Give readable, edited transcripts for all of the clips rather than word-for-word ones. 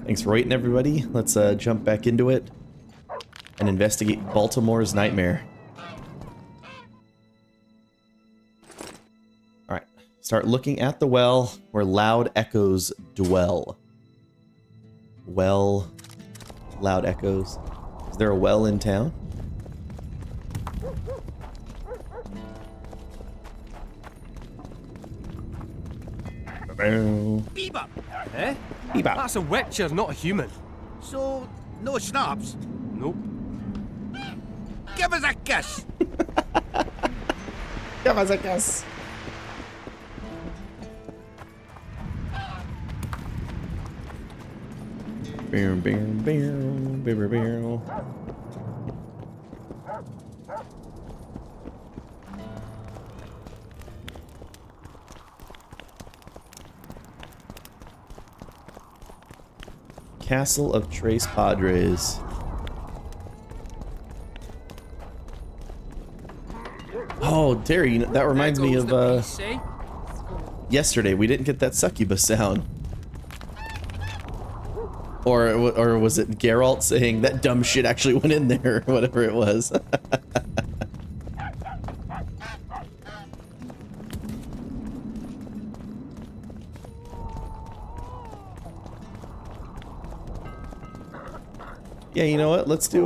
Thanks for waiting, everybody. Let's jump back into it and investigate Baltimore's nightmare. Alright, start looking at the well where loud echoes dwell. Well, loud echoes. Is there a well in town? Bebop! Eh? Bebop. That's a witcher, not a human. So, no schnapps? Nope. Give us a kiss! Give us a kiss. Bam, bam, bam, bam, bam. Castle of Tres Padres. Oh, Terry, that reminds me of yesterday. We didn't get that succubus sound. Or was it Geralt saying that dumb shit actually went in there, or whatever it was. Yeah, you know what? Let's do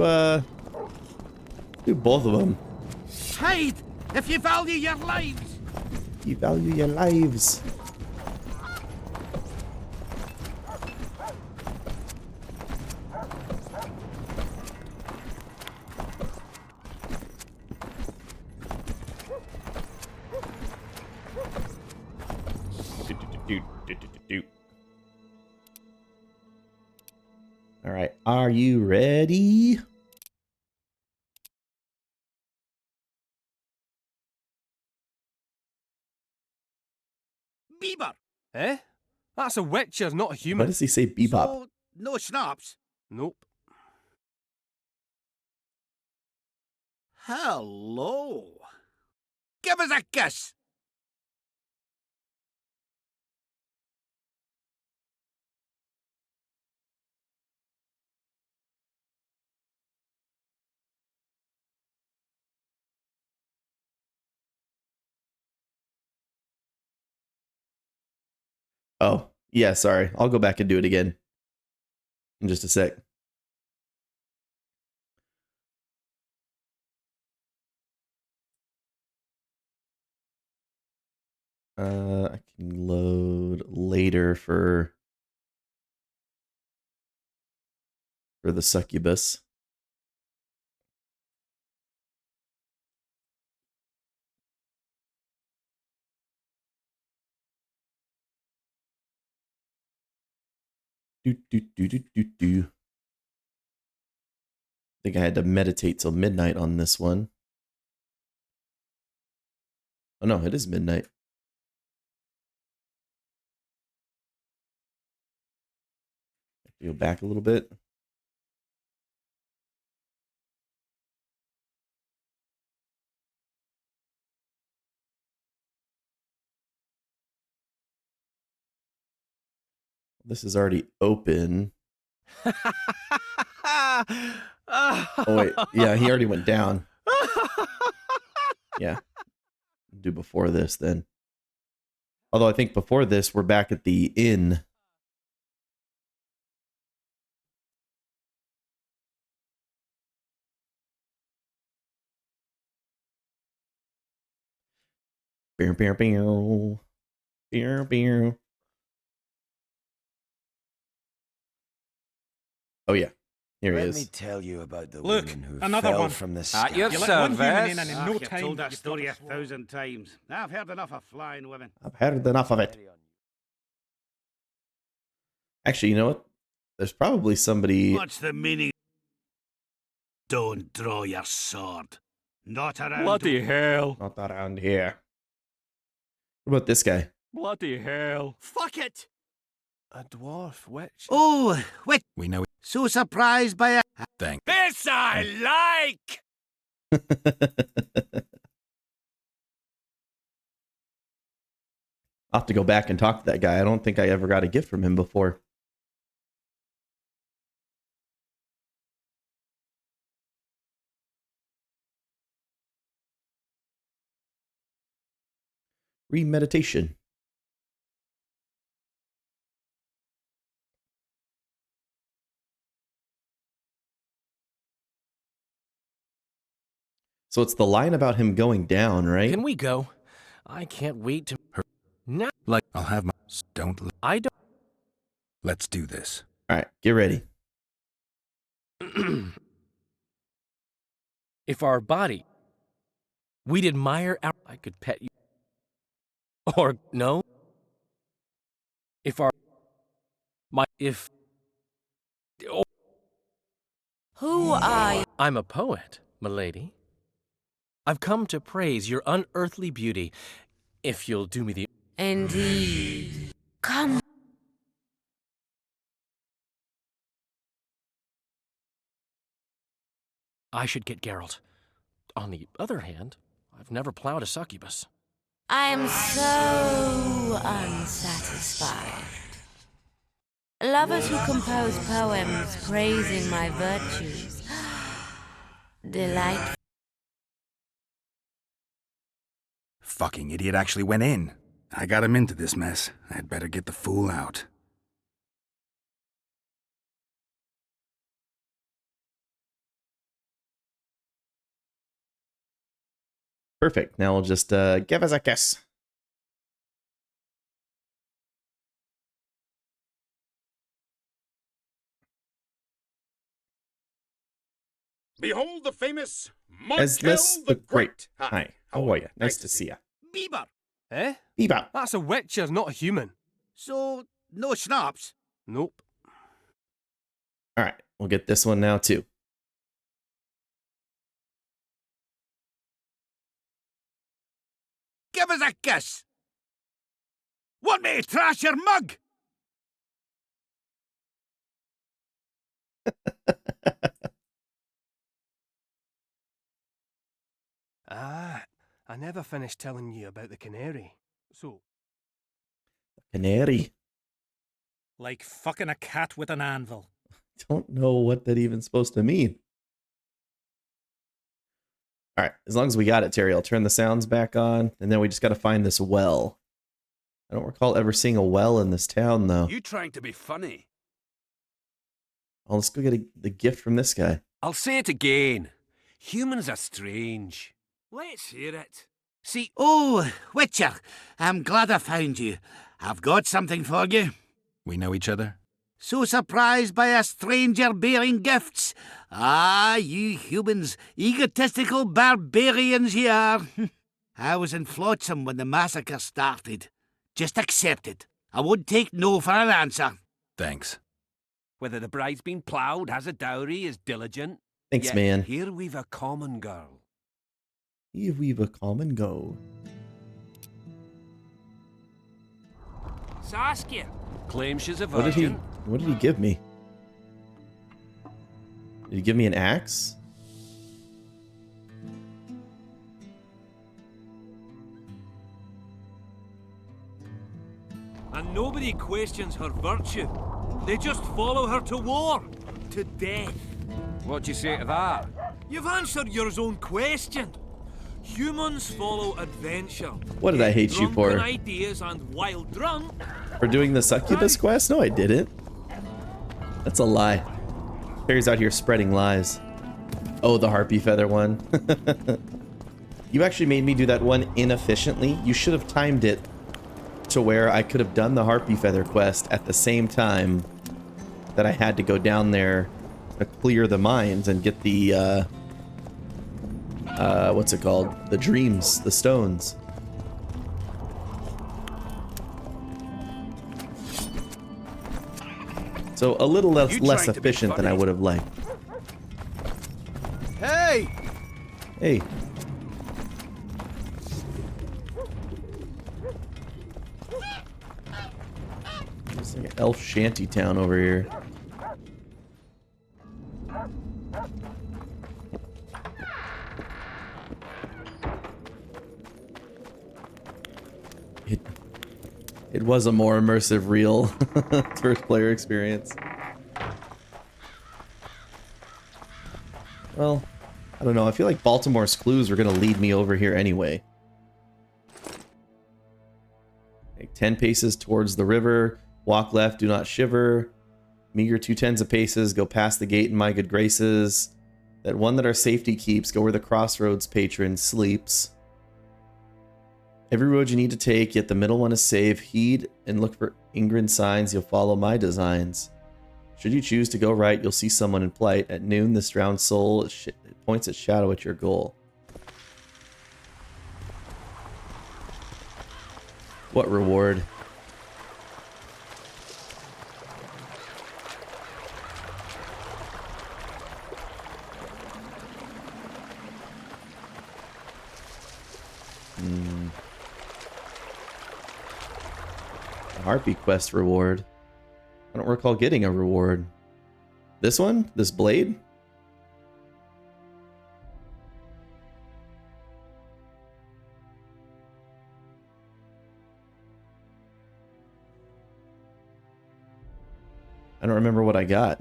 both of them. Hide! If you value your lives! You value your lives. All right, are you ready? Bebop! Eh? That's a witcher, not a Why human. does he say bebop? So, no schnapps? Nope. Hello! Give us a kiss! Oh, yeah, sorry. I'll go back and do it again in just a sec. I can load later for the succubus. I think I had to meditate till midnight on this one. Oh no, it is midnight. Go back a little bit. This is already open. Oh wait, yeah, he already went down. Yeah, do before this then. Although I think before this, we're back at the inn. Beow, beow, beow. Beow, beow. Oh yeah, here he Let is. me tell you about the Look, woman who another fell one. from the At sky. your You let one human in service. and in no You've time... told that you've story got us 1,000 times. I've heard enough of flying women. I've had enough of it. Actually, you know what? There's probably somebody. What's the meaning? Don't draw your sword. Not around... Bloody hell. Not around here. What about this guy? Bloody hell. Fuck it! A dwarf witch. Oh, wait. We know So surprised by a... Thank This I like! I'll have to go back and talk to that guy. I don't think I ever got a gift from him before. Premeditation. So it's the line about him going down, right? Can we go? I can't wait to... Now, Like, I'll have my... Don't... I don't... Let's do this. All right, get ready. If our body... We'd admire our... I could pet you. Or, no? If our... If... Oh, Who are you? I'm a poet, milady. I've come to praise your unearthly beauty. If you'll do me the... Indeed. Come. I should get Geralt. On the other hand, I've never plowed a succubus. I am so unsatisfied. Lovers who compose poems praising my virtues. Delightful. Fucking idiot actually went in. I got him into this mess. I'd better get the fool out. Perfect. Now we'll just give us a kiss. Behold the famous As this the Great. Hi, Hi, how are you? Nice to see you. Bieber. Eh? Bebop. That's a witcher, not a human. So, no schnapps? Nope. All right, we'll get this one now too. Give us a kiss. Want me to trash your mug? Ah, I never finished telling you about the canary. So, Canary. Like fucking a cat with an anvil. Don't know what that even's supposed to mean. All right, as long as we got it, Terry, I'll turn the sounds back on, and then we just got to find this well. I don't recall ever seeing a well in this town, though. You trying to be funny? Oh, let's go get the gift from this guy. I'll say it again. Humans are strange. Let's hear it. See, oh, Witcher, I'm glad I found you. I've got something for you. We know each other? So surprised by a stranger bearing gifts? Ah, you humans, egotistical barbarians you are. I was in Flotsam when the massacre started. Just accept it. I won't take no for an answer. Thanks. Whether the bride's been ploughed, has a dowry, is diligent. Thanks, Yet man. Here we've a common girl. Here we've a common go. Saskia. Claims she's a What did virgin. What did he give me? Did he give me an axe? And nobody questions her virtue. They just follow her to war. To death. What do you say to that? You've answered your own question. Humans follow adventure. What did I hate you for? Drunken ideas and while drunk... For doing the succubus quest? No, I didn't. That's a lie. Terry's out here spreading lies. Oh, the harpy feather one. You actually made me do that one inefficiently. You should have timed it to where I could have done the harpy feather quest at the same time that I had to go down there to clear the mines and get the what's it called? The dreams, the stones. So a little less efficient than I would have liked. Hey! Hey. It's like an elf shanty town over here. It was a more immersive, real first player experience. Well, I don't know. I feel like Baltimore's clues are going to lead me over here anyway. 10 paces towards the river. Walk left, do not shiver. Meager 2/10 of paces, go past the gate in my good graces. That one that our safety keeps, go where the crossroads patron sleeps. Every road you need to take, yet the middle one is safe. Heed and look for Ingrid signs, you'll follow my designs. Should you choose to go right, you'll see someone in plight. At noon, this drowned soul it points its shadow at your goal. What reward? Harpy quest reward. I don't recall getting a reward. This one? This blade? I don't remember what I got.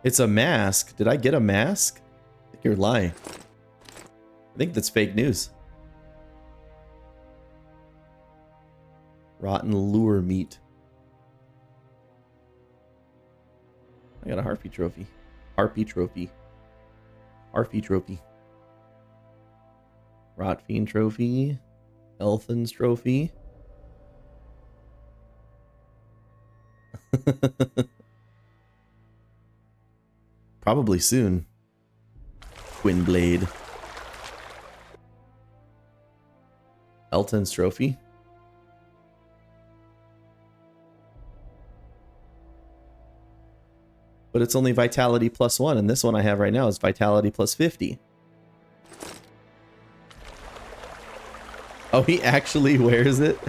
It's a mask. Did I get a mask? I think you're lying. I think that's fake news. Rotten lure meat. I got a harpy trophy. Harpy trophy. Harpy trophy. Rot fiend trophy. Elfin's trophy. Probably soon. Twin blade. Elton's trophy. But it's only vitality +1, and this one I have right now is vitality +50. Oh, he actually wears it?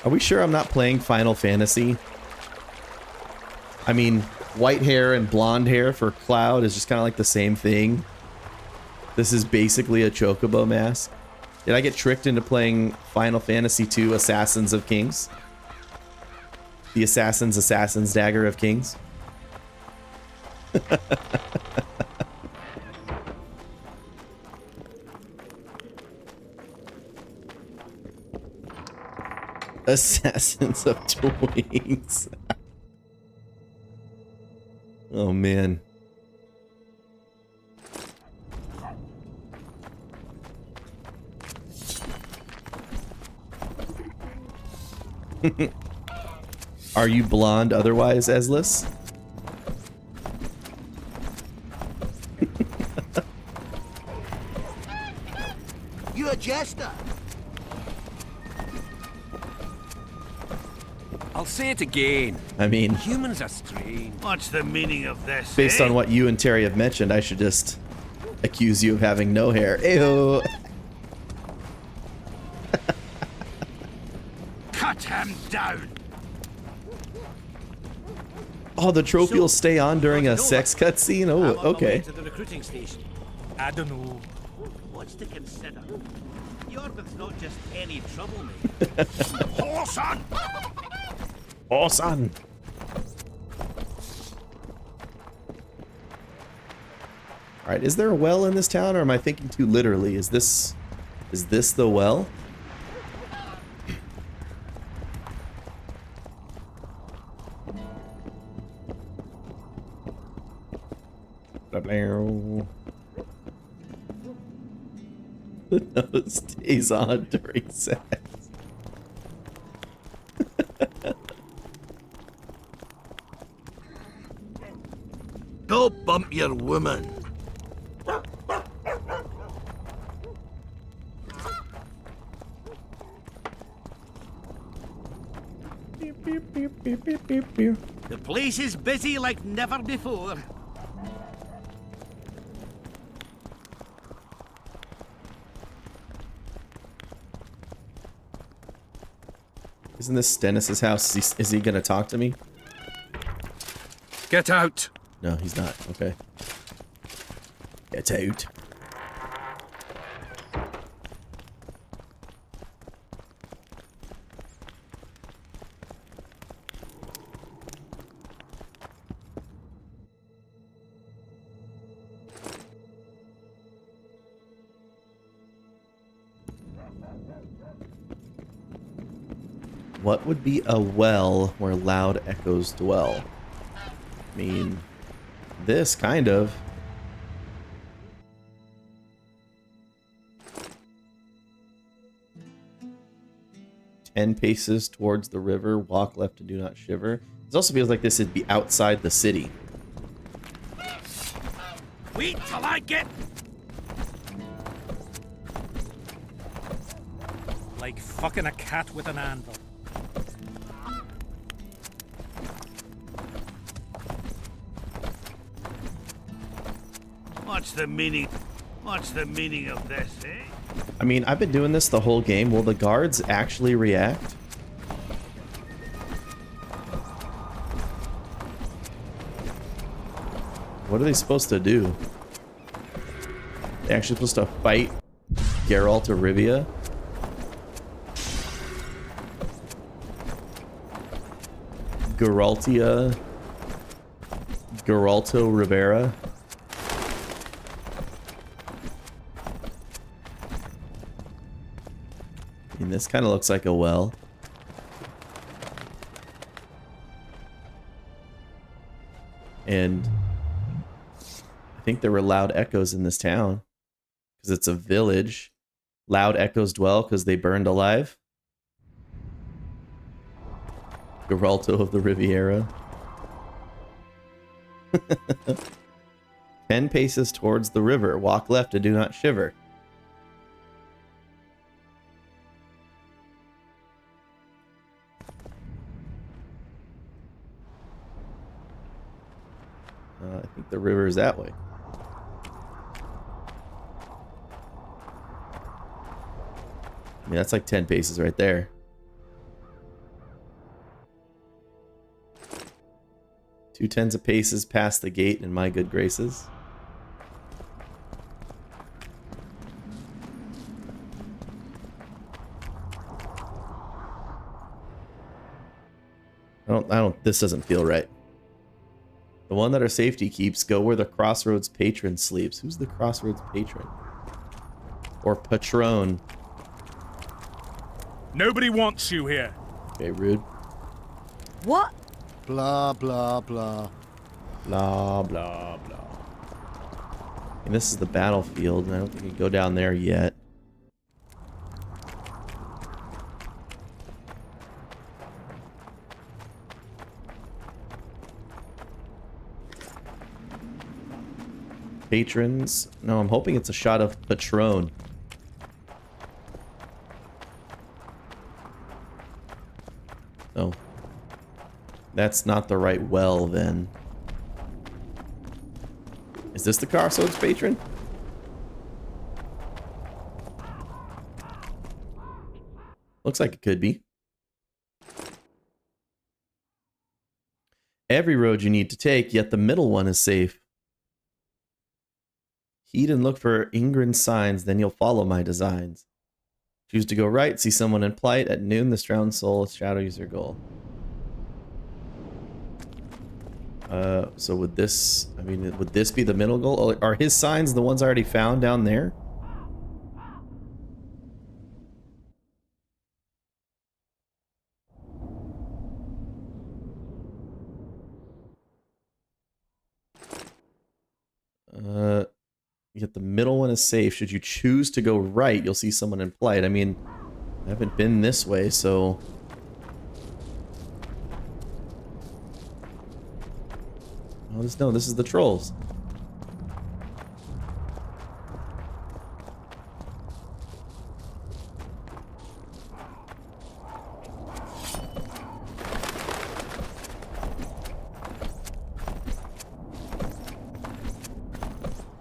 Are we sure I'm not playing Final Fantasy? I mean, white hair and blonde hair for Cloud is just kind of like the same thing. This is basically a chocobo mask. Did I get tricked into playing Final Fantasy II Assassins of Kings? The Assassin's Dagger of Kings? Assassins of Twins. Oh man. Are you blonde otherwise, Eslis? You a jester? I'll say it again. I mean, Humans are strange. What's the meaning of this? based on what you and Terry have mentioned, I should just accuse you of having no hair. Ew. Cut him down. Oh, the trophy will stay on during a sex cutscene? Oh, okay. To the recruiting station. I don't know. What's to consider? Jordan's not just any troublemaker. Oh, son! Oh, son. Alright, is there a well in this town, or am I thinking too literally? Is this the well? The nose stays on during sex. Don't bump your woman. The place is busy like never before. Isn't this Stennis's house? Is he gonna talk to me? Get out! No, he's not. Okay. Get out. What would be a well where loud echoes dwell? I mean, this kind of. "10 paces towards the river, walk left and do not shiver." This also feels like this would be outside the city. Wait till I get... Like fucking a cat with an anvil. What's the meaning? What's the meaning of this, eh? I mean, I've been doing this the whole game. Will the guards actually react? What are they supposed to do? They actually supposed to fight Geralt of Rivia? Geraltia? Geralto Rivera? I mean, this kind of looks like a well. And I think there were loud echoes in this town because it's a village. Loud echoes dwell because they burned alive. Geralto of the Riviera. 10 paces towards the river. Walk left and do not shiver. I think the river is that way. I mean, that's like 10 paces right there. Two tens of paces past the gate in my good graces. This doesn't feel right. The one that our safety keeps, go where the Crossroads patron sleeps. Who's the Crossroads patron? Or patron? Nobody wants you here. Okay, rude. What? Blah, blah, blah. Blah, blah, blah. And this is the battlefield, and I don't think we can go down there yet. Patrons. No, I'm hoping it's a shot of Patron. Oh. That's not the right well, then. Is this the Crossroads patron? Looks like it could be. Every road you need to take, yet the middle one is safe. Heed and look for Ingrid signs, then you'll follow my designs. Choose to go right, see someone in plight. At noon, this drowned soul shadows your goal. So would this, I mean, would this be the middle goal? Are his signs the ones I already found down there? Yet the middle one is safe. Should you choose to go right, you'll see someone in plight. I mean, I haven't been this way, so... Oh, this is the trolls.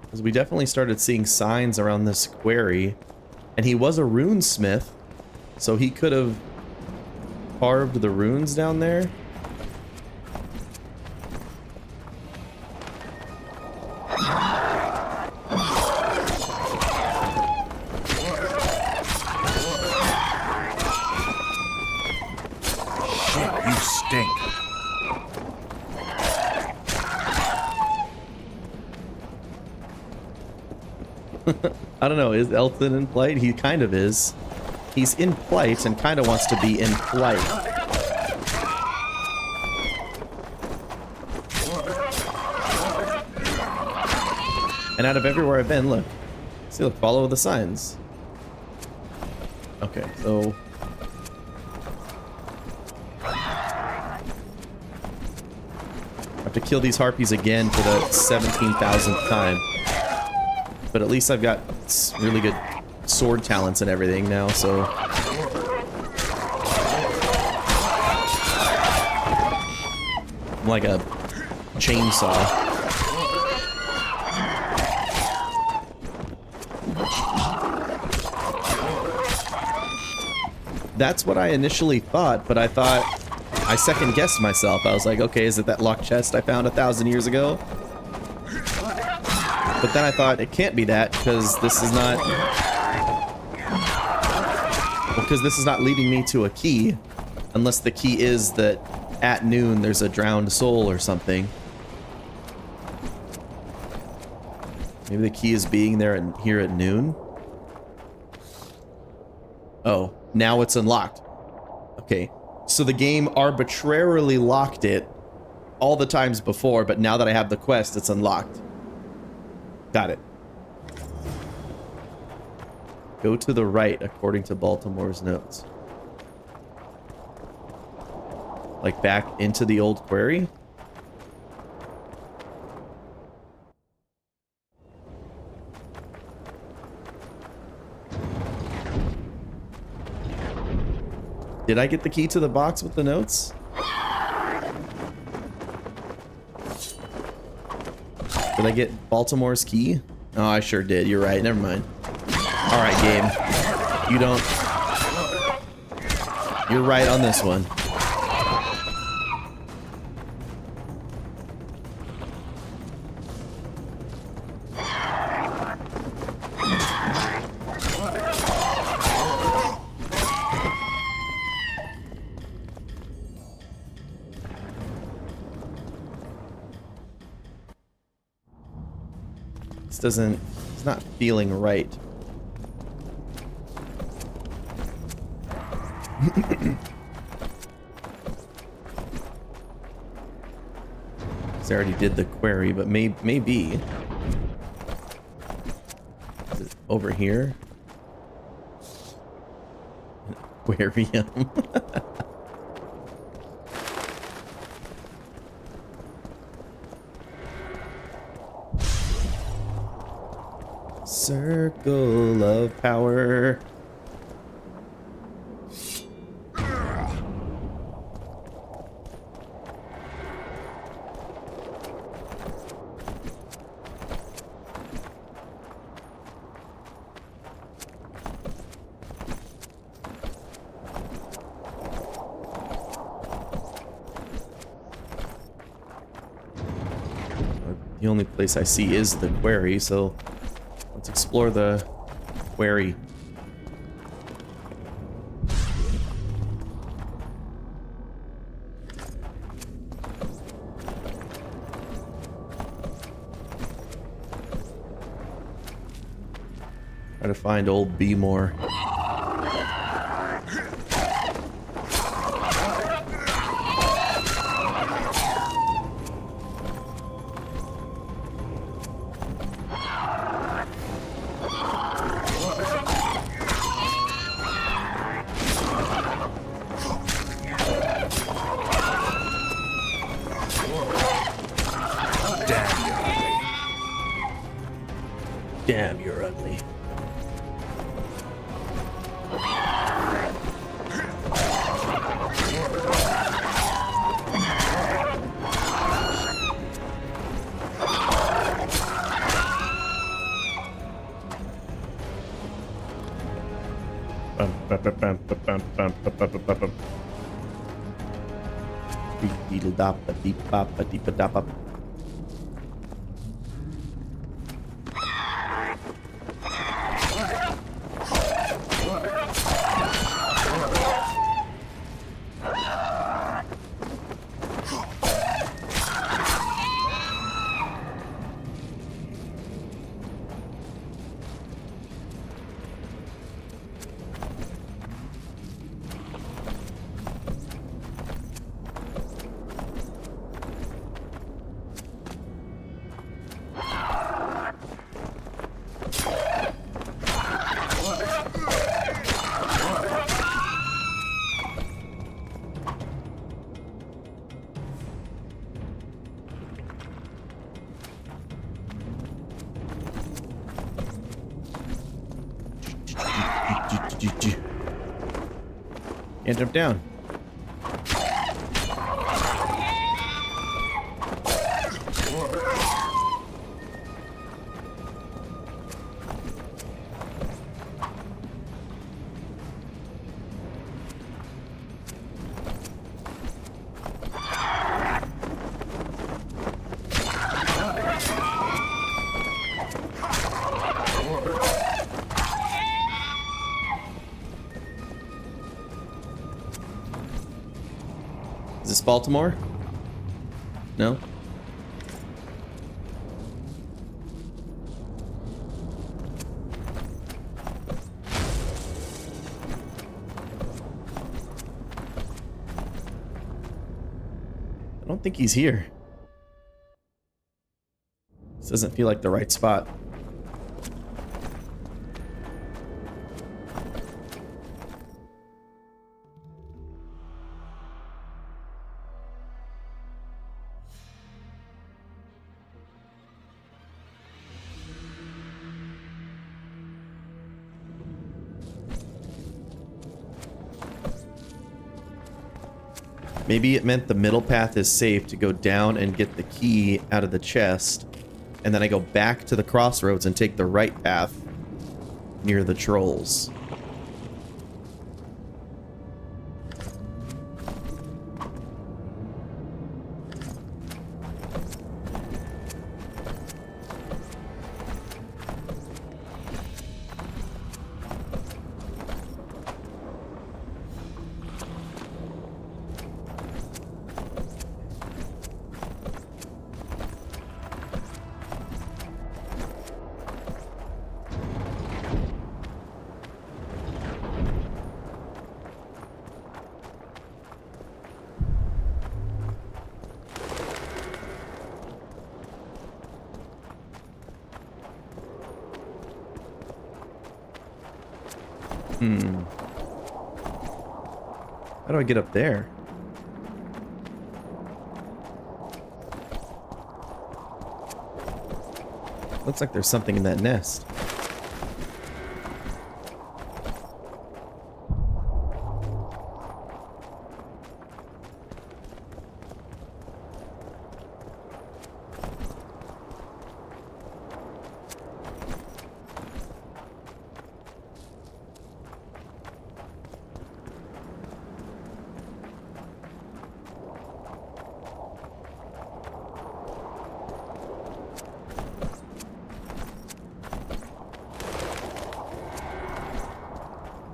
Because we definitely started seeing signs around this quarry. And he was a runesmith, so he could have carved the runes down there. I don't know, is Elton in plight? He kind of is. He's in plight and kind of wants to be in flight. And out of everywhere I've been, look. See, look, follow the signs. Okay, so... I have to kill these harpies again for the 17,000th time. But at least I've got really good sword talents and everything now, so... I'm like a chainsaw. That's what I initially thought, but I thought... I second-guessed myself. I was like, okay, is it that locked chest I found 1,000 years ago? But then I thought, it can't be that, because this is not... Because this is not leading me to a key. Unless the key is that at noon there's a drowned soul or something. Maybe the key is being there and here at noon? Oh, now it's unlocked. Okay, so the game arbitrarily locked it all the times before, but now that I have the quest, it's unlocked. Got it. Go to the right, according to Baltimore's notes. Like back into the old quarry? Did I get the key to the box with the notes? Did I get Baltimore's key? Oh, I sure did. You're right. Never mind. Alright, game. You don't... You're right on this one. It's not feeling right. I already did the query, but maybe. Is it over here? Aquarium. Circle of power. The only place I see is the quarry, so let's explore the quarry. Try to find old Beemore. Damn, you're ugly. Can't jump down. Is this Baltimore? No? I don't think he's here. This doesn't feel like the right spot. Maybe it meant the middle path is safe to go down and get the key out of the chest, and then I go back to the crossroads and take the right path near the trolls. How do I get up there? Looks like there's something in that nest.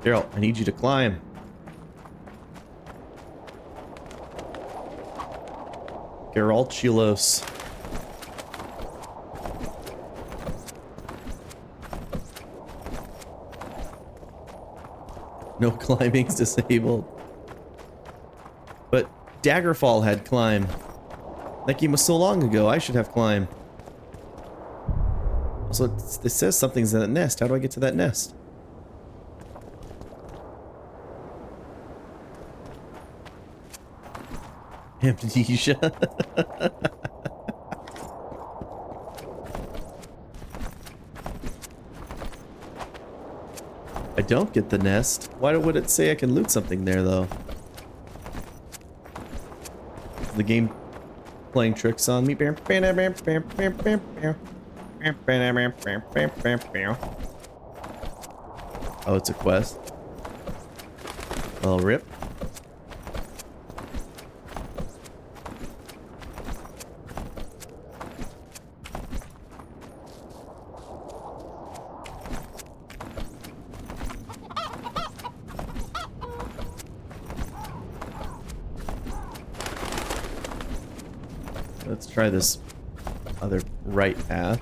Geralt, I need you to climb. Geraltulos. No climbing's disabled. But Daggerfall had climb. That game was so long ago, I should have climb. So it says something's in that nest. How do I get to that nest? Amnesia. I don't get the nest. Why would it say I can loot something there, though? Is the game playing tricks on me? Oh, it's a quest. Well, rip. Let's try this other right path.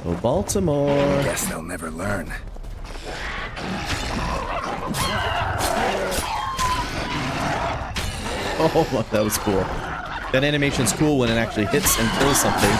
Oh, Baltimore. Guess they'll never learn. Oh, that was cool. That animation's cool when it actually hits and kills something.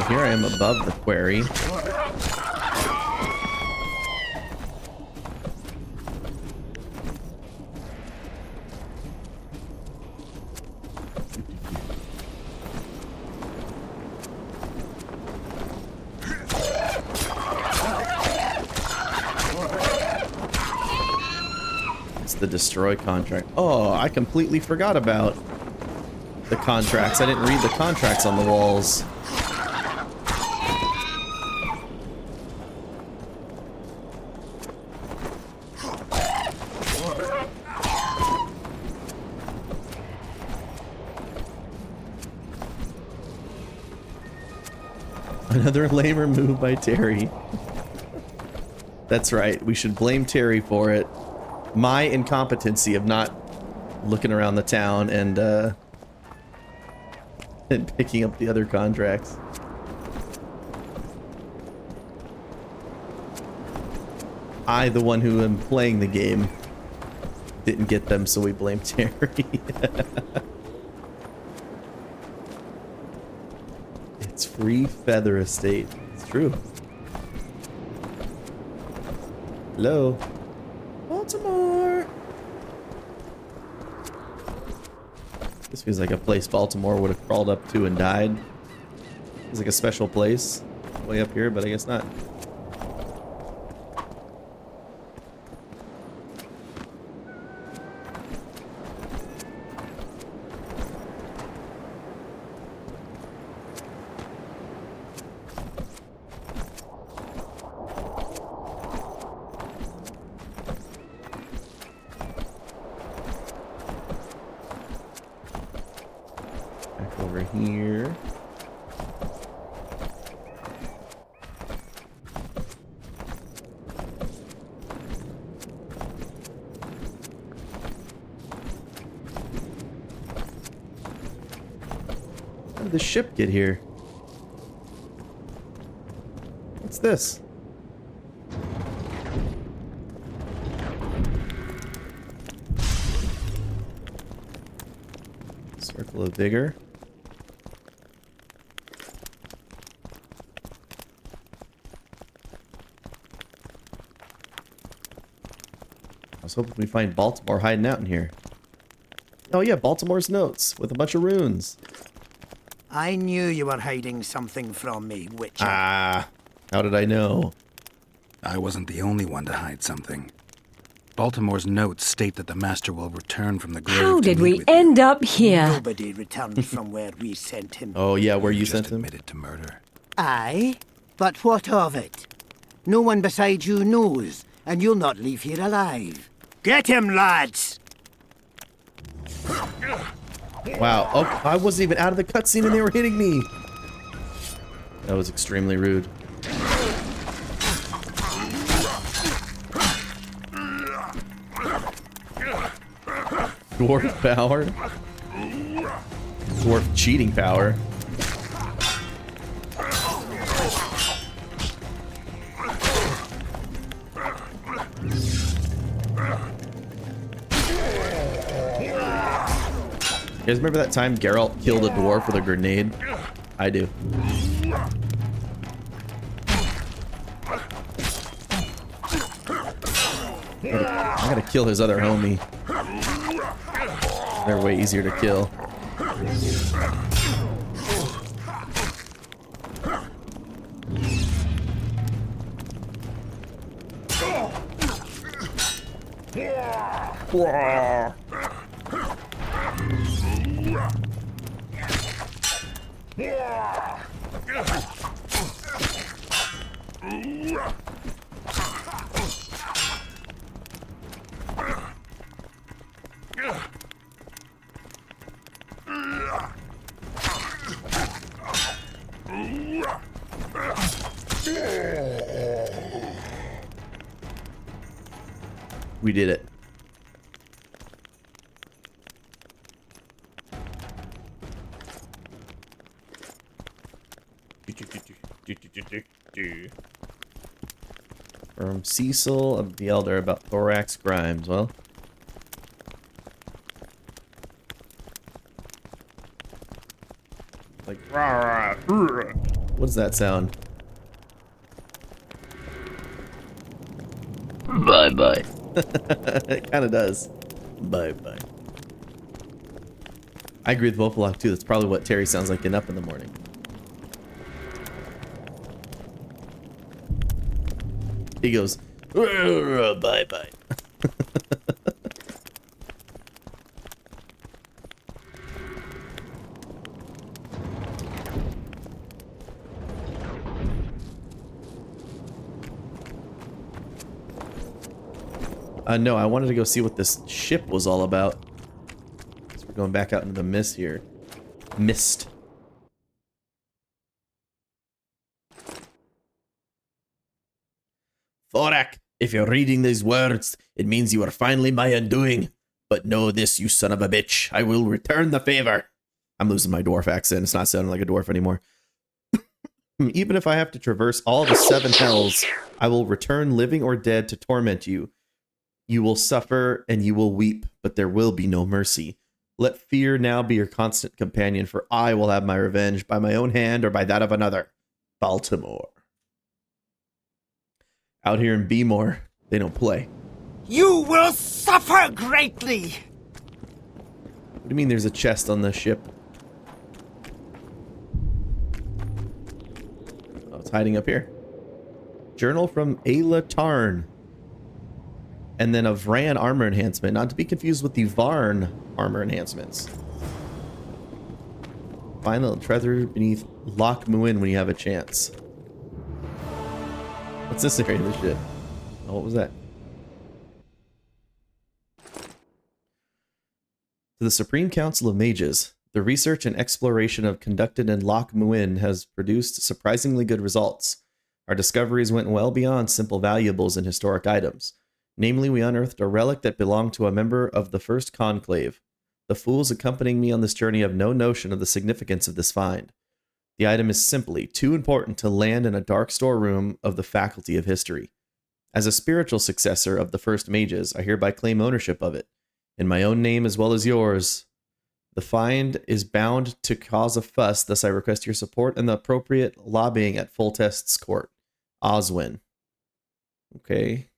Here I am above the quarry. It's the destroy contract. Oh, I completely forgot about the contracts. I didn't read the contracts on the walls. Another lamer move by Terry. That's right. We should blame Terry for it. My incompetency of not looking around the town and picking up the other contracts. I, the one who am playing the game, didn't get them, so we blame Terry. It's free feather estate. It's true. Hello. Baltimore. This feels like a place Baltimore would have crawled up to and died. It's like a special place way up here, but I guess not. Here. How did the ship get here? What's this? Circle of vigor. I was hoping we find Baltimore hiding out in here. Oh yeah, Baltimore's notes with a bunch of runes. I knew you were hiding something from me, Witcher. Ah, how did I know? I wasn't the only one to hide something. Baltimore's notes state that the Master will return from the grave. How to did meet we with you. end up here? Nobody returned from where we sent him. Oh yeah, where you just sent him? admitted to murder. Aye, but what of it? No one beside you knows, and you'll not leave here alive. Get him, lads! Wow, oh, I wasn't even out of the cutscene and they were hitting me. That was extremely rude. Dwarf power? Dwarf cheating power. You guys remember that time Geralt killed a dwarf with a grenade? I do. I gotta kill his other homie. They're way easier to kill. We did it. From Cecil of the Elder about Thorax Grimes. Well, like rah, rah, rah. What does that sound? Bye-bye. It kind of does. Bye-bye. I agree with Vopalok too. That's probably what Terry sounds like getting up in the morning. He goes, bye-bye. No, I wanted to go see what this ship was all about. So we're going back out into the mist here. Mist. Thorak, if you're reading these words, it means you are finally my undoing. But know this, you son of a bitch. I will return the favor. I'm losing my dwarf accent. It's not sounding like a dwarf anymore. Even if I have to traverse all the 7 hells, I will return living or dead to torment you. You will suffer and you will weep, but there will be no mercy. Let fear now be your constant companion, for I will have my revenge by my own hand or by that of another. Baltimore. Out here in Beemore, they don't play. You will suffer greatly! What do you mean there's a chest on the ship? Oh, it's hiding up here. Journal from Ayla Tarn. And then a Vran armor enhancement, not to be confused with the Varn armor enhancements. Find the treasure beneath Loch Muin when you have a chance. What's this area of the shit? Oh, what was that? To the Supreme Council of Mages, the research and exploration conducted in Loch Muin has produced surprisingly good results. Our discoveries went well beyond simple valuables and historic items. Namely, we unearthed a relic that belonged to a member of the First Conclave. The fools accompanying me on this journey have no notion of the significance of this find. The item is simply too important to land in a dark storeroom of the Faculty of History. As a spiritual successor of the First Mages, I hereby claim ownership of it, in my own name as well as yours. The find is bound to cause a fuss, thus I request your support and the appropriate lobbying at Foltest's court. Oswin. Okay.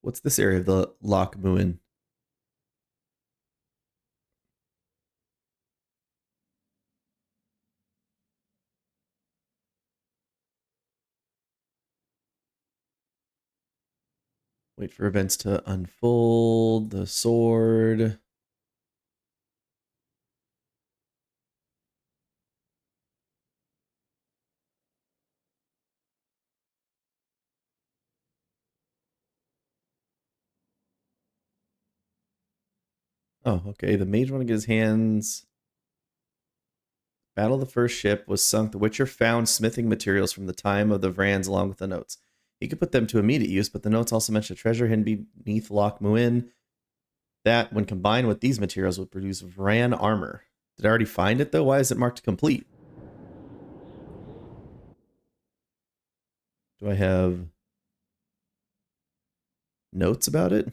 What's this area of the Loch Muin? Wait for events to unfold. The sword. Oh, okay. The mage want to get his hands. Battle of the first ship was sunk. The Witcher found smithing materials from the time of the Vrans along with the notes. He could put them to immediate use, but the notes also mention a treasure hidden beneath Loch Muin. That, when combined with these materials, would produce Vran armor. Did I already find it, though? Why is it marked complete? Do I have notes about it?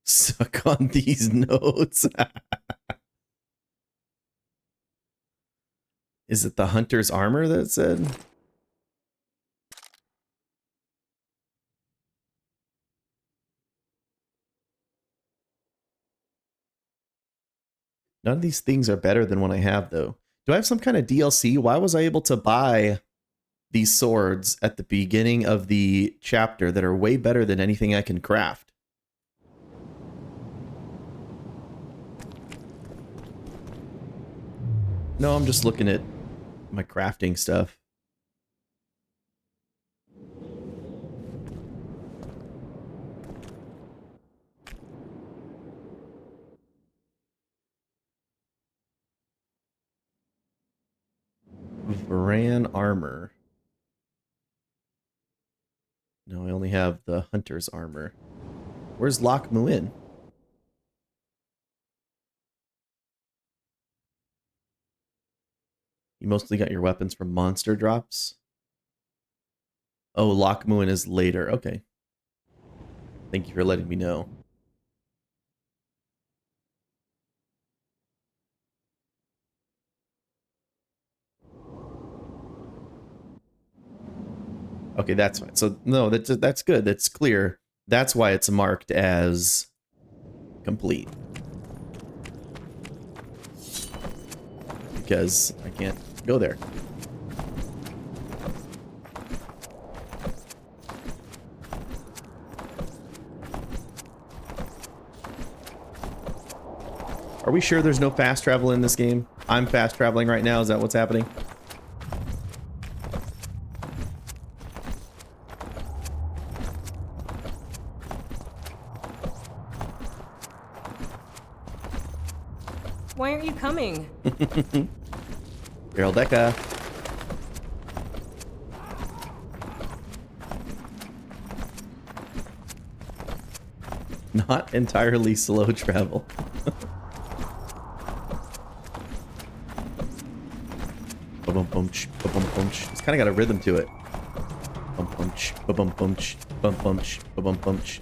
Suck on these notes. Is it the hunter's armor that it said? None of these things are better than what I have, though. Do I have some kind of DLC? Why was I able to buy these swords at the beginning of the chapter that are way better than anything I can craft? No, I'm just looking at my crafting stuff. Vergen armor. No, I only have the hunter's armor. Where's Loch Muin? You mostly got your weapons from monster drops? Oh, Loch Muin is later. Okay. Thank you for letting me know. Okay, that's fine. So, no, that's good. That's clear. That's why it's marked as complete. Because I can't go there. Are we sure there's no fast travel in this game? I'm fast traveling right now. Is that what's happening? Why aren't you coming? Geralt Deca. Not entirely slow travel. Ba-bum-punch, ba-bum-punch. It's kind of got a rhythm to it. Bum-punch, ba-bum-punch, bum-punch, ba-bum-punch.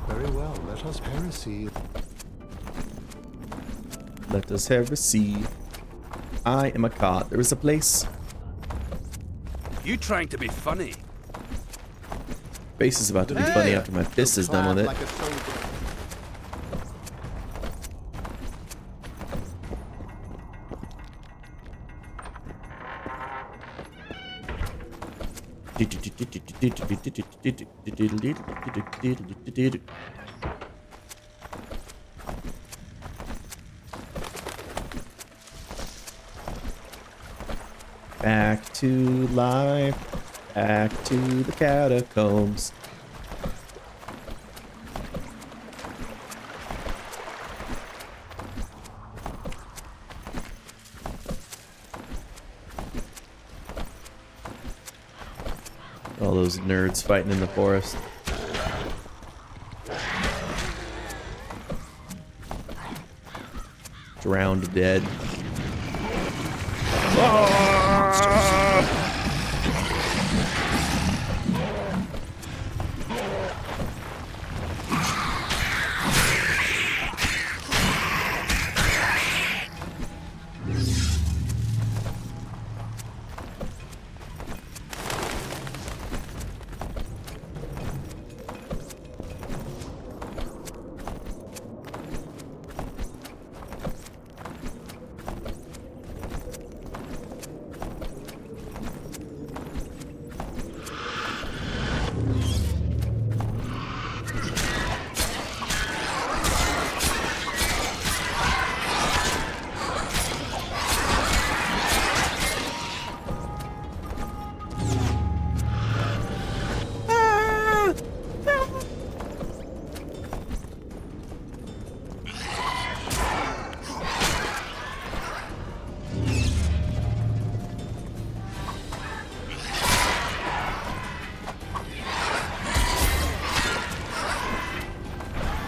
Very well, let us heresy. Let us heresy. I am a card. There is a place. You trying to be funny? Face is about to be funny after my fist is done with it. Back to life. Back to the catacombs. All those nerds fighting in the forest. Drowned dead.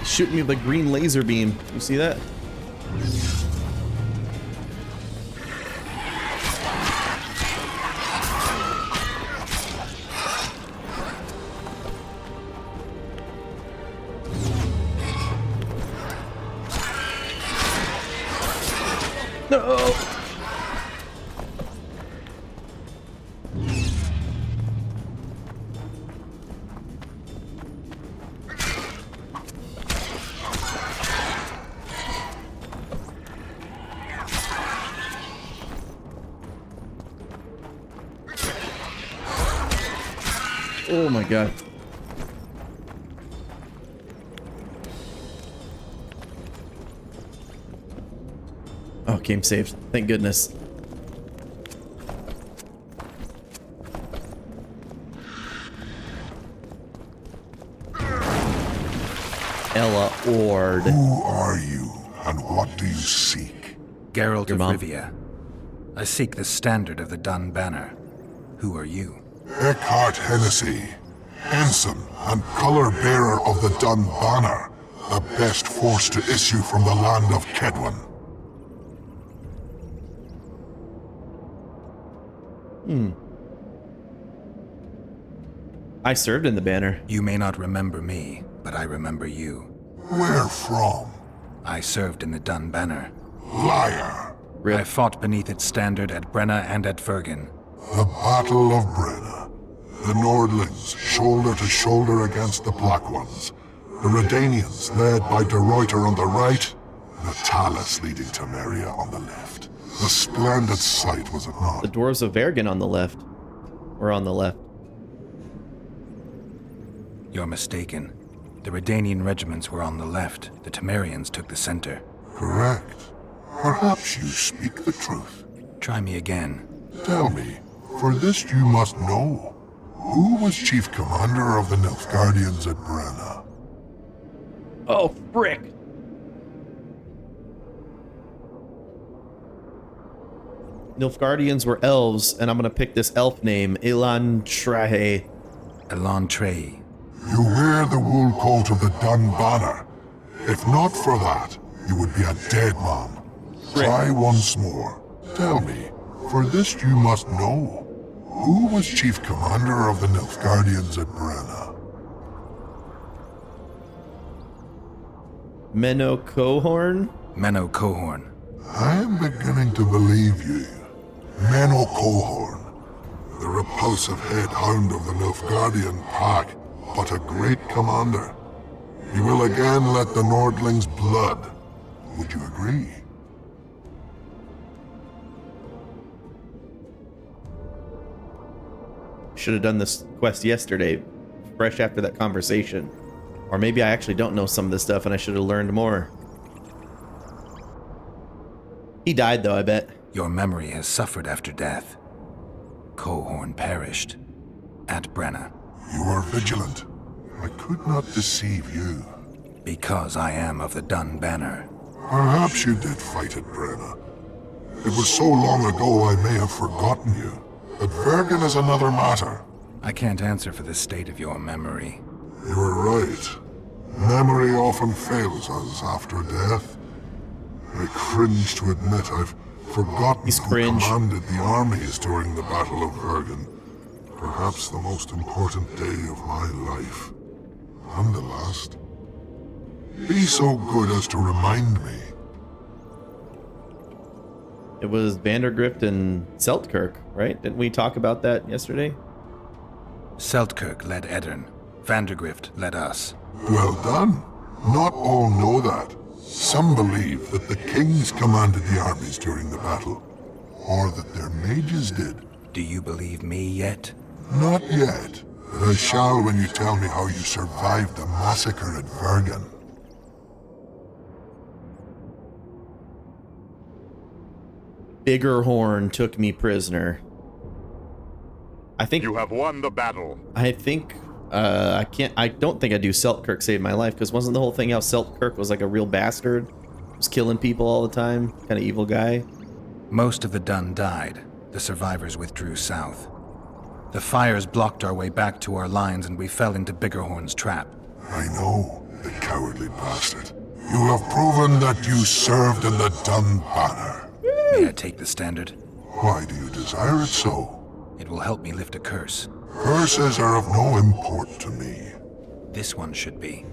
Shooting me with a green laser beam. You see that? No. Oh my god. Oh, game saved. Thank goodness. Ord. Who are you, and what do you seek? Geralt Your of mom. Rivia. I seek the standard of the Dun Banner. Who are you? Eckhart Hennessy, ensign and color-bearer of the Dun Banner, the best force to issue from the land of Kedwin. I served in the banner. You may not remember me, but I remember you. Where from? I served in the Dun Banner. Liar. I fought beneath its standard at Brenna and at Vergen. The Battle of Brenna. The Nordlings, shoulder to shoulder against the Black Ones. The Redanians, led by De Ruyter on the right. The Talus leading Temeria on the left. A splendid sight, was it not? The dwarves of Vergen on the left. Or on the left. You're mistaken. The Redanian regiments were on the left. The Temerians took the center. Correct. Perhaps you speak the truth. Try me again. Tell me, for this you must know. Who was chief commander of the Nilfgaardians at Brenna? Oh, frick. Nilfgaardians were elves, and I'm gonna pick this elf name, Elantrahe. Elantrae. You wear the wool coat of the Dun Banner. If not for that, you would be a dead man. Try once more. Tell me, for this you must know. Who was chief commander of the Nilfgaardians at Brenna? Menno Cohorn? Menno Cohorn. I am beginning to believe you. Menno Cohorn, the repulsive head hound of the Nilfgaardian pack, but a great commander. He will again let the Nordlings' blood. Would you agree? Should have done this quest yesterday, fresh after that conversation. Or maybe I actually don't know some of this stuff and I should have learned more. He died though, I bet. Your memory has suffered after death. Cohorn perished. At Brenna. You are vigilant. I could not deceive you. Because I am of the Dun Banner. Perhaps you did fight at Brenna. It was so long ago I may have forgotten you. But Vergen is another matter. I can't answer for the state of your memory. You are right. Memory often fails us after death. I cringe to admit I've forgotten who commanded the armies during the Battle of Vergen. Perhaps the most important day of my life. And the last. Be so good as to remind me. It was Vandergrift and Seltkirk, right? Didn't we talk about that yesterday? Seltkirk led Eddern. Vandergrift led us. Well done. Not all know that. Some believe that the kings commanded the armies during the battle, or that their mages did. Do you believe me yet? Not yet, but I shall when you tell me how you survived the massacre at Vergen. Bigger Horn took me prisoner. I think you have won the battle. I don't think I do Seltkirk saved my life, because wasn't the whole thing how Seltkirk was like a real bastard? Was killing people all the time, kind of evil guy. Most of the Dun died. The survivors withdrew south. The fires blocked our way back to our lines and we fell into Biggerhorn's trap. I know, the cowardly bastard. You have proven that you served in the Dun Banner. May I take the standard? Why do you desire it so? It will help me lift a curse. Curses are of no import to me. This one should be.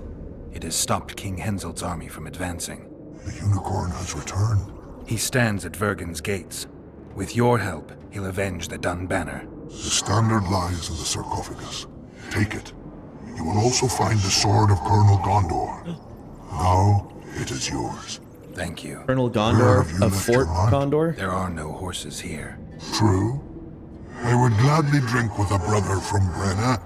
It has stopped King Henselt's army from advancing. The unicorn has returned. He stands at Vergen's gates. With your help, he'll avenge the Dun Banner. The standard lies in the sarcophagus. Take it. You will also find the sword of Colonel Gondor. Now, it is yours. Thank you. Colonel Gondor of Fort Gondor? There are no horses here. True. I would gladly drink with a brother from Brenna,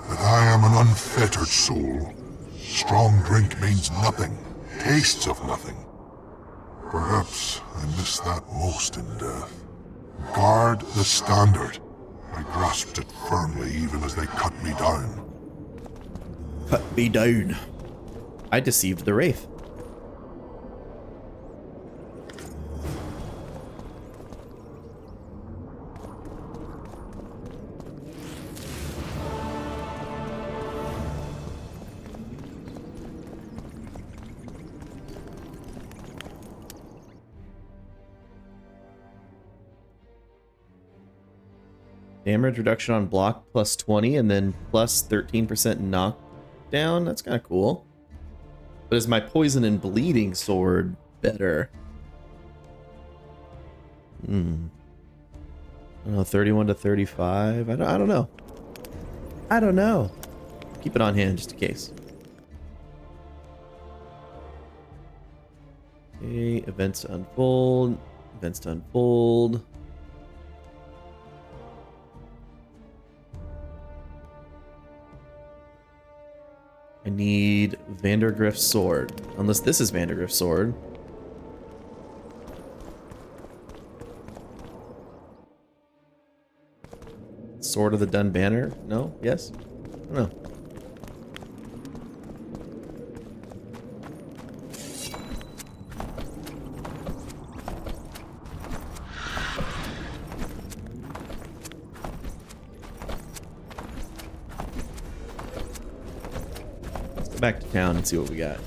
but I am an unfettered soul. Strong drink means nothing, tastes of nothing. Perhaps I miss that most in death. Guard the standard. I grasped it firmly even as they cut me down. Cut me down. I deceived the Wraith. Damage reduction on block plus 20 and then plus 13% knockdown. That's kind of cool. But is my poison and bleeding sword better? I don't know, 31 to 35. I don't know. I don't know. Keep it on hand just in case. Okay, events to unfold. Events to unfold. I need Vandergrift's sword. Unless this is Vandergrift's sword. Sword of the Dun Banner? No? Yes? I don't know. Back to town and see what we got.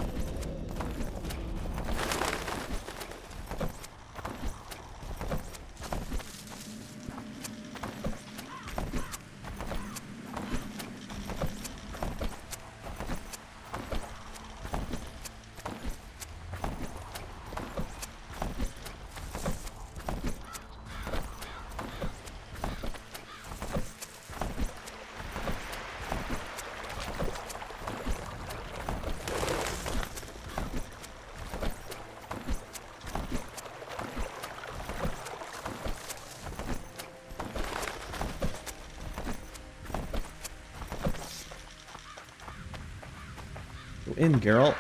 In, Geralt.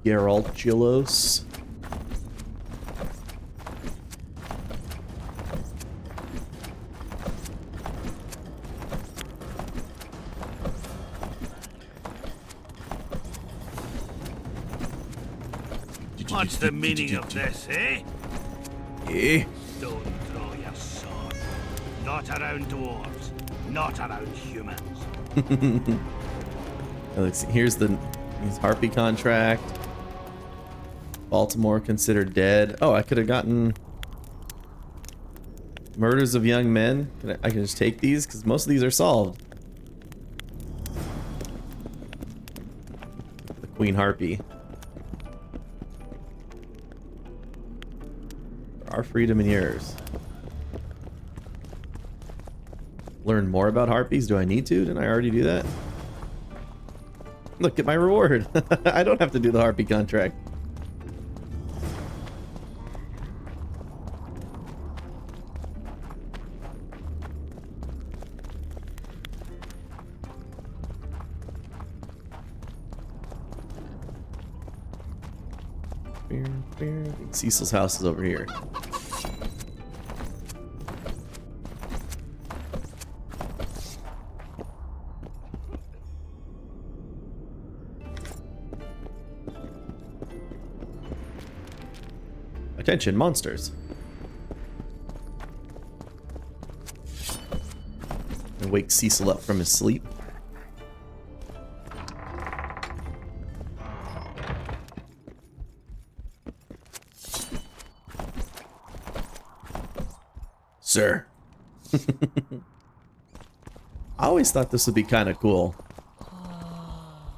Geralt Gilos. What's the meaning of this, eh? Eh? Don't draw your sword. Not around dwarves. Not around humans. Let's see. Here's Harpy contract. Baltimore considered dead. Oh, I could have gotten murders of young men. I can just take these because most of these are solved. The Queen Harpy. Our freedom and yours. Learn more about harpies? Do I need to? Didn't I already do that? Look at my reward. I don't have to do the harpy contract. Cecil's house is over here. Attention, monsters. And wake Cecil up from his sleep. Sir. I always thought this would be kind of cool.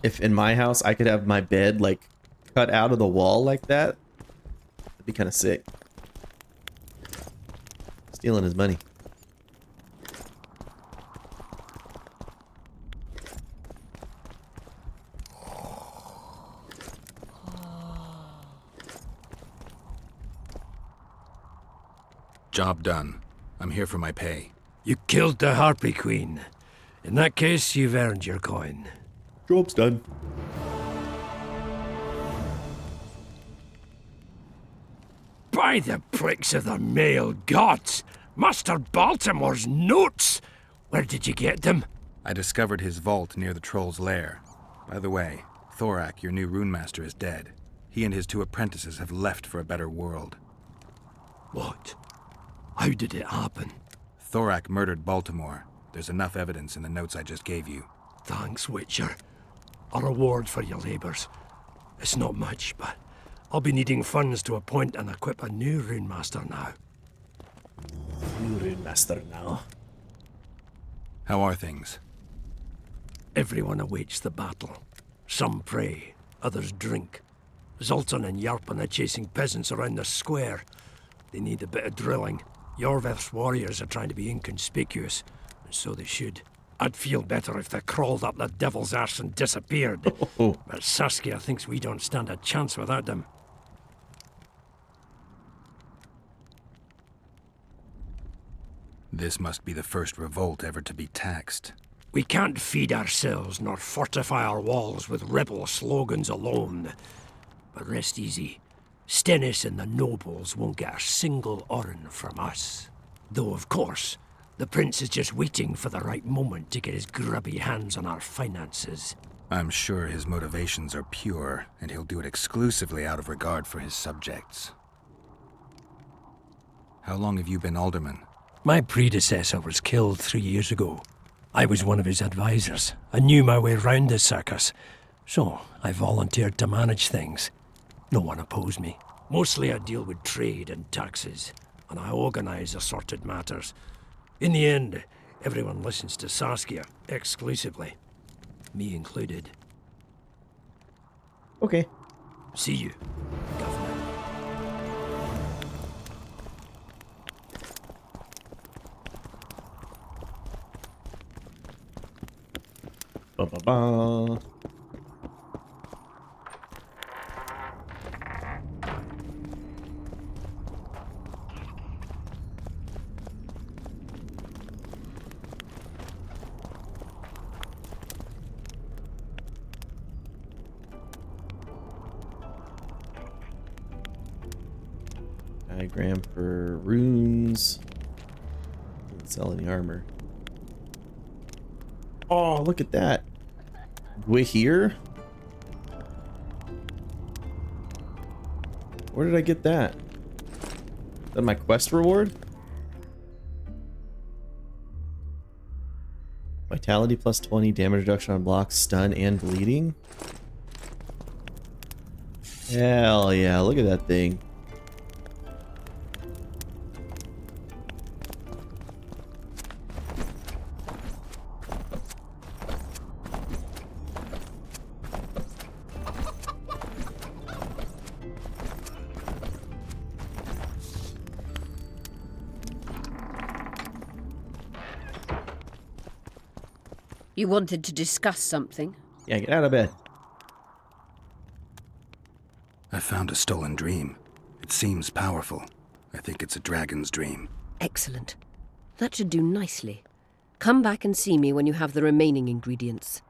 If in my house I could have my bed like cut out of the wall like that. That'd be kind of sick. Stealing his money. Job done. I'm here for my pay. You killed the Harpy Queen. In that case, you've earned your coin. Job's done. By the pricks of the male gods! Master Baltimore's notes! Where did you get them? I discovered his vault near the troll's lair. By the way, Thorak, your new runemaster, is dead. He and his 2 apprentices have left for a better world. What? How did it happen? Thorak murdered Baltimore. There's enough evidence in the notes I just gave you. Thanks, Witcher. A reward for your labors. It's not much, but I'll be needing funds to appoint and equip a new runemaster now. New runemaster now. How are things? Everyone awaits the battle. Some pray, others drink. Zoltan and Yarpan are chasing peasants around the square. They need a bit of drilling. Yorveth's warriors are trying to be inconspicuous, and so they should. I'd feel better if they crawled up the devil's arse and disappeared. But Saskia thinks we don't stand a chance without them. This must be the first revolt ever to be taxed. We can't feed ourselves nor fortify our walls with rebel slogans alone. But rest easy. Stennis and the nobles won't get a single oren from us. Though, of course, the prince is just waiting for the right moment to get his grubby hands on our finances. I'm sure his motivations are pure, and he'll do it exclusively out of regard for his subjects. How long have you been alderman? My predecessor was killed 3 years ago. I was one of his advisors. I knew my way round the circus, so I volunteered to manage things. No one opposed me. Mostly I deal with trade and taxes, and I organize assorted matters. In the end, everyone listens to Saskia exclusively, me included. Okay. See you, Governor. Ba-ba-ba. Diagram for runes. Doesn't sell any armor. Oh, look at that. We're here? Where did I get that? Is that my quest reward? Vitality plus 20, damage reduction on blocks, stun, and bleeding? Hell yeah, look at that thing. You wanted to discuss something? Yeah, get out of bed. I found a stolen dream. It seems powerful. I think it's a dragon's dream. Excellent. That should do nicely. Come back and see me when you have the remaining ingredients.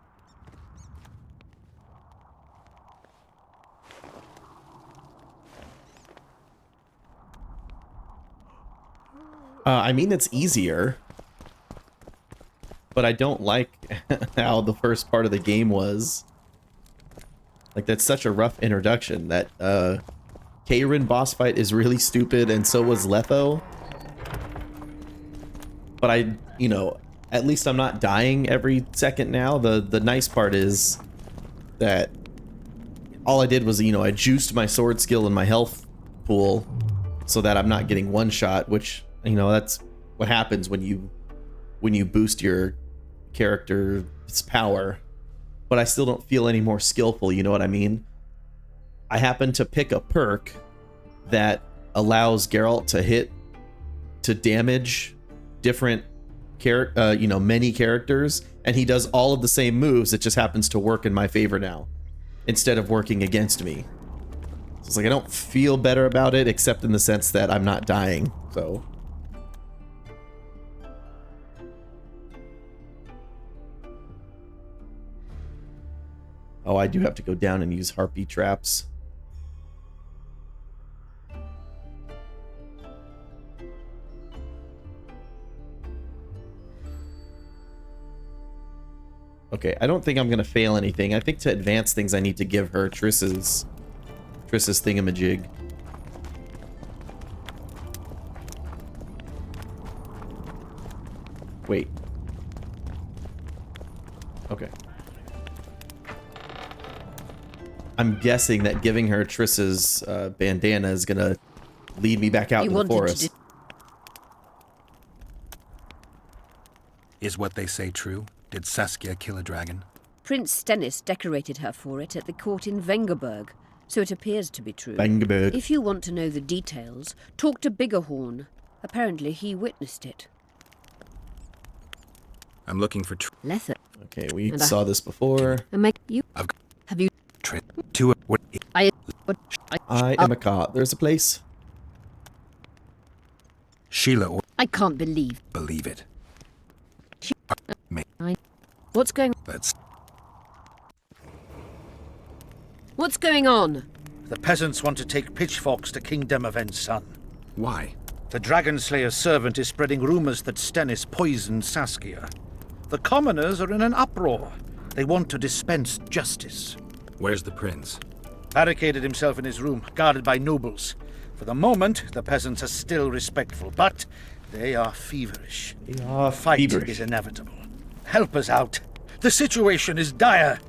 I mean, it's easier. But I don't like how the first part of the game was. Like, that's such a rough introduction. That Kairin boss fight is really stupid, and so was Letho. But you know, at least I'm not dying every second now. The nice part is that all I did was, you know, I juiced my sword skill and my health pool so that I'm not getting one shot, which, you know, that's what happens when you boost your character's power. But I still don't feel any more skillful, you know what I mean? I happen to pick a perk that allows Geralt to damage different many characters, and he does all of the same moves. It just happens to work in my favor now instead of working against me. So it's like I don't feel better about it, except in the sense that I'm not dying. So oh, I do have to go down and use harpy traps. Okay, I don't think I'm gonna fail anything. I think to advance things, I need to give her Triss's thingamajig. Wait. Okay. I'm guessing that giving her Triss's bandana is gonna lead me back out to the forest. Is what they say true? Did Saskia kill a dragon? Prince Stennis decorated her for it at the court in Vengerberg, so it appears to be true. Vengerberg. If you want to know the details, talk to Biggerhorn. Apparently he witnessed it. I'm looking for Lether. Okay, we saw this before. Have you to what? I am a cop. There's a place. Sheila. I can't believe it. What's going on? The peasants want to take pitchforks to King Demoven's son. Why? The Dragon Slayer's servant is spreading rumors that Stennis poisoned Saskia. The commoners are in an uproar. They want to dispense justice. Where's the prince? Barricaded himself in his room, guarded by nobles. For the moment, the peasants are still respectful, but they are feverish. A fight is inevitable. Help us out. The situation is dire.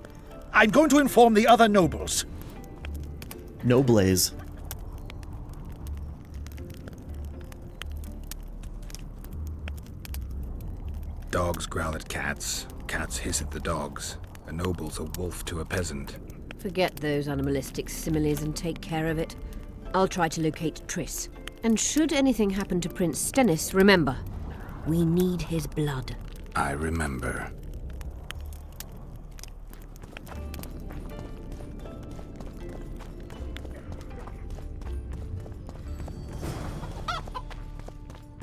I'm going to inform the other nobles. Nobles. Dogs growl at cats. Cats hiss at the dogs. A noble's a wolf to a peasant. Forget those animalistic similes and take care of it. I'll try to locate Triss. And should anything happen to Prince Stennis, remember, we need his blood. I remember.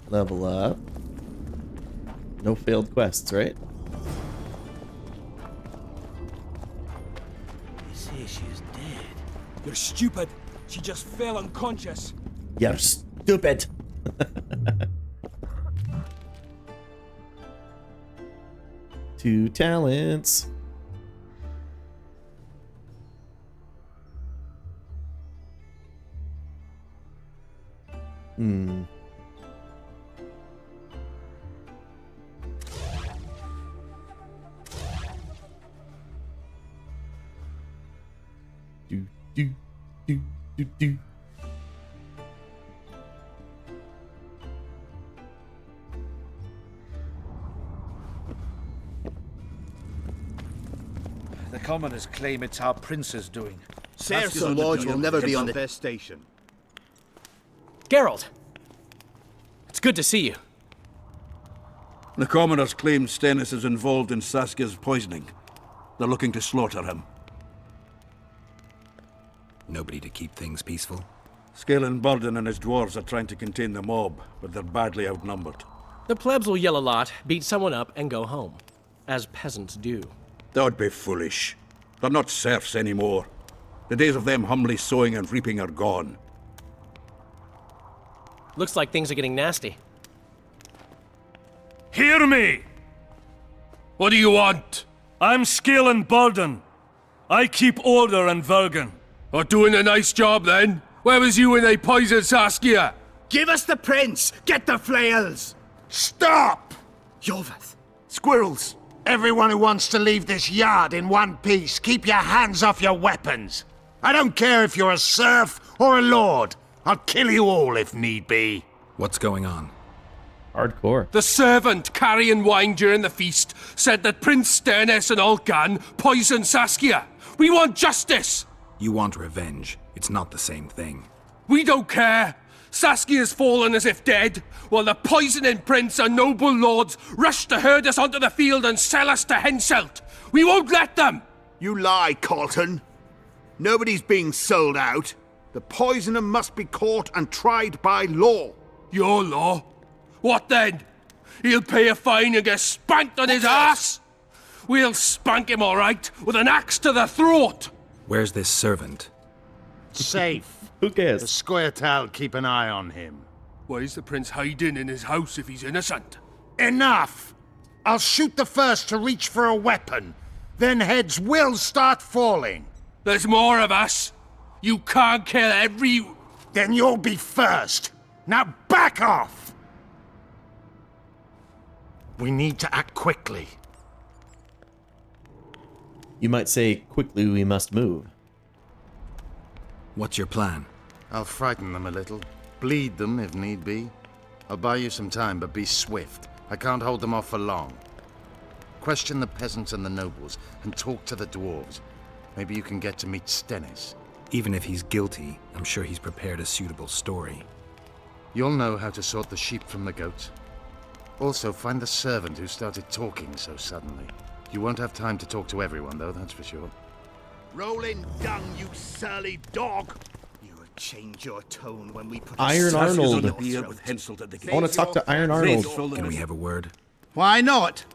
Level up. No failed quests, right? They say she's dead. You're stupid. She just fell unconscious. You're stupid. Two talents. Do. The commoners claim it's our prince's doing. Serfs and lords will never be on their station. Geralt! It's good to see you. The commoners claim Stennis is involved in Saskia's poisoning. They're looking to slaughter him. Nobody to keep things peaceful? Scalen Burden and his dwarves are trying to contain the mob, but they're badly outnumbered. The plebs will yell a lot, beat someone up, and go home. As peasants do. That would be foolish. They're not serfs anymore. The days of them humbly sowing and reaping are gone. Looks like things are getting nasty. Hear me! What do you want? I'm Scalen Burden. I keep order in Vergen. Or doing a nice job then? Where was you when they poisoned Saskia? Give us the prince! Get the flails! Stop! Yorvath. Squirrels, everyone who wants to leave this yard in one piece, keep your hands off your weapons. I don't care if you're a serf or a lord. I'll kill you all if need be. What's going on? Hardcore. The servant carrying wine during the feast said that Prince Stennis and Olgan poisoned Saskia. We want justice! You want revenge. It's not the same thing. We don't care. Saskia's fallen as if dead, while the poisoning prince and noble lords rush to herd us onto the field and sell us to Henselt. We won't let them! You lie, Colton. Nobody's being sold out. The poisoner must be caught and tried by law. Your law? What then? He'll pay a fine and get spanked on his ass? We'll spank him all right, with an axe to the throat! Where's this servant? Safe. Who cares? The Squirtal keep an eye on him. Why is the prince hiding in his house if he's innocent? Enough! I'll shoot the first to reach for a weapon. then heads will start falling. There's more of us. You can't kill every... Then you'll be first. Now back off! We need to act quickly. You might say, quickly we must move. What's your plan? I'll frighten them a little. Bleed them if need be. I'll buy you some time, but be swift. I can't hold them off for long. Question the peasants and the nobles, and talk to the dwarves. Maybe you can get to meet Stennis. Even if he's guilty, I'm sure he's prepared a suitable story. You'll know how to sort the sheep from the goats. Also, find the servant who started talking so suddenly. You won't have time to talk to everyone, though, that's for sure. Rolling dung, you surly dog! You will change your tone when we put Iron Arnold. I want to talk to Iron Arnold. Can we have a word? Why not?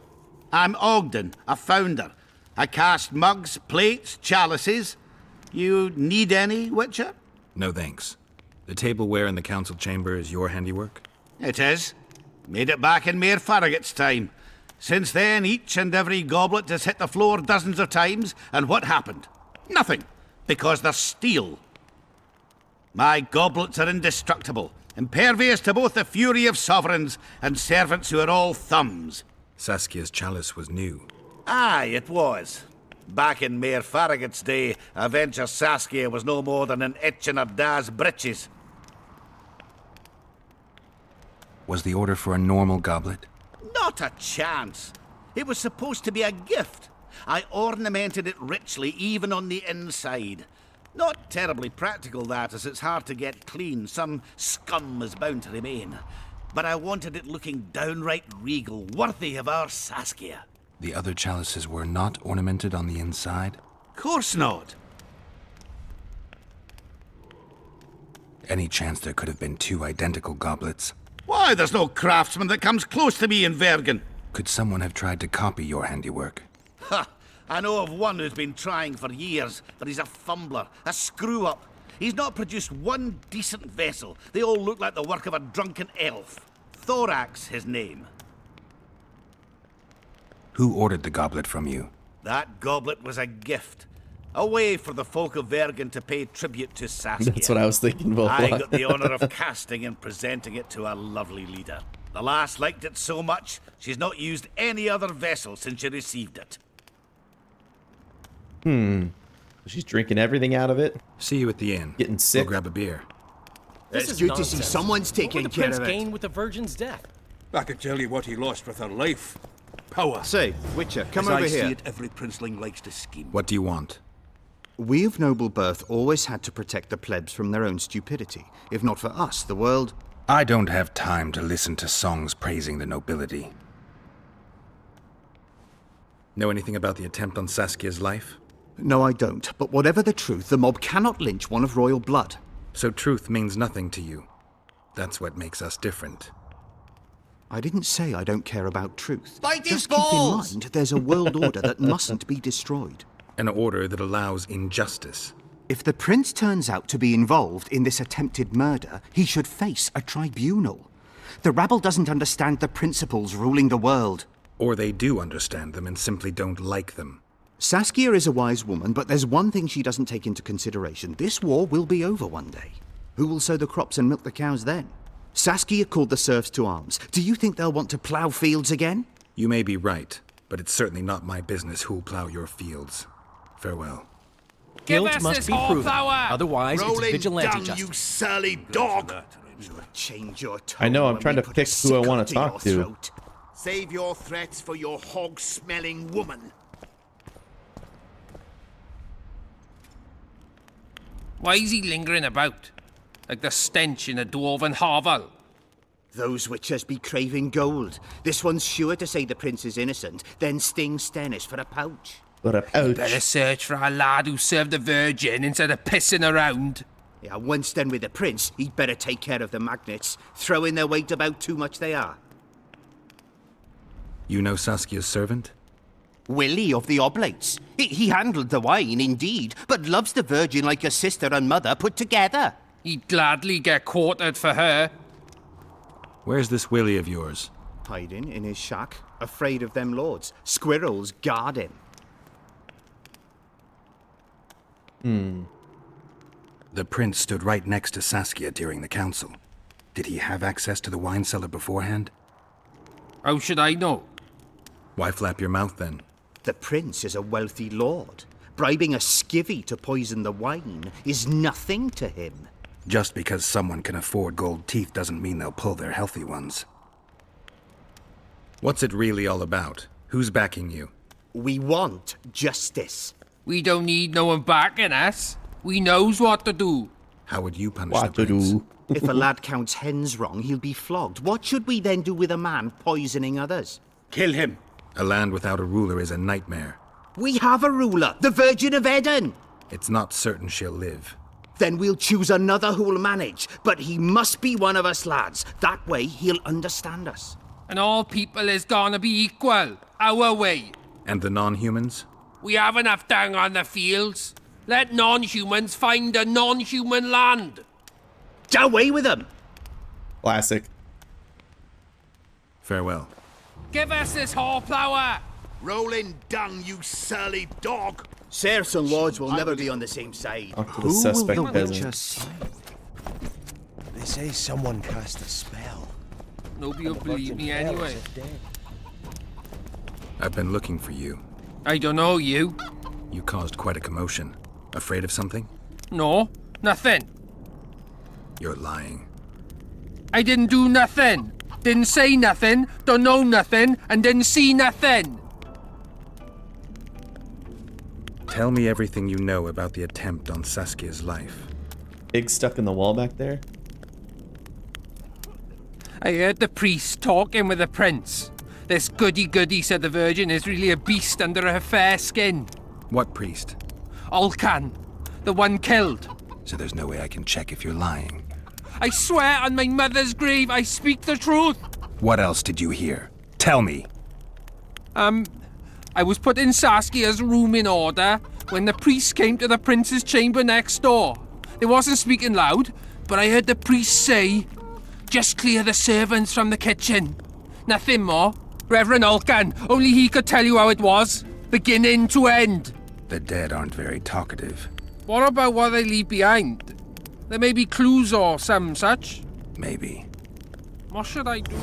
I'm Ogden, a founder. I cast mugs, plates, chalices. You need any, Witcher? No thanks. The tableware in the council chamber is your handiwork? It is. Made it back in Mayor Farragut's time. Since then, each and every goblet has hit the floor dozens of times, and what happened? Nothing, because they're steel. My goblets are indestructible, impervious to both the fury of sovereigns and servants who are all thumbs. Saskia's chalice was new. Aye, it was. Back in Mayor Farragut's day, a venture Saskia was no more than an itch in her da's breeches. Was the order for a normal goblet? Not a chance. It was supposed to be a gift. I ornamented it richly, even on the inside. Not terribly practical, that, as it's hard to get clean. Some scum is bound to remain. But I wanted it looking downright regal, worthy of our Saskia. The other chalices were not ornamented on the inside? Course not. Any chance there could have been two identical goblets? Why, there's no craftsman that comes close to me in Vergen. Could someone have tried to copy your handiwork? Ha! I know of one who's been trying for years, but he's a fumbler, a screw-up. He's not produced one decent vessel. They all look like the work of a drunken elf. Thorax, his name. Who ordered the goblet from you? That goblet was a gift. A way for the folk of Vergen to pay tribute to Saskia. That's what I was thinking, Volva. I got the honor of casting and presenting it to our lovely leader. The lass liked it so much, she's not used any other vessel since she received it. She's drinking everything out of it. See you at the inn. Getting sick. We'll grab a beer. It's good to see someone's taking care of it. What would the prince gain with the Virgin's death? I can tell you what he lost with her life. Power. Say, Witcher, come As over I here. see it, every princeling likes to scheme. What do you want? We of noble birth always had to protect the plebs from their own stupidity. If not for us, the world... I don't have time to listen to songs praising the nobility. Know anything about the attempt on Saskia's life? No, I don't. But whatever the truth, the mob cannot lynch one of royal blood. So truth means nothing to you. That's what makes us different. I didn't say I don't care about truth. Bite his Just keep in balls! mind there's a world order that mustn't be destroyed. An order that allows injustice. If the prince turns out to be involved in this attempted murder, he should face a tribunal. The rabble doesn't understand the principles ruling the world. Or they do understand them and simply don't like them. Saskia is a wise woman, but there's one thing she doesn't take into consideration. This war will be over one day. Who will sow the crops and milk the cows then? Saskia called the serfs to arms. Do you think they'll want to plough fields again? You may be right, but it's certainly not my business who'll plough your fields. Farewell. Guilt must be proven, otherwise it's vigilante Dung, justice. you surly dog! You will change your tone. I know, I'm when trying we to put pick a who I sickle want to talk your to. throat. Save your threats for your hog-smelling woman. Why is he lingering about? Like the stench in a dwarven hovel? Those witches be craving gold. This one's sure to say the prince is innocent, then sting Stennis for a pouch. For a pouch. Better search for a lad who served the Virgin instead of pissing around. Yeah, once done with the prince, he'd better take care of the magnets. Throwing their weight about too much they are. You know Saskia's servant? Willie of the Oblates. He handled the wine, indeed, but loves the Virgin like a sister and mother put together. He'd gladly get quartered for her. Where's this Willie of yours? Hiding in his shack, afraid of them lords. Squirrels guard him. The prince stood right next to Saskia during the council. Did he have access to the wine cellar beforehand? How should I know? Why flap your mouth then? The prince is a wealthy lord. Bribing a skivvy to poison the wine is nothing to him. Just because someone can afford gold teeth doesn't mean they'll pull their healthy ones. What's it really all about? Who's backing you? We want justice. We don't need no one backing us. We knows what to do. How would you punish the prince? If a lad counts hens wrong, he'll be flogged. What should we then do with a man poisoning others? Kill him. A land without a ruler is a nightmare. We have a ruler, the Virgin of Eden. It's not certain she'll live. Then we'll choose another who'll manage. But he must be one of us lads. That way he'll understand us. And all people is gonna be equal, our way. And the non-humans? We have enough down on the fields. Let non-humans find a non-human land. Away with them! Classic. Farewell. Give us this horsepower! Rolling dung, you surly dog! Serfs and lords will never be on the same side. Talk to the suspect peasant. They say someone cast a spell. Nobody will believe me anyway. I've been looking for you. I don't know you. You caused quite a commotion. Afraid of something? No, nothing. You're lying. I didn't do nothing. Didn't say nothing, don't know nothing, and didn't see nothing. Tell me everything you know about the attempt on Saskia's life. Pig stuck in the wall back there? I heard the priest talking with the prince. This goody-goody said the Virgin is really a beast under her fair skin. What priest? Olcan, the one killed. So there's no way I can check if you're lying. I swear on my mother's grave I speak the truth. What else did you hear? Tell me. I was put in Saskia's room in order when the priest came to the prince's chamber next door. They wasn't speaking loud, but I heard the priest say, "Just clear the servants from the kitchen." Nothing more. Reverend Olcan, only he could tell you how it was, beginning to end. The dead aren't very talkative. What about what they leave behind? There may be clues or some such. Maybe. What should I do?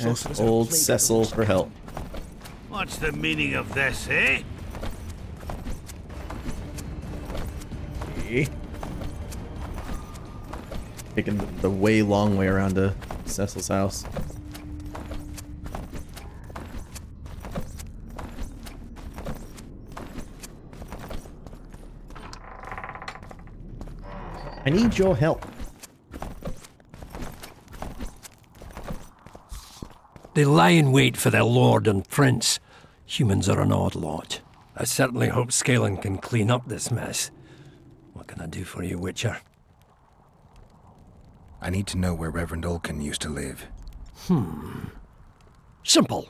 Ask old Cecil for help. What's the meaning of this, eh? Taking the way long way around to Cecil's house. I need your help. They lie in wait for their lord and prince. Humans are an odd lot. I certainly hope Scalen can clean up this mess. What can I do for you, Witcher? I need to know where Reverend Olcan used to live. Simple.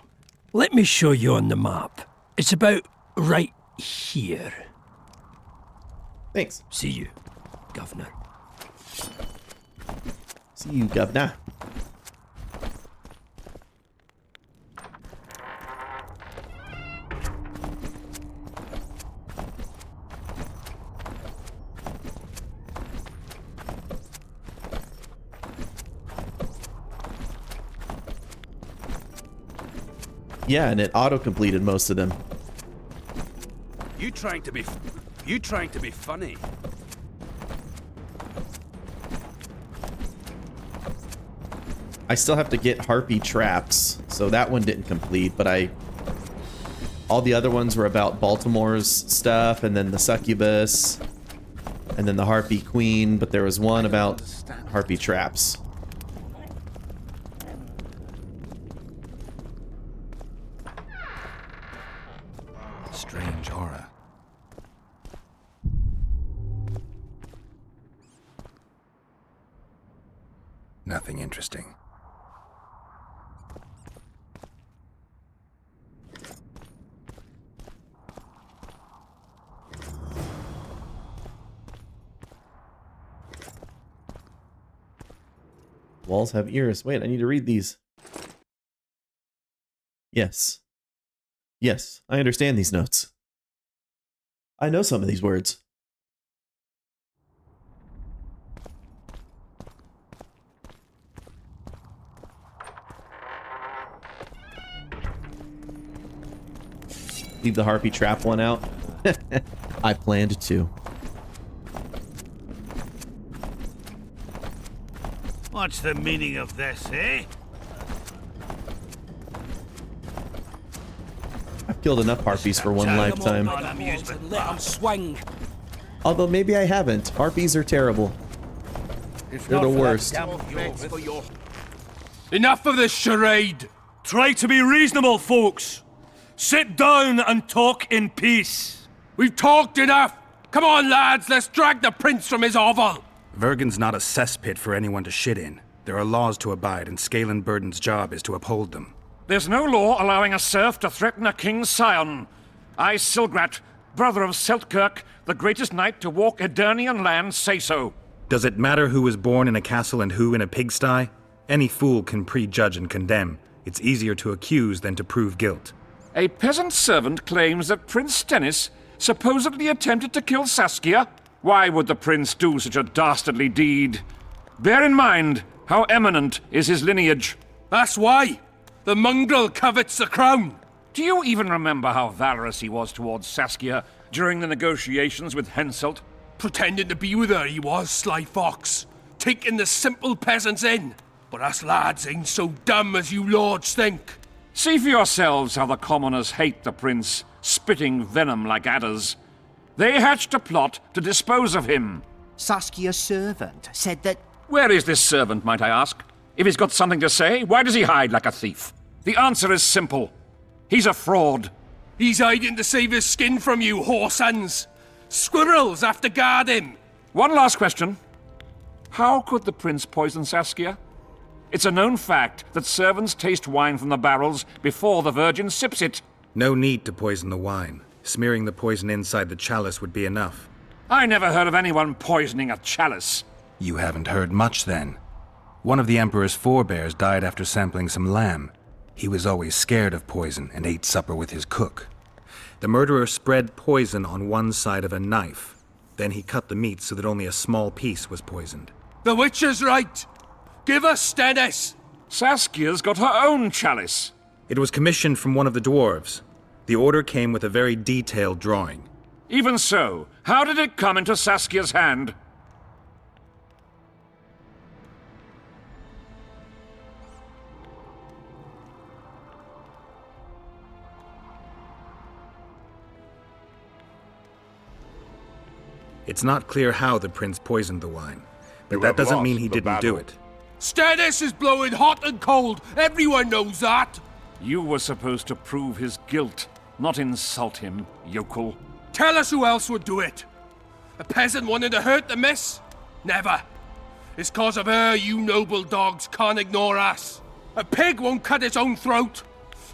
Let me show you on the map. It's about right here. Thanks. See you, Governor. See you, Governor. Yeah, and it auto-completed most of them. You trying to be funny? I still have to get harpy traps, so that one didn't complete, but all the other ones were about Baltimore's stuff, and then the succubus, and then the harpy queen, but there was one about harpy traps. Strange aura. Nothing interesting. Walls have ears. Wait, I need to read these. Yes. Yes, I understand these notes. I know some of these words. Leave the harpy trap one out. I planned to. What's the meaning of this, eh? I've killed enough harpies for one lifetime. Let 'em swing. Although maybe I haven't. Harpies are terrible. They're the worst. Enough of this charade! Try to be reasonable, folks. Sit down and talk in peace. We've talked enough! Come on, lads, let's drag the prince from his hovel! Vergen's not a cesspit for anyone to shit in. There are laws to abide, and Scalen Burden's job is to uphold them. There's no law allowing a serf to threaten a king's scion. I, Silgrat, brother of Seltkirk, the greatest knight to walk Edirnian land, say so. Does it matter who was born in a castle and who in a pigsty? Any fool can prejudge and condemn. It's easier to accuse than to prove guilt. A peasant servant claims that Prince Stennis supposedly attempted to kill Saskia. Why would the prince do such a dastardly deed? Bear in mind how eminent is his lineage. That's why! The mongrel covets the crown! Do you even remember how valorous he was towards Saskia during the negotiations with Henselt? Pretending to be with her he was, sly fox. Taking the simple peasants in. But us lads ain't so dumb as you lords think. See for yourselves how the commoners hate the prince, spitting venom like adders. They hatched a plot to dispose of him. Saskia's servant said that... Where is this servant, might I ask? If he's got something to say, why does he hide like a thief? The answer is simple. He's a fraud. He's hiding to save his skin from you, whoresons. Squirrels have to guard him. One last question. How could the prince poison Saskia? It's a known fact that servants taste wine from the barrels before the Vergen sips it. No need to poison the wine. Smearing the poison inside the chalice would be enough. I never heard of anyone poisoning a chalice. You haven't heard much, then. One of the Emperor's forebears died after sampling some lamb. He was always scared of poison and ate supper with his cook. The murderer spread poison on one side of a knife. Then he cut the meat so that only a small piece was poisoned. The witch is right. Give us Stennis. Saskia's got her own chalice. It was commissioned from one of the dwarves. The order came with a very detailed drawing. Even so, how did it come into Saskia's hand? It's not clear how the prince poisoned the wine, but that doesn't mean he didn't do it. Stennis is blowing hot and cold. Everyone knows that. You were supposed to prove his guilt, not insult him, yokel. Tell us who else would do it. A peasant wanting to hurt the miss? Never. It's cause of her you noble dogs can't ignore us. A pig won't cut its own throat.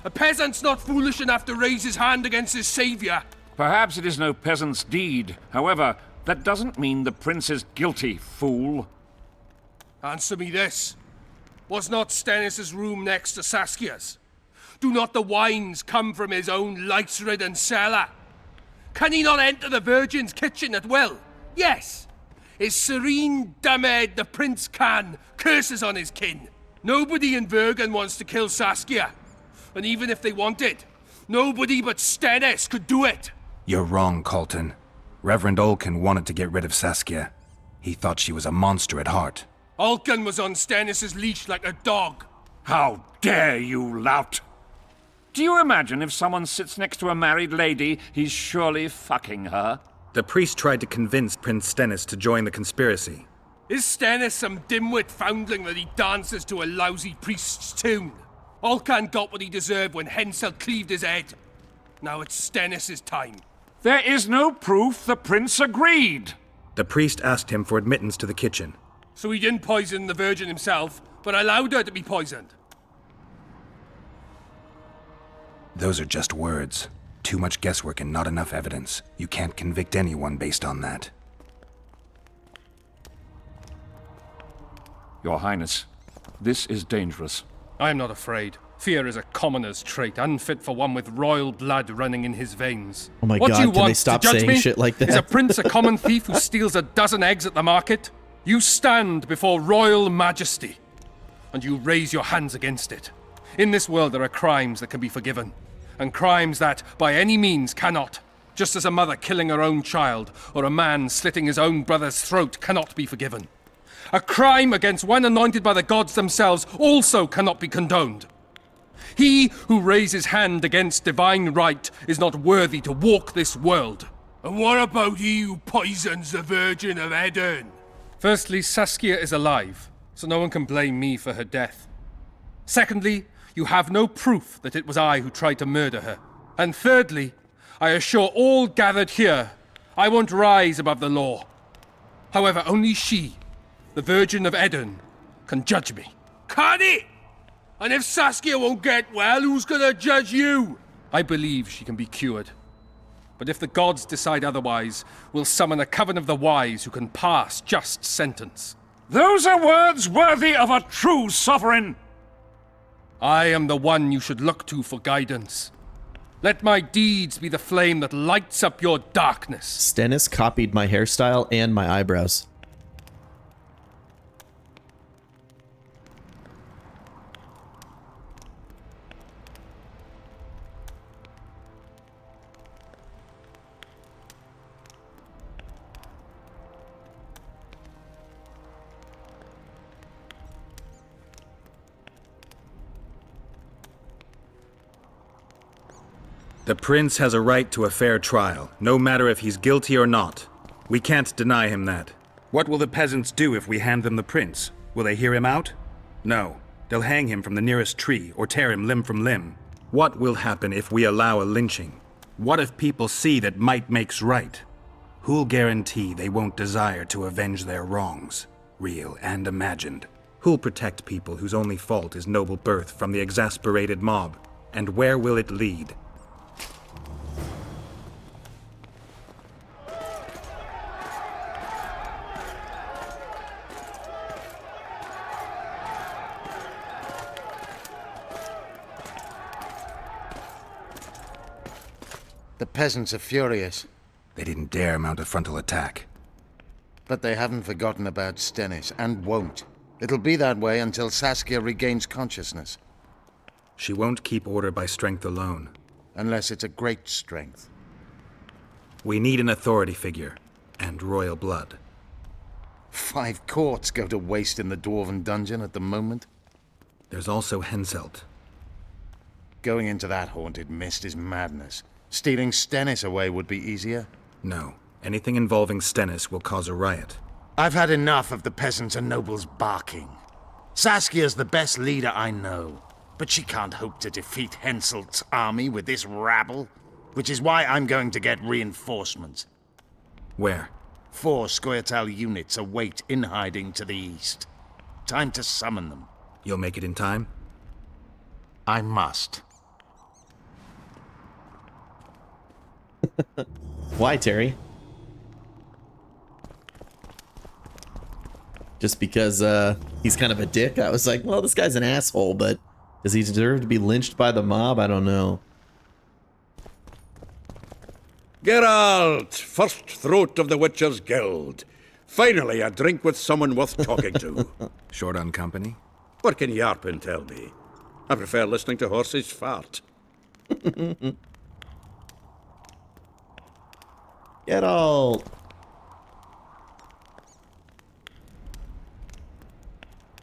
A peasant's not foolish enough to raise his hand against his savior. Perhaps it is no peasant's deed. However, that doesn't mean the prince is guilty, fool. Answer me this. Was not Stennis' room next to Saskia's? Do not the wines come from his own lice-ridden cellar? Can he not enter the Virgin's kitchen at will? Yes. His serene dumbhead the prince can, curses on his kin. Nobody in Vergen wants to kill Saskia. And even if they wanted, nobody but Stennis could do it. You're wrong, Colton. Reverend Olkin wanted to get rid of Saskia. He thought she was a monster at heart. Olkin was on Stennis' leash like a dog. How dare you, lout! Do you imagine if someone sits next to a married lady, he's surely fucking her? The priest tried to convince Prince Stennis to join the conspiracy. Is Stennis some dimwit foundling that he dances to a lousy priest's tune? Olcan got what he deserved when Henselt cleaved his head. Now it's Stennis' time. There is no proof the prince agreed. The priest asked him for admittance to the kitchen. So he didn't poison the Virgin himself, but allowed her to be poisoned. Those are just words. Too much guesswork and not enough evidence. You can't convict anyone based on that. Your Highness, This is dangerous. I am not afraid. Fear is a commoner's trait, unfit for one with royal blood running in his veins. Oh my What God, do you can want they stop to judge saying me? shit like that? Is a prince a common thief who steals a dozen eggs at the market? You stand before royal majesty, and you raise your hands against it. In this world there are crimes that can be forgiven, and crimes that, by any means, cannot. Just as a mother killing her own child, or a man slitting his own brother's throat cannot be forgiven. A crime against one anointed by the gods themselves also cannot be condoned. He who raises hand against divine right is not worthy to walk this world. And what about he who poisons the Virgin of Eden? Firstly, Saskia is alive, so no one can blame me for her death. Secondly, you have no proof that it was I who tried to murder her. And thirdly, I assure all gathered here, I won't rise above the law. However, only she, the Virgin of Eden, can judge me. Can it? And if Saskia won't get well, who's gonna judge you? I believe she can be cured. But if the gods decide otherwise, we'll summon a coven of the wise who can pass just sentence. Those are words worthy of a true sovereign. I am the one you should look to for guidance. Let my deeds be the flame that lights up your darkness. Stennis copied my hairstyle and my eyebrows. The prince has a right to a fair trial, no matter if he's guilty or not. We can't deny him that. What will the peasants do if we hand them the prince? Will they hear him out? No. They'll hang him from the nearest tree or tear him limb from limb. What will happen if we allow a lynching? What if people see that might makes right? Who'll guarantee they won't desire to avenge their wrongs, real and imagined? Who'll protect people whose only fault is noble birth from the exasperated mob? And where will it lead? The peasants are furious. They didn't dare mount a frontal attack. But they haven't forgotten about Stennis, and won't. It'll be that way until Saskia regains consciousness. She won't keep order by strength alone. Unless it's a great strength. We need an authority figure, and royal blood. 5 courts go to waste in the Dwarven dungeon at the moment. There's also Henselt. Going into that haunted mist is madness. Stealing Stennis away would be easier. No. Anything involving Stennis will cause a riot. I've had enough of the peasants and nobles barking. Saskia's the best leader I know, but she can't hope to defeat Henselt's army with this rabble, which is why I'm going to get reinforcements. Where? 4 Scoia'tael units await in hiding to the east. Time to summon them. You'll make it in time? I must. Why, Terry? Just because he's kind of a dick? I was like, well, this guy's an asshole, but does he deserve to be lynched by the mob? I don't know. Geralt, first throat of the Witcher's Guild. Finally, a drink with someone worth talking to. Short on company? What can Yarpin tell me? I prefer listening to horses fart. Geralt!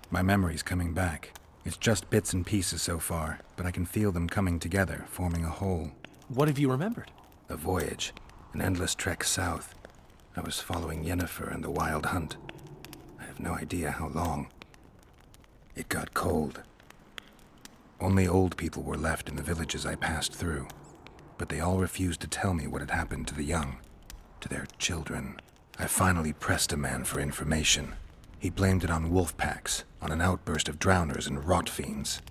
My memory's coming back. It's just bits and pieces so far, but I can feel them coming together, forming a whole. What have you remembered? A voyage, an endless trek south. I was following Yennefer and the Wild Hunt. I have no idea how long. It got cold. Only old people were left in the villages I passed through, but they all refused to tell me what had happened to the young, to their children. I finally pressed a man for information. He blamed it on wolf packs, on an outburst of drowners and rot fiends.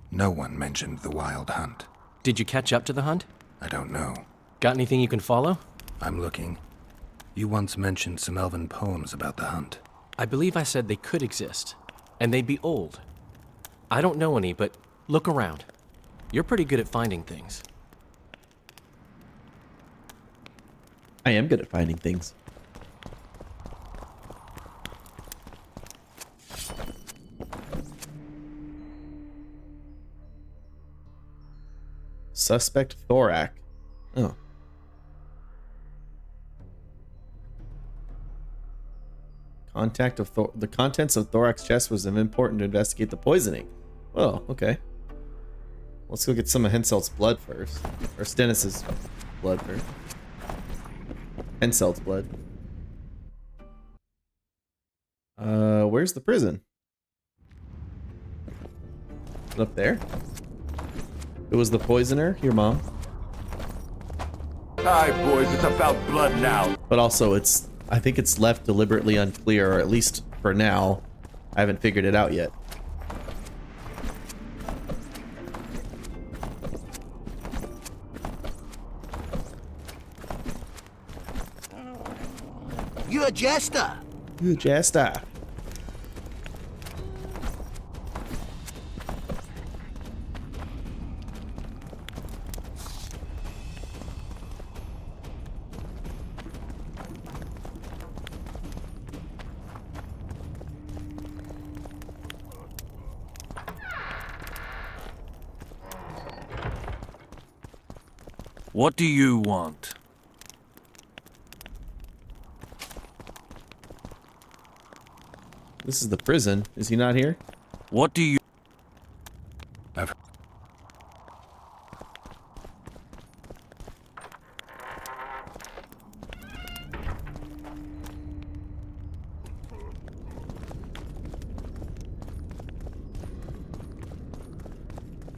No one mentioned the Wild Hunt. Did you catch up to the hunt? I don't know. Got anything you can follow? I'm looking. You once mentioned some elven poems about the hunt. I believe I said they could exist, and they'd be old. I don't know any, but look around. You're pretty good at finding things. I am good at finding things. Suspect thorax. Oh. The contents of thorax chest was important to investigate the poisoning. Oh, okay. Let's go get some of Henselt's blood first. Or Stennis's blood first. Henselt's blood. Where's the prison? Is it up there? It was the poisoner? Your mom? Aye, boys, it's about blood now. But also, I think it's left deliberately unclear, or at least for now. I haven't figured it out yet. You're a jester. You're a jester. What do you want? This is the prison. Is he not here? What do you...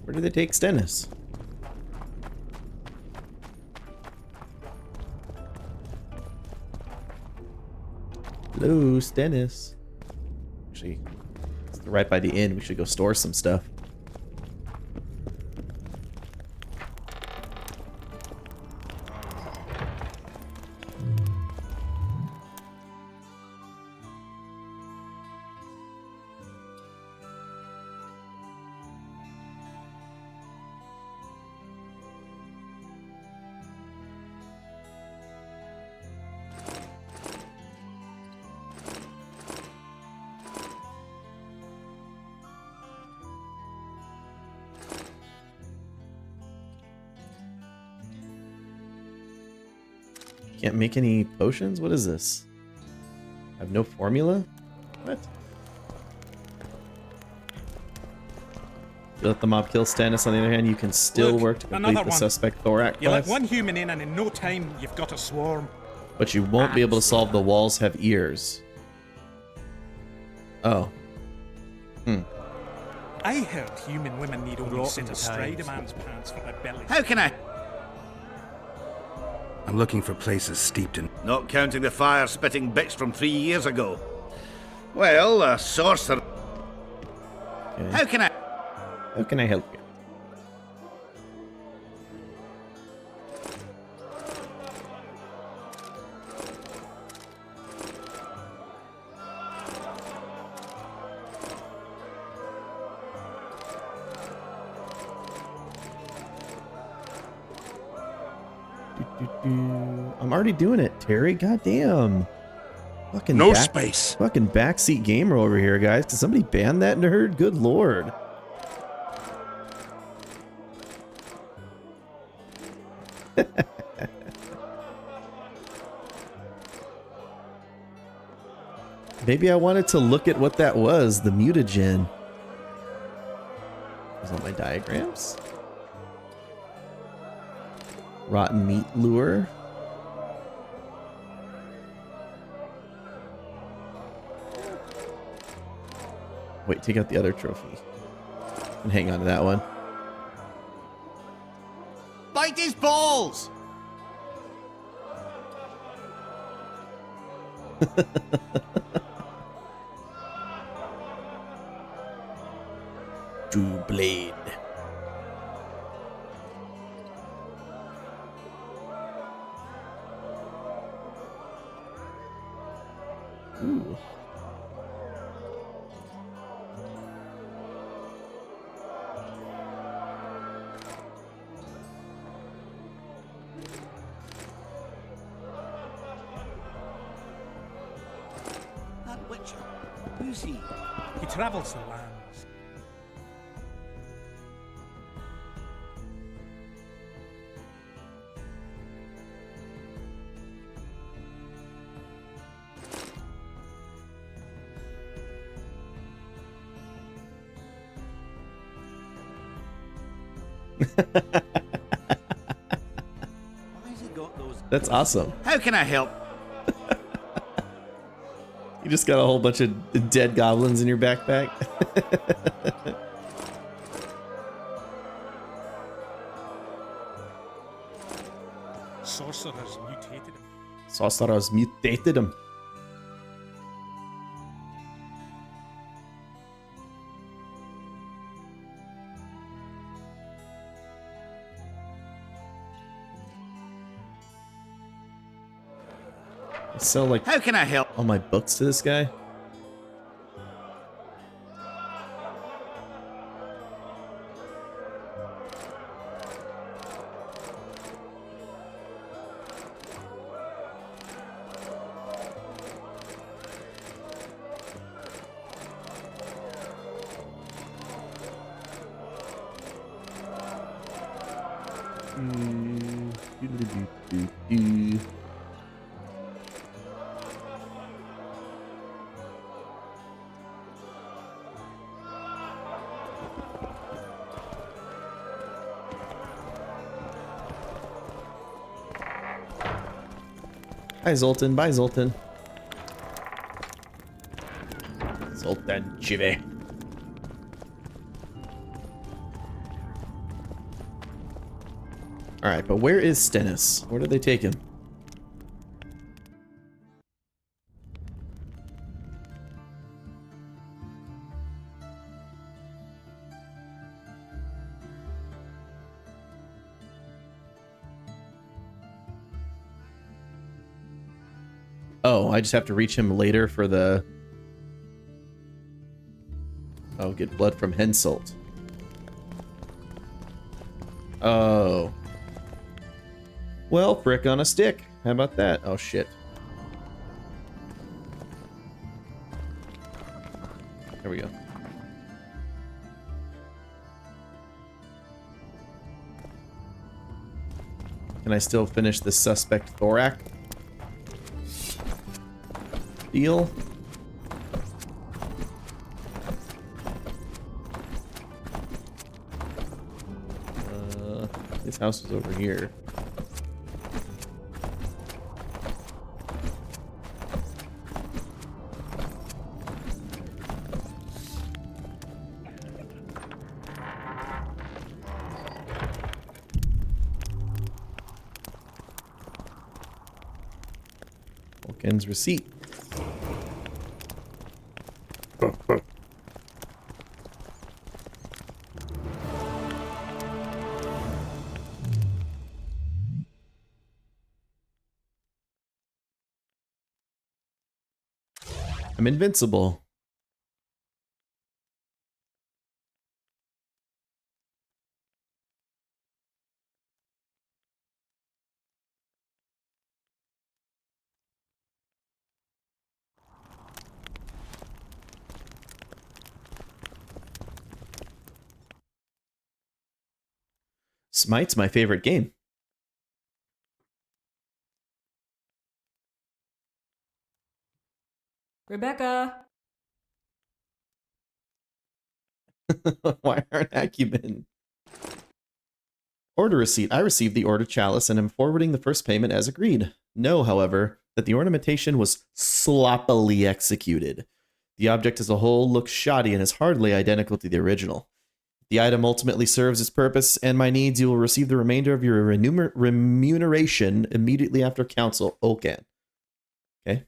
Where did they take Stennis? Hello, Stennis. Actually, it's right by the inn. We should go store some stuff. Can't make any potions? What is this? I have no formula? What? You let the mob kill Stannis, on the other hand, you can still Look, work to complete another the one. suspect thorax You let quest. one human in and in no time you've got a swarm. But you won't be able to solve the walls have ears. Oh. I heard human women need only sit astride a man's pants for their belly. How can I? I'm looking for places steeped in... Not counting the fire-spitting bits from 3 years ago. Well, a sorcerer... Okay. How can I? How can I help you? I'm already doing it, Terry. Goddamn. Fucking No space. Fucking backseat gamer over here, guys. Did somebody ban that nerd? Good lord. Maybe I wanted to look at what that was, the mutagen. Is on my diagrams? Rotten meat lure. Wait, take out the other trophy. And hang on to that one. Bite his balls! True blade. Ooh. is he? He travels the lands. That's awesome. How can I help? You just got a whole bunch of dead goblins in your backpack. Sorcerers mutated him. Sorcerers mutated him. I sell like How can I help? all my books to this guy. Hi Zoltan, bye Zoltan. Zoltan Chive. Alright, but where is Stennis? Where did they take him? Oh, I just have to reach him later for the... Oh, get blood from Henselt. Oh. Well, frick on a stick. How about that? Oh, shit. There we go. Can I still finish the suspect thorax? Deal. This house is over here. Vulcan's receipt. I'm invincible. Smite's my favorite game. Rebecca. Why aren't acumen? Order receipt. I received the order chalice and am forwarding the first payment as agreed. Know, however, that the ornamentation was sloppily executed. The object as a whole looks shoddy and is hardly identical to the original. The item ultimately serves its purpose and my needs. You will receive the remainder of your remuneration immediately after council. Okay. Okay.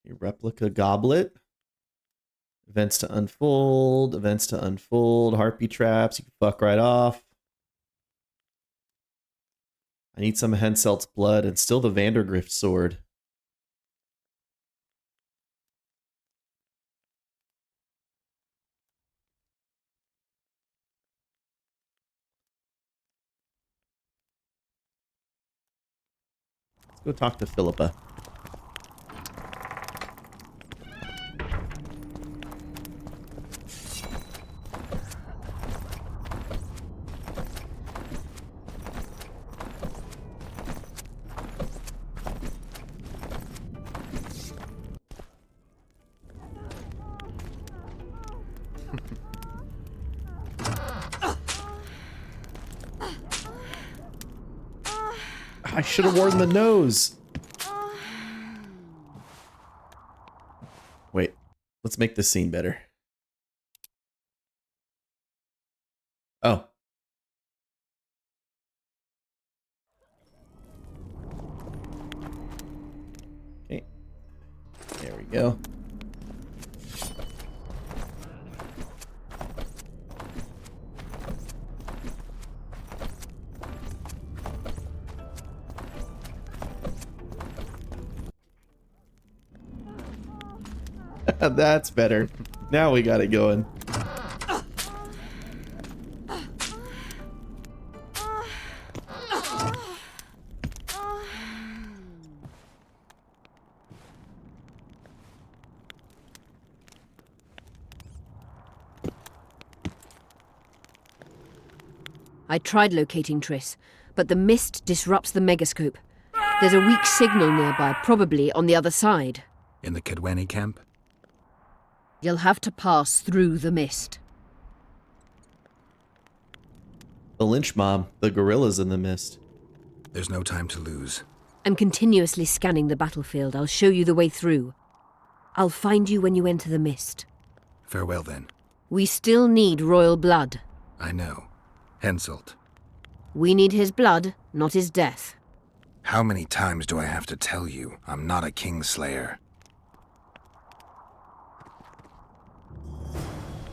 A replica goblet. Events to unfold. Events to unfold. Harpy traps. You can fuck right off. I need some Henselt's blood and still the Vandergrift sword. Go talk to Philippa. I should have worn the nose. Wait, let's make this scene better. Oh. Okay. There we go. That's better. Now we got it going. I tried locating Triss, but the mist disrupts the megascope. There's a weak signal nearby, probably on the other side. In the Kedweni camp? You'll have to pass through the mist. The lynch mob, the gorillas in the mist. There's no time to lose. I'm continuously scanning the battlefield. I'll show you the way through. I'll find you when you enter the mist. Farewell, then. We still need royal blood. I know. Henselt. We need his blood, not his death. How many times do I have to tell you I'm not a kingslayer?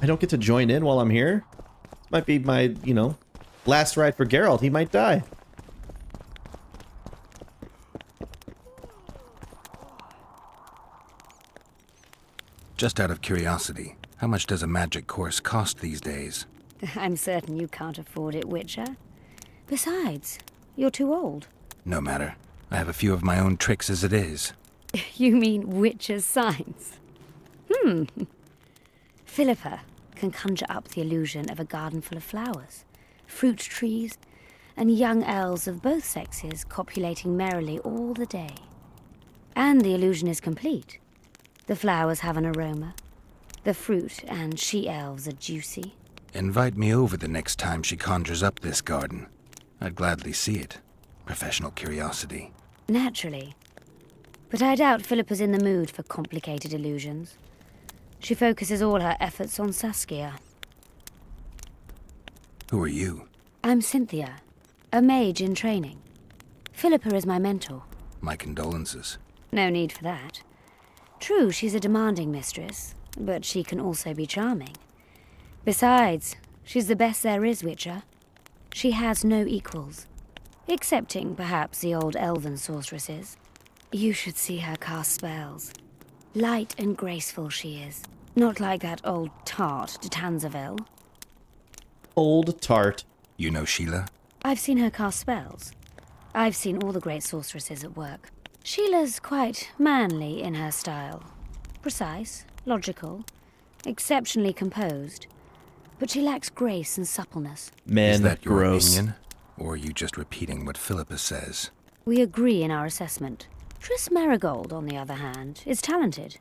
I don't get to join in while I'm here? This might be my, last ride for Geralt. He might die. Just out of curiosity, how much does a magic course cost these days? I'm certain you can't afford it, Witcher. Besides, you're too old. No matter. I have a few of my own tricks as it is. You mean Witcher's signs? Philippa can conjure up the illusion of a garden full of flowers, fruit trees, and young elves of both sexes copulating merrily all the day. And the illusion is complete. The flowers have an aroma. The fruit and she-elves are juicy. Invite me over the next time she conjures up this garden. I'd gladly see it. Professional curiosity. Naturally. But I doubt Philippa's in the mood for complicated illusions. She focuses all her efforts on Saskia. Who are you? I'm Cynthia, a mage in training. Philippa is my mentor. My condolences. No need for that. True, she's a demanding mistress, but she can also be charming. Besides, she's the best there is, Witcher. She has no equals. Excepting, perhaps, the old elven sorceresses. You should see her cast spells. Light and graceful she is. Not like that old tart de Tanzaville. Old tart. You know Sheila? I've seen her cast spells. I've seen all the great sorceresses at work. Sheila's quite manly in her style. Precise, logical, exceptionally composed. But she lacks grace and suppleness. Man, is that your gross. opinion? Or are you just repeating what Philippa says? We agree in our assessment. Triss Marigold, on the other hand, is talented.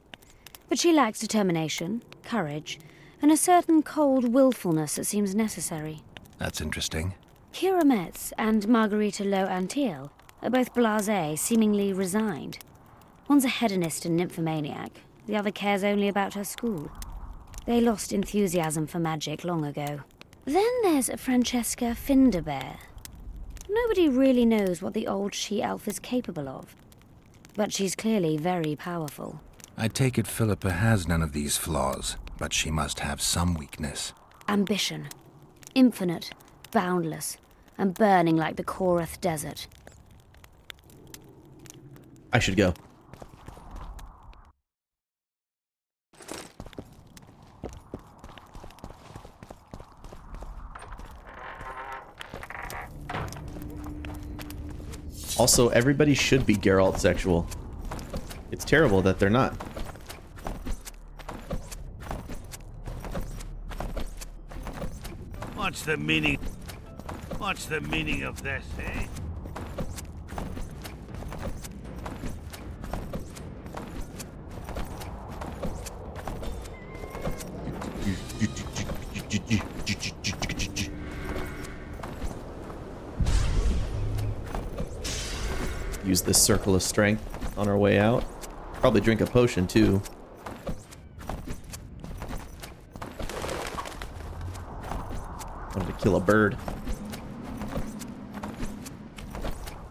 But she lacks determination, courage, and a certain cold willfulness that seems necessary. That's interesting. Kira Metz and Margarita Low-Antiel are both blasé, seemingly resigned. One's a hedonist and nymphomaniac. The other cares only about her school. They lost enthusiasm for magic long ago. Then there's Francesca Finderbear. Nobody really knows what the old she-elf is capable of. But she's clearly very powerful. I take it Philippa has none of these flaws, but she must have some weakness. Ambition. Infinite, boundless, and burning like the Korath Desert. I should go. Also, everybody should be Geralt sexual. It's terrible that they're not. What's the meaning? What's the meaning of this, eh? Use this circle of strength on our way out. Probably drink a potion too. Wanted to kill a bird.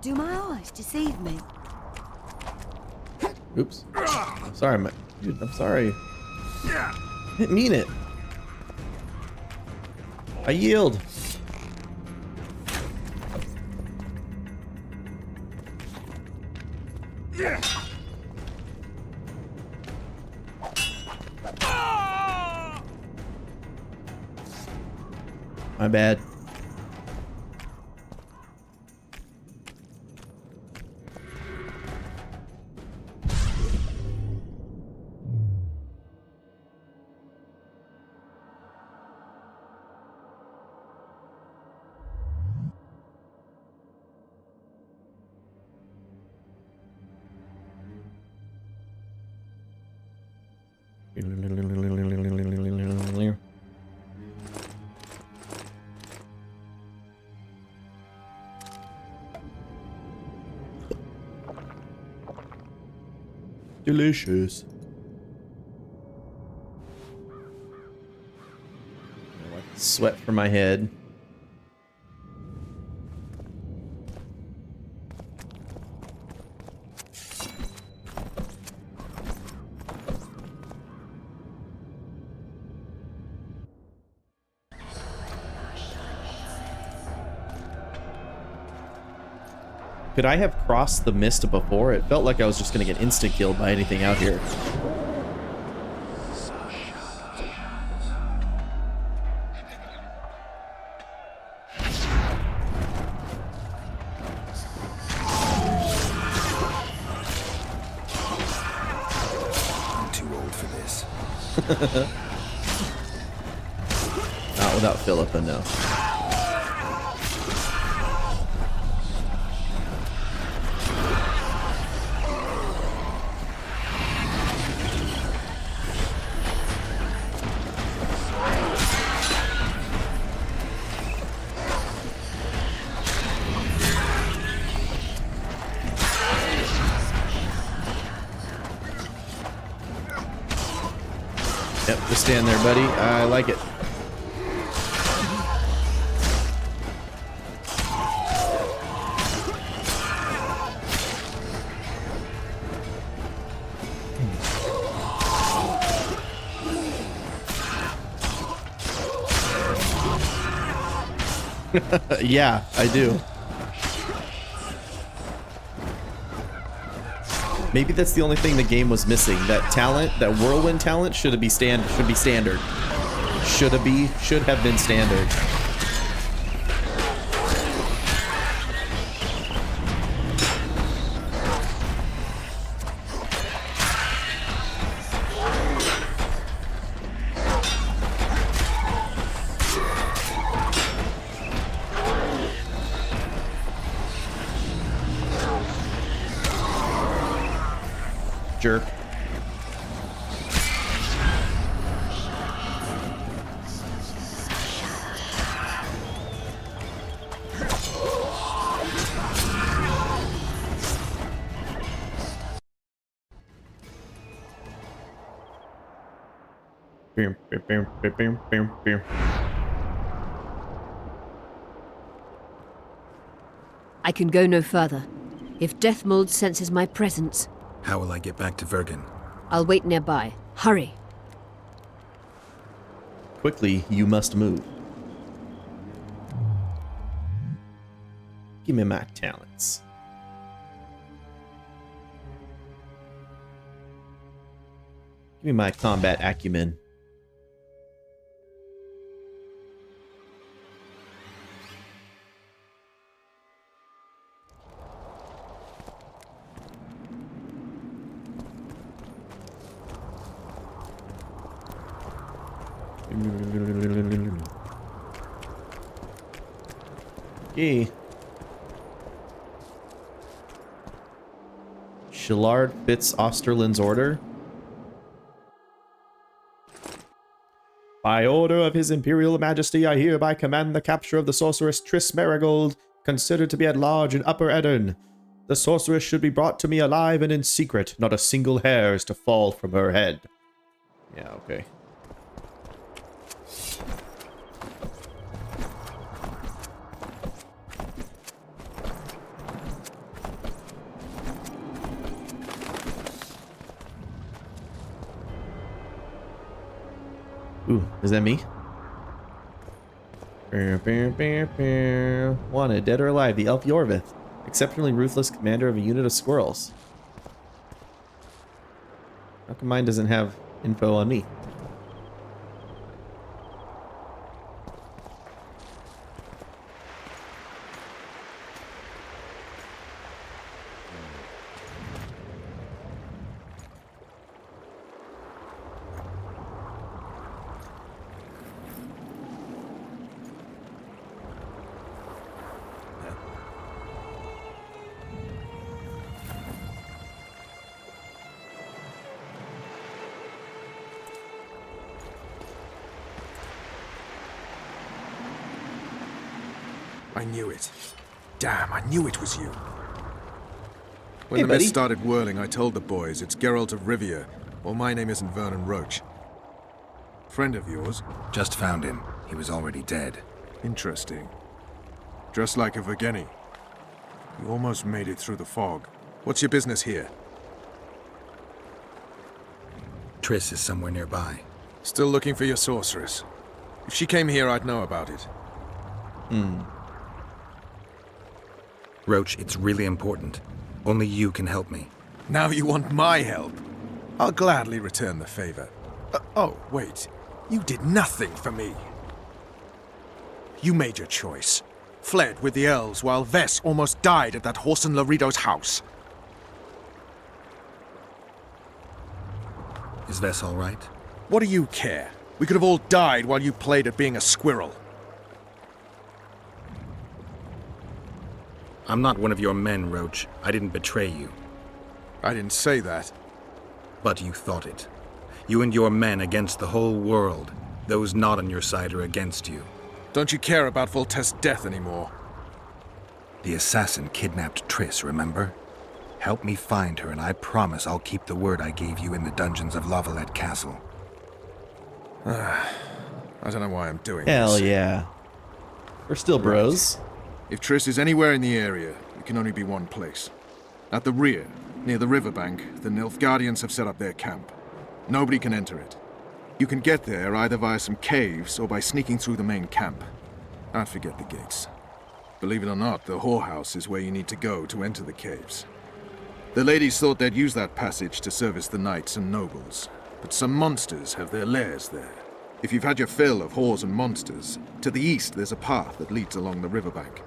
Do my eyes deceive me? Oops. I'm sorry, dude. I'm sorry. I didn't mean it. I yield. My bad. Delicious. Sweat from my head. Could I have crossed the mist before? It felt like I was just gonna get insta-killed by anything out here. I'm too old for this. Not without Philippa, no. Yep, just stand there, buddy. I like it. Yeah, I do. Maybe that's the only thing the game was missing. That talent, that whirlwind talent, should be standard. Should have been standard. Jerk. I can go no further. If Deathmold senses my presence... How will I get back to Vergen? I'll wait nearby. Hurry. Quickly, you must move. Give me my talents. Give me my combat acumen. Okay. Shillard fits Osterlin's order. By order of His Imperial Majesty, I hereby command the capture of the sorceress Triss Marigold, considered to be at large in Upper Eddon. The sorceress should be brought to me alive and in secret. Not a single hair is to fall from her head. Yeah, okay. Ooh, is that me? Wanted, dead or alive, the elf Yorvith. Exceptionally ruthless commander of a unit of squirrels. How come mine doesn't have info on me? I knew it. Damn, I knew it was you. When Hey, the buddy. mist started whirling, I told the boys, it's Geralt of Rivia, or my name isn't Vernon Roach. Friend of yours? Just found him. He was already dead. Interesting. Dressed like a Vergeni. You almost made it through the fog. What's your business here? Triss is somewhere nearby. Still looking for your sorceress. If she came here, I'd know about it. Roach, it's really important. Only you can help me. Now you want my help? I'll gladly return the favor. Oh, wait. You did nothing for me. You made your choice. Fled with the elves while Vess almost died at that Horson Laredo's house. Is Vess all right? What do you care? We could have all died while you played at being a squirrel. I'm not one of your men, Roach. I didn't betray you. I didn't say that. But you thought it. You and your men against the whole world. Those not on your side are against you. Don't you care about Voltaire's death anymore? The assassin kidnapped Triss, remember? Help me find her, and I promise I'll keep the word I gave you in the dungeons of Lavalette Castle. I don't know why I'm doing Hell this. yeah. We're still bros. If Triss is anywhere in the area, it can only be one place. At the rear, near the riverbank, the Nilfgaardians have set up their camp. Nobody can enter it. You can get there either via some caves or by sneaking through the main camp. I'd forget the gates. Believe it or not, the whorehouse is where you need to go to enter the caves. The ladies thought they'd use that passage to service the knights and nobles, but some monsters have their lairs there. If you've had your fill of whores and monsters, to the east there's a path that leads along the riverbank.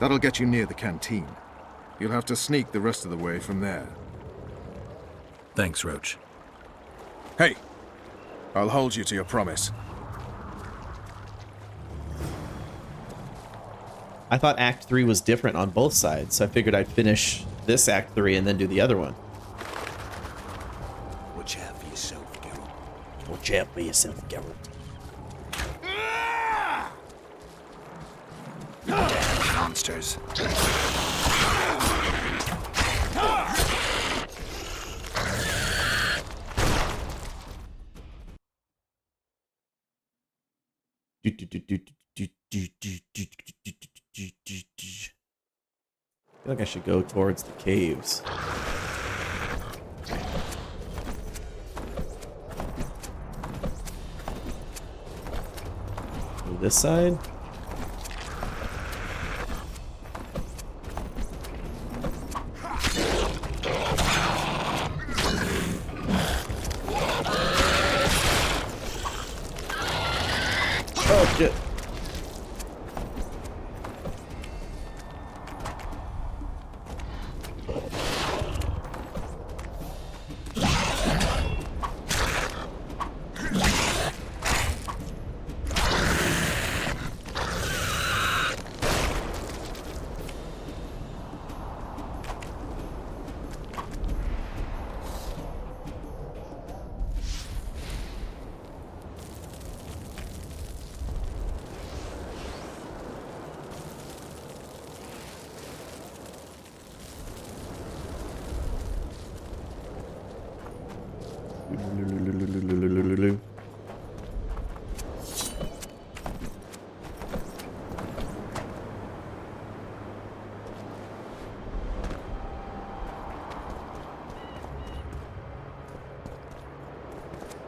That'll get you near the canteen. You'll have to sneak the rest of the way from there. Thanks, Roach. Hey! I'll hold you to your promise. I thought Act 3 was different on both sides, so I figured I'd finish this Act 3 and then do the other one. Watch out for yourself, Geralt. Watch out for yourself, Geralt. Monsters. I feel like I should go towards the caves. Go this side. Oh shit.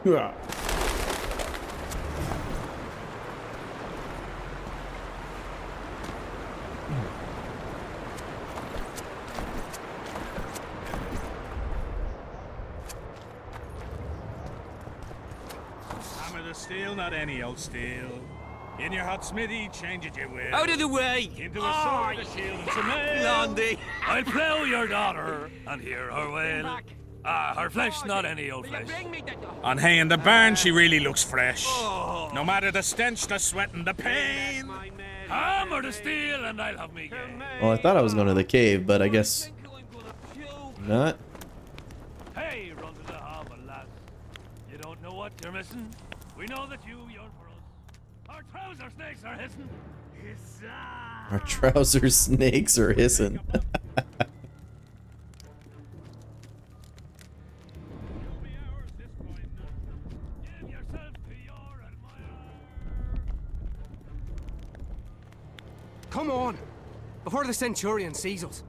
Yeah. Hammer the steel, not any old steel. In your hot smithy, change it you will. Out of the way! Into a sword, a shield, and some ale. Blondie! I'll plough your daughter and hear her wail. Her flesh, not any old flesh. On hay in the barn, she really looks fresh. No matter the stench, the sweat, and the pain. Hammer the steel and I'll have me game. Well, I thought I was going to the cave, but I guess not. Hey, run to the harbour, lads. You don't know what you're missing. We know that you yearn for us. Our trouser snakes are hissing. Our trouser snakes are hissing. Come on! Before the Centurion sees us.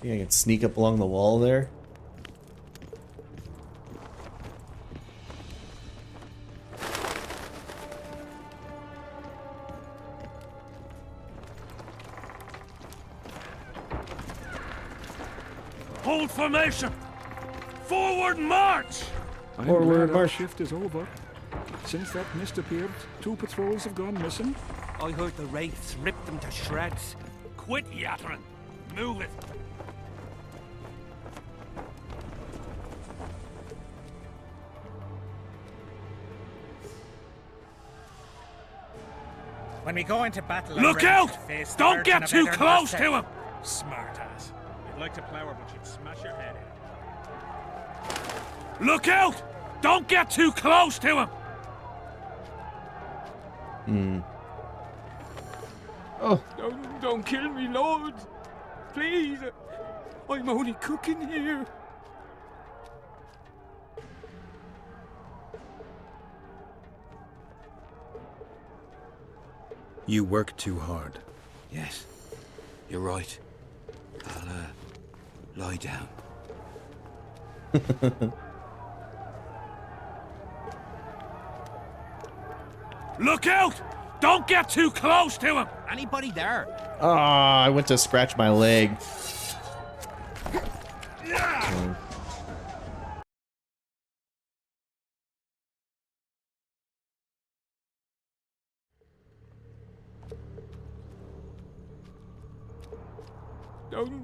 Think I can sneak up along the wall there? Hold formation! Forward march! Forward march. Shift is over. Since that mist appeared, 2 patrols have gone missing. I heard the wraiths rip them to shreds. Quit yattering. Move it. When we go into battle, Look out! Don't get too close to him! Smart ass. You'd like to plow her, but she'd smash your head in. Look out! Don't get too close to him! Hmm. Oh, don't kill me, Lord. Please. I'm only cooking here. You work too hard. Yes, you're right. I'll, lie down. Look out! Don't get too close to him! Anybody there? Ah, I went to scratch my leg.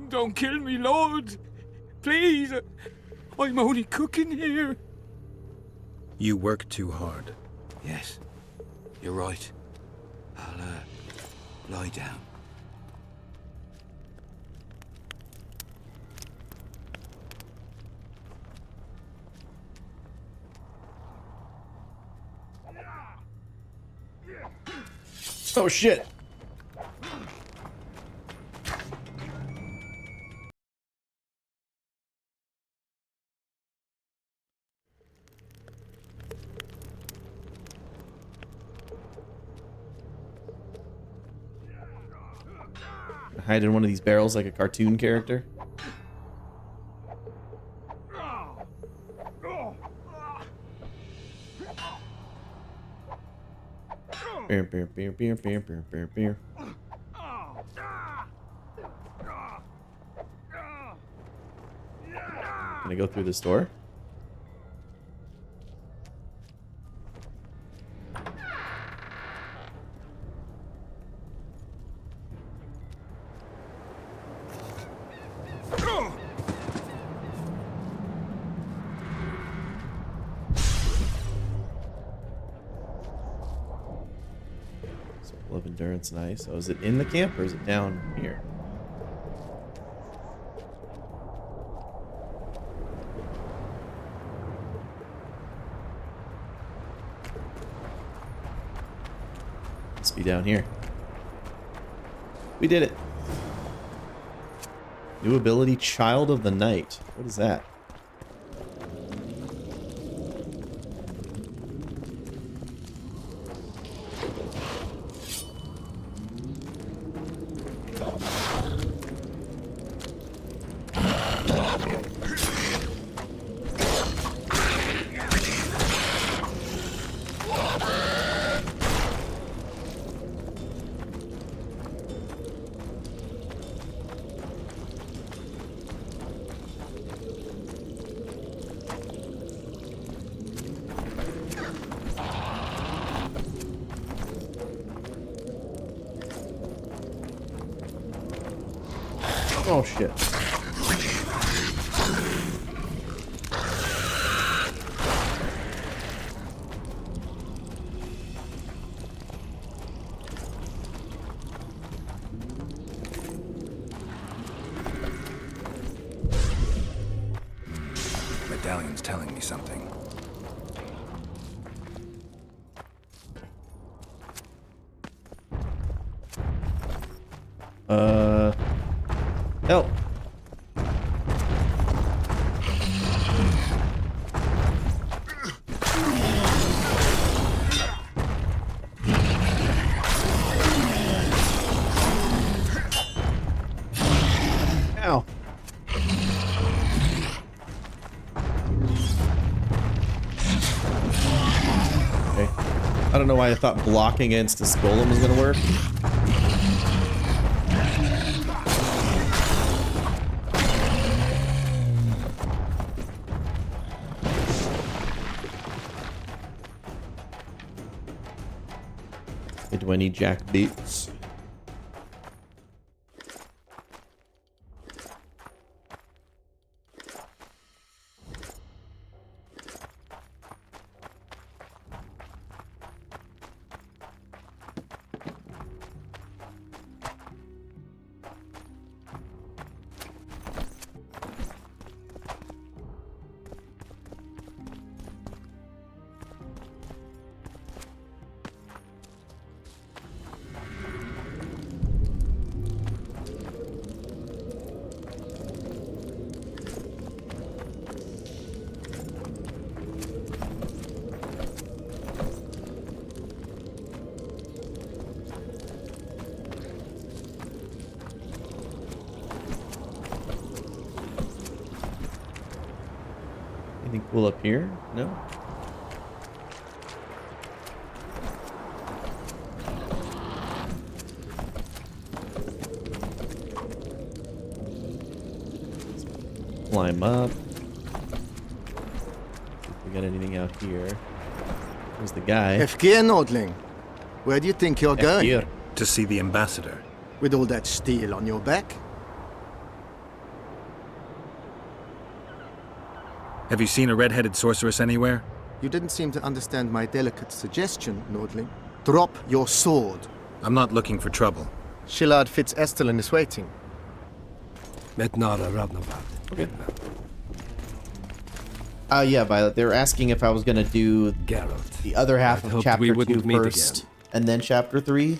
Don't kill me, Lord. Please. I'm only cooking here. You work too hard. Yes, you're right. I'll, lie down. Oh shit. Hide in one of these barrels like a cartoon character. Beer, beer, beer, beer, beer, beer, beer, beer. Can I go through this door? Of endurance, nice. So is it in the camp or is it down here? Must be down here. We did it. New ability, Child of the Night. What is that? Oh shit. Medallion's telling me something. Help. Ow. Okay. I don't know why I thought blocking against this golem was gonna work. Do I need jack boots? Anything cool up here? No? Climb up. See if we got anything out here. There's the guy. Vergen, Nordling. Where do you think you're going? Here. To see the ambassador. With all that steel on your back? Have you seen a red-headed sorceress anywhere? You didn't seem to understand my delicate suggestion, Nordling. Drop your sword. I'm not looking for trouble. Shillard Fitz-Estelin is waiting. Okay. Yeah, Violet. They were asking if I was gonna do Geralt. the other half of chapter 2 meet first, again. and then chapter 3.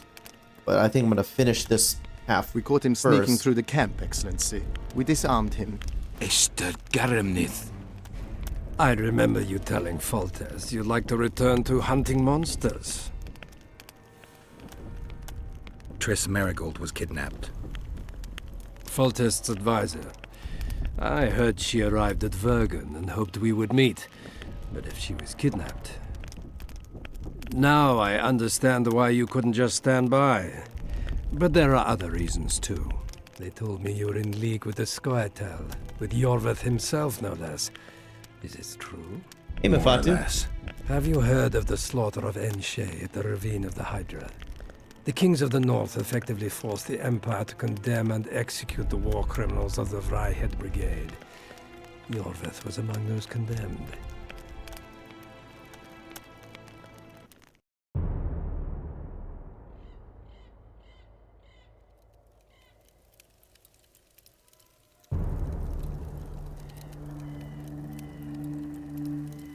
But I think I'm gonna finish this half. We caught him sneaking through the camp, Excellency. We disarmed him. I remember you telling Foltest you'd like to return to hunting monsters. Triss Marigold was kidnapped. Foltest's advisor. I heard she arrived at Vergen and hoped we would meet. But if she was kidnapped... Now I understand why you couldn't just stand by. But there are other reasons too. They told me you were in league with the Scoia'tael, with Iorveth himself no less. Is this true? Hey, Mafatu. Have you heard of the slaughter of Enshe at the ravine of the Hydra? The kings of the north effectively forced the Empire to condemn and execute the war criminals of the Vryhed Brigade. Iorveth was among those condemned.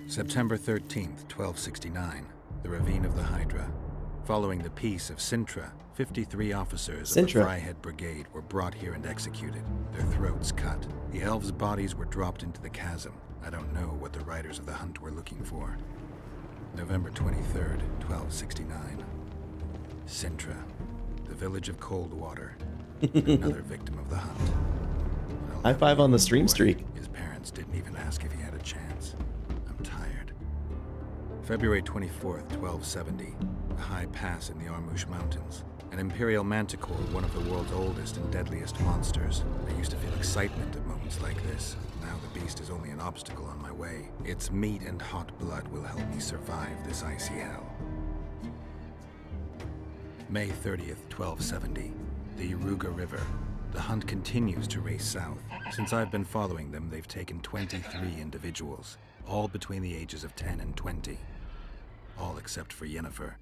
September 13th, 1269. The ravine of the Hydra. Following the peace of Sintra, 53 officers of the Vryhed Brigade were brought here and executed, their throats cut. The elves' bodies were dropped into the chasm. I don't know what the riders of the hunt were looking for. November 23rd, 1269. Sintra, the village of Coldwater. Another victim of the hunt. High five on the stream streak. His parents didn't even ask if he had a chance. I'm tired. February 24th, 1270. A high pass in the Armouche Mountains. An imperial manticore, one of the world's oldest and deadliest monsters. I used to feel excitement at moments like this. Now the beast is only an obstacle on my way. Its meat and hot blood will help me survive this icy hell. May 30th, 1270. The Yaruga River. The hunt continues to race south. Since I've been following them, they've taken 23 individuals, all between the ages of 10 and 20. All except for Yennefer.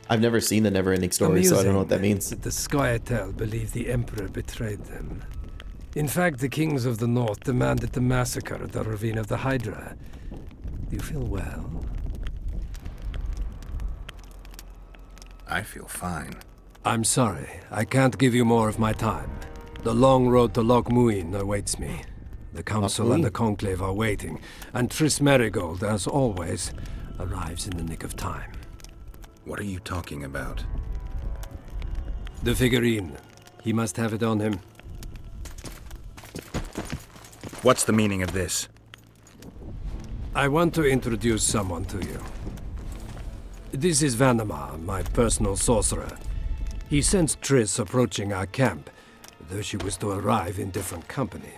I've never seen the Never-Ending Story, so I don't know what that means. That the Scoia'tael believe the Emperor betrayed them. In fact, the kings of the north demanded the massacre at the Ravine of the Hydra. Do you feel well? I feel fine. I'm sorry. I can't give you more of my time. The long road to Loch Muin awaits me. The Council and the Conclave are waiting, and Triss Merigold, as always, arrives in the nick of time. What are you talking about? The figurine. He must have it on him. What's the meaning of this? I want to introduce someone to you. This is Vanamar, my personal sorcerer. He sensed Triss approaching our camp, though she was to arrive in different company.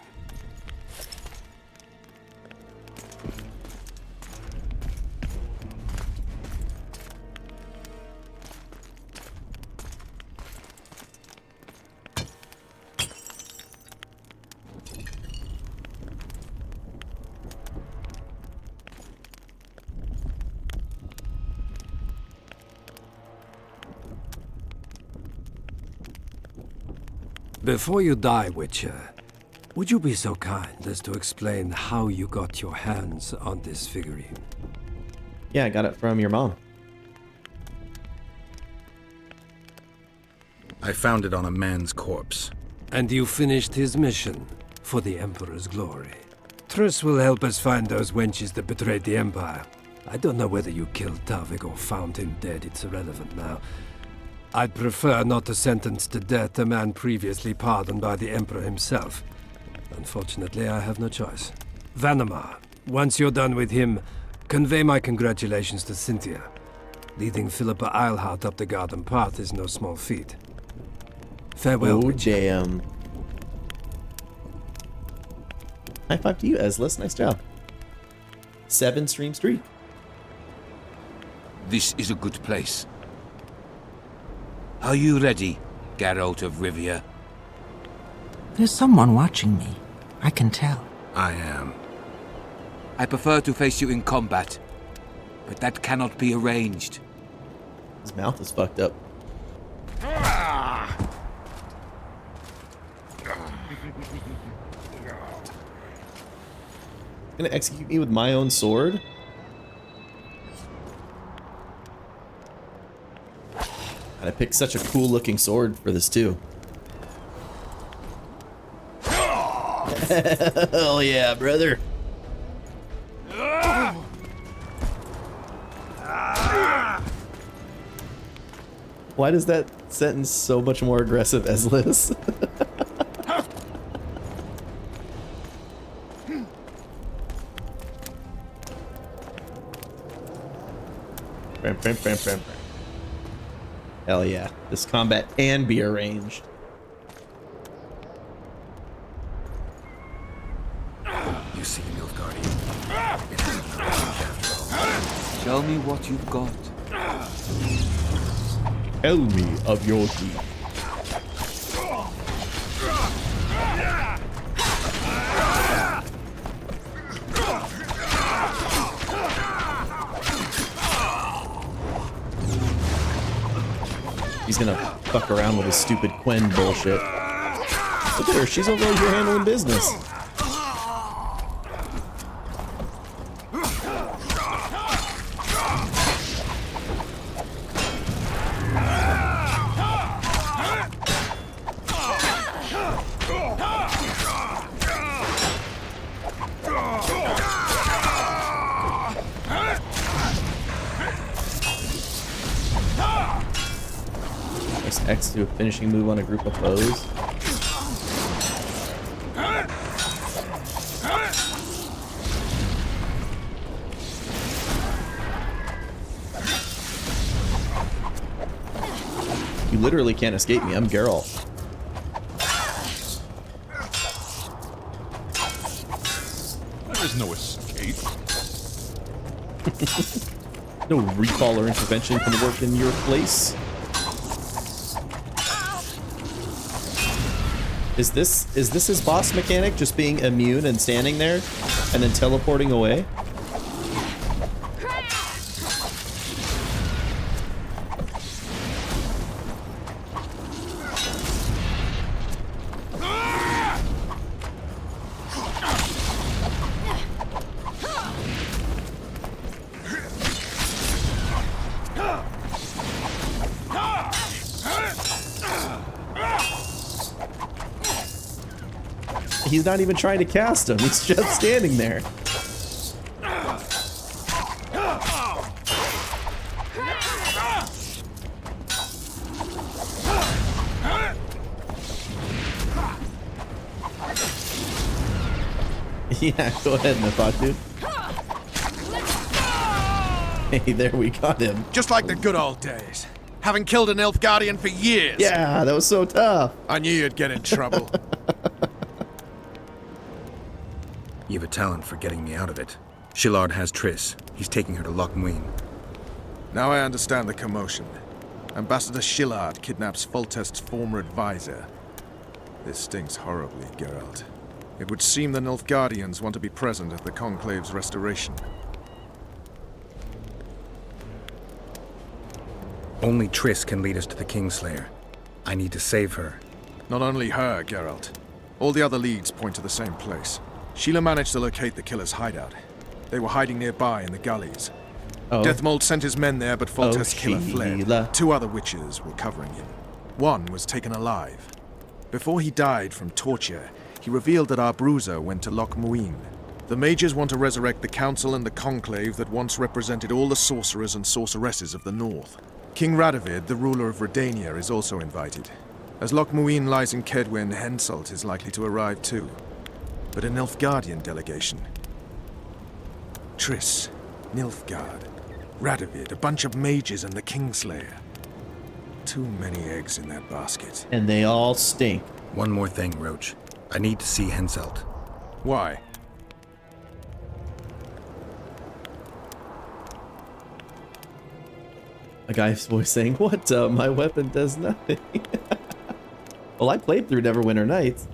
Before you die, Witcher, would you be so kind as to explain how you got your hands on this figurine? Yeah, I got it from your mom. I found it on a man's corpse. And you finished his mission for the Emperor's glory. Triss will help us find those wenches that betrayed the Empire. I don't know whether you killed Tavik or found him dead. It's irrelevant now. I'd prefer not to sentence to death a man previously pardoned by the Emperor himself. Unfortunately, I have no choice. Vanamar, once you're done with him, convey my congratulations to Cynthia. Leading Philippa Eilhart up the garden path is no small feat. Farewell, Oh, Witcher. damn. High five to you, Ezlis. Nice job. 7 stream streak. This is a good place. Are you ready, Geralt of Rivia? There's someone watching me. I can tell. I am. I prefer to face you in combat, but that cannot be arranged. His mouth is fucked up. Gonna execute me with my own sword? And I picked such a cool looking sword for this too. Hell yeah, brother. Why does that sentence so much more aggressive, Ezlis? Hell yeah, this combat can be arranged. You see, Nilfgaardian. It isn't arranged after all. Show me what you've got. Tell me of your deed. he's gonna fuck around with his stupid Quen bullshit. Look at her, she's over here handling business. Press X to do a finishing move on a group of foes. You literally can't escape me. I'm Geralt. There is no escape. No recall or intervention can work in your place. Is this his boss mechanic, just being immune and standing there and then teleporting away? He's not even trying to cast him, he's just standing there. Yeah, go ahead, Nefatu. Hey, there we got him. Just like the good old days. Having killed an elf guardian for years. Yeah, that was so tough. I knew you'd get in trouble. You have a talent for getting me out of it. Shillard has Triss. He's taking her to Loch Muin. Now I understand the commotion. Ambassador Shillard kidnaps Foltest's former advisor. This stinks horribly, Geralt. It would seem the Nilfgaardians want to be present at the Conclave's restoration. Only Triss can lead us to the Kingslayer. I need to save her. Not only her, Geralt. All the other leads point to the same place. Sheila managed to locate the killer's hideout. They were hiding nearby in the gullies. Oh. Deathmold sent his men there, but Foltest's killer Sheila. fled. 2 other witches were covering him. One was taken alive. Before he died from torture, he revealed that our bruiser went to Loch Muin. The mages want to resurrect the council and the conclave that once represented all the sorcerers and sorceresses of the north. King Radovid, the ruler of Redania, is also invited. As Loch Muin lies in Kedwen, Henselt is likely to arrive too. But a Nilfgaardian delegation. Triss, Nilfgaard, Radovid, a bunch of mages and the Kingslayer. Too many eggs in that basket. And they all stink. One more thing, Roach. I need to see Henselt. Why? A guy's voice saying, "What? My weapon does nothing." Well, I played through Neverwinter Nights.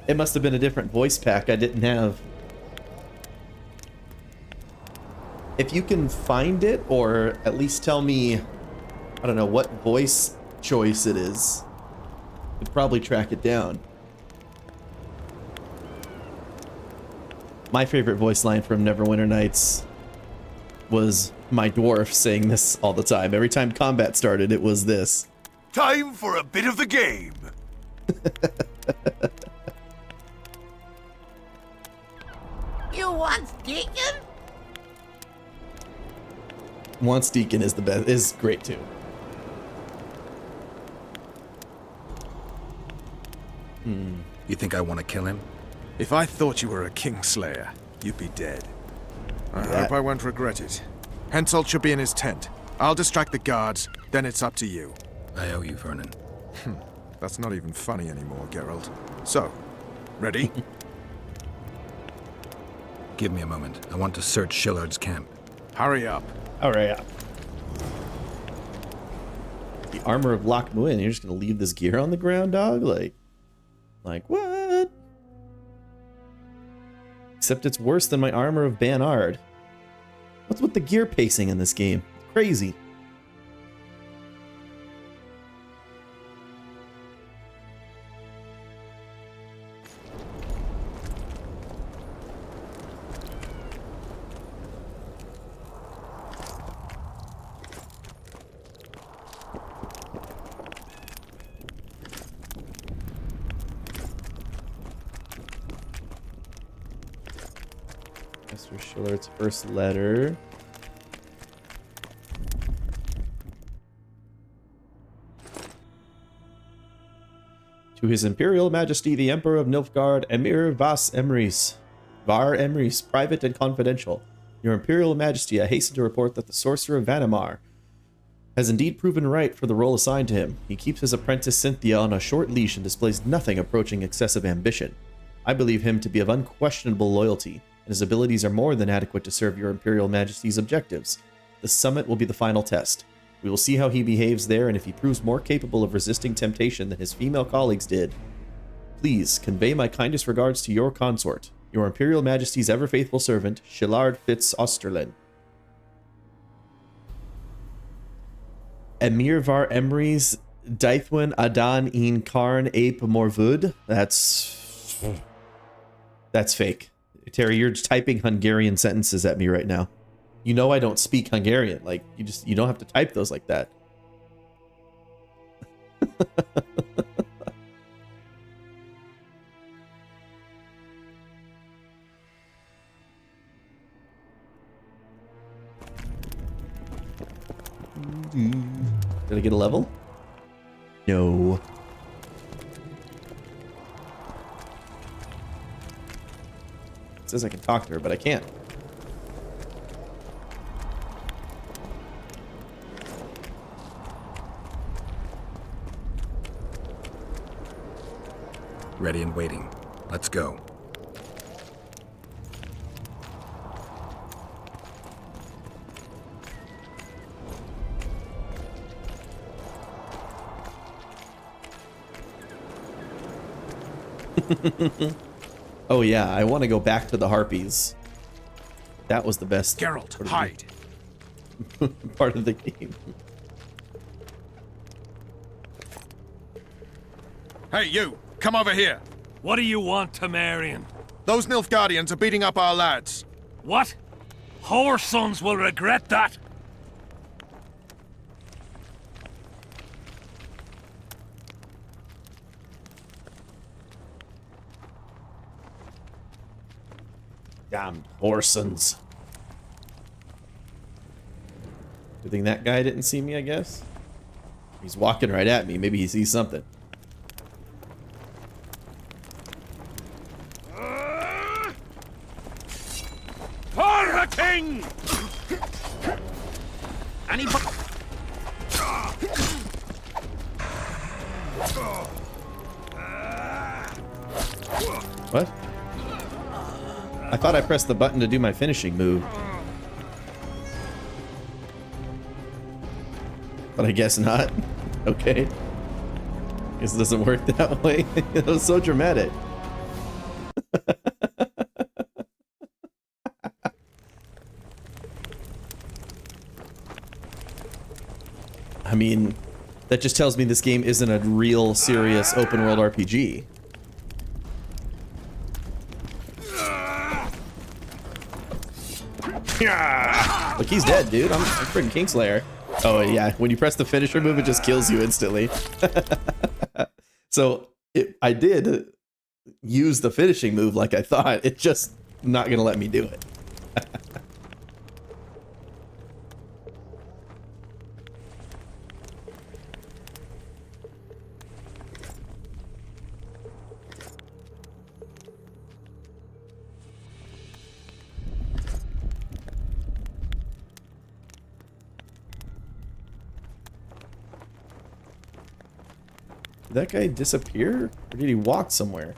It must have been a different voice pack I didn't have. If you can find it, or at least tell me, I don't know, what voice choice it is, I'd probably track it down. My favorite voice line from Neverwinter Nights was my dwarf saying this all the time. Every time combat started, it was this. Time for a bit of the game. You want Deacon? Once Deacon is the best, is great too. You think I want to kill him? If I thought you were a Kingslayer, you'd be dead. I hope I won't regret it. Henselt should be in his tent. I'll distract the guards, then it's up to you. I owe you, Vernon. That's not even funny anymore, Geralt. So, ready? Give me a moment. I want to search Shillard's camp. Hurry up. Hurry up. The armor of Loch Muin. You're just gonna leave this gear on the ground, dog? Like what? Except it's worse than my armor of Banard. What's with the gear pacing in this game? It's crazy. Mr. Schiller's first letter. To His Imperial Majesty the Emperor of Nilfgaard, Emir Vas Emrys. Var Emrys, private and confidential. Your Imperial Majesty, I hasten to report that the Sorcerer of Vanamar has indeed proven right for the role assigned to him. He keeps his apprentice Cynthia on a short leash and displays nothing approaching excessive ambition. I believe him to be of unquestionable loyalty, and his abilities are more than adequate to serve your Imperial Majesty's objectives. The summit will be the final test. We will see how he behaves there, and if he proves more capable of resisting temptation than his female colleagues did. Please convey my kindest regards to your consort, your Imperial Majesty's ever-faithful servant, Shillard Fitz Osterlin. Emir Var Emrys Daithwin Adan in Karn Ape Morvud. That's fake. Terry, you're just typing Hungarian sentences at me right now. You know I don't speak Hungarian. Like, you don't have to type those like that. Did I get a level? No. It says I can talk to her, but I can't. Ready and waiting. Let's go. Oh yeah, I want to go back to the Harpies. That was the best Geralt, hide. part of the game. Hey, you! Come over here! What do you want, Temerian? Those Nilfgaardians are beating up our lads. What? Whoresons will regret that! Damn Whoresons. Good thing that guy didn't see me, I guess. He's walking right at me. Maybe he sees something. For the king! Anybody? What? I thought I pressed the button to do my finishing move. But I guess not. Okay. Guess it doesn't work that way. It was so dramatic. I mean, that just tells me this game isn't a real, serious, open-world RPG. Look, he's dead, dude. I'm freaking Kingslayer. Oh, yeah. When you press the finisher move, it just kills you instantly. So, I did use the finishing move like I thought. It's just not going to let me do it. Did that guy disappear? Or did he walk somewhere?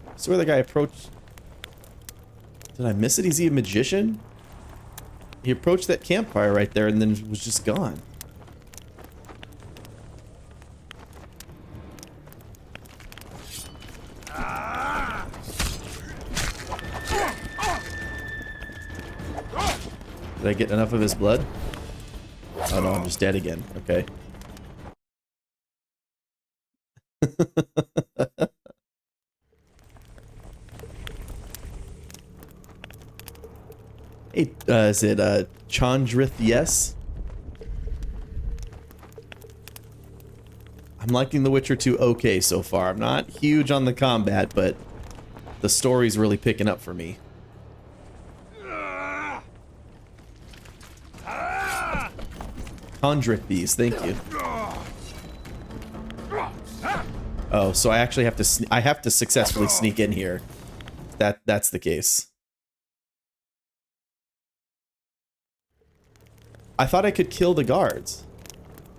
I swear the guy approached... Did I miss it? Is he a magician? He approached that campfire right there and then was just gone. Did I get enough of his blood? Oh no, I'm just dead again. Okay. Hey, is it Chandrith? Yes. I'm liking The Witcher 2 okay so far. I'm not huge on the combat, but the story's really picking up for me. conjure these. Thank you. Oh, so I actually have to I have to successfully sneak in here. That's the case. I thought I could kill the guards.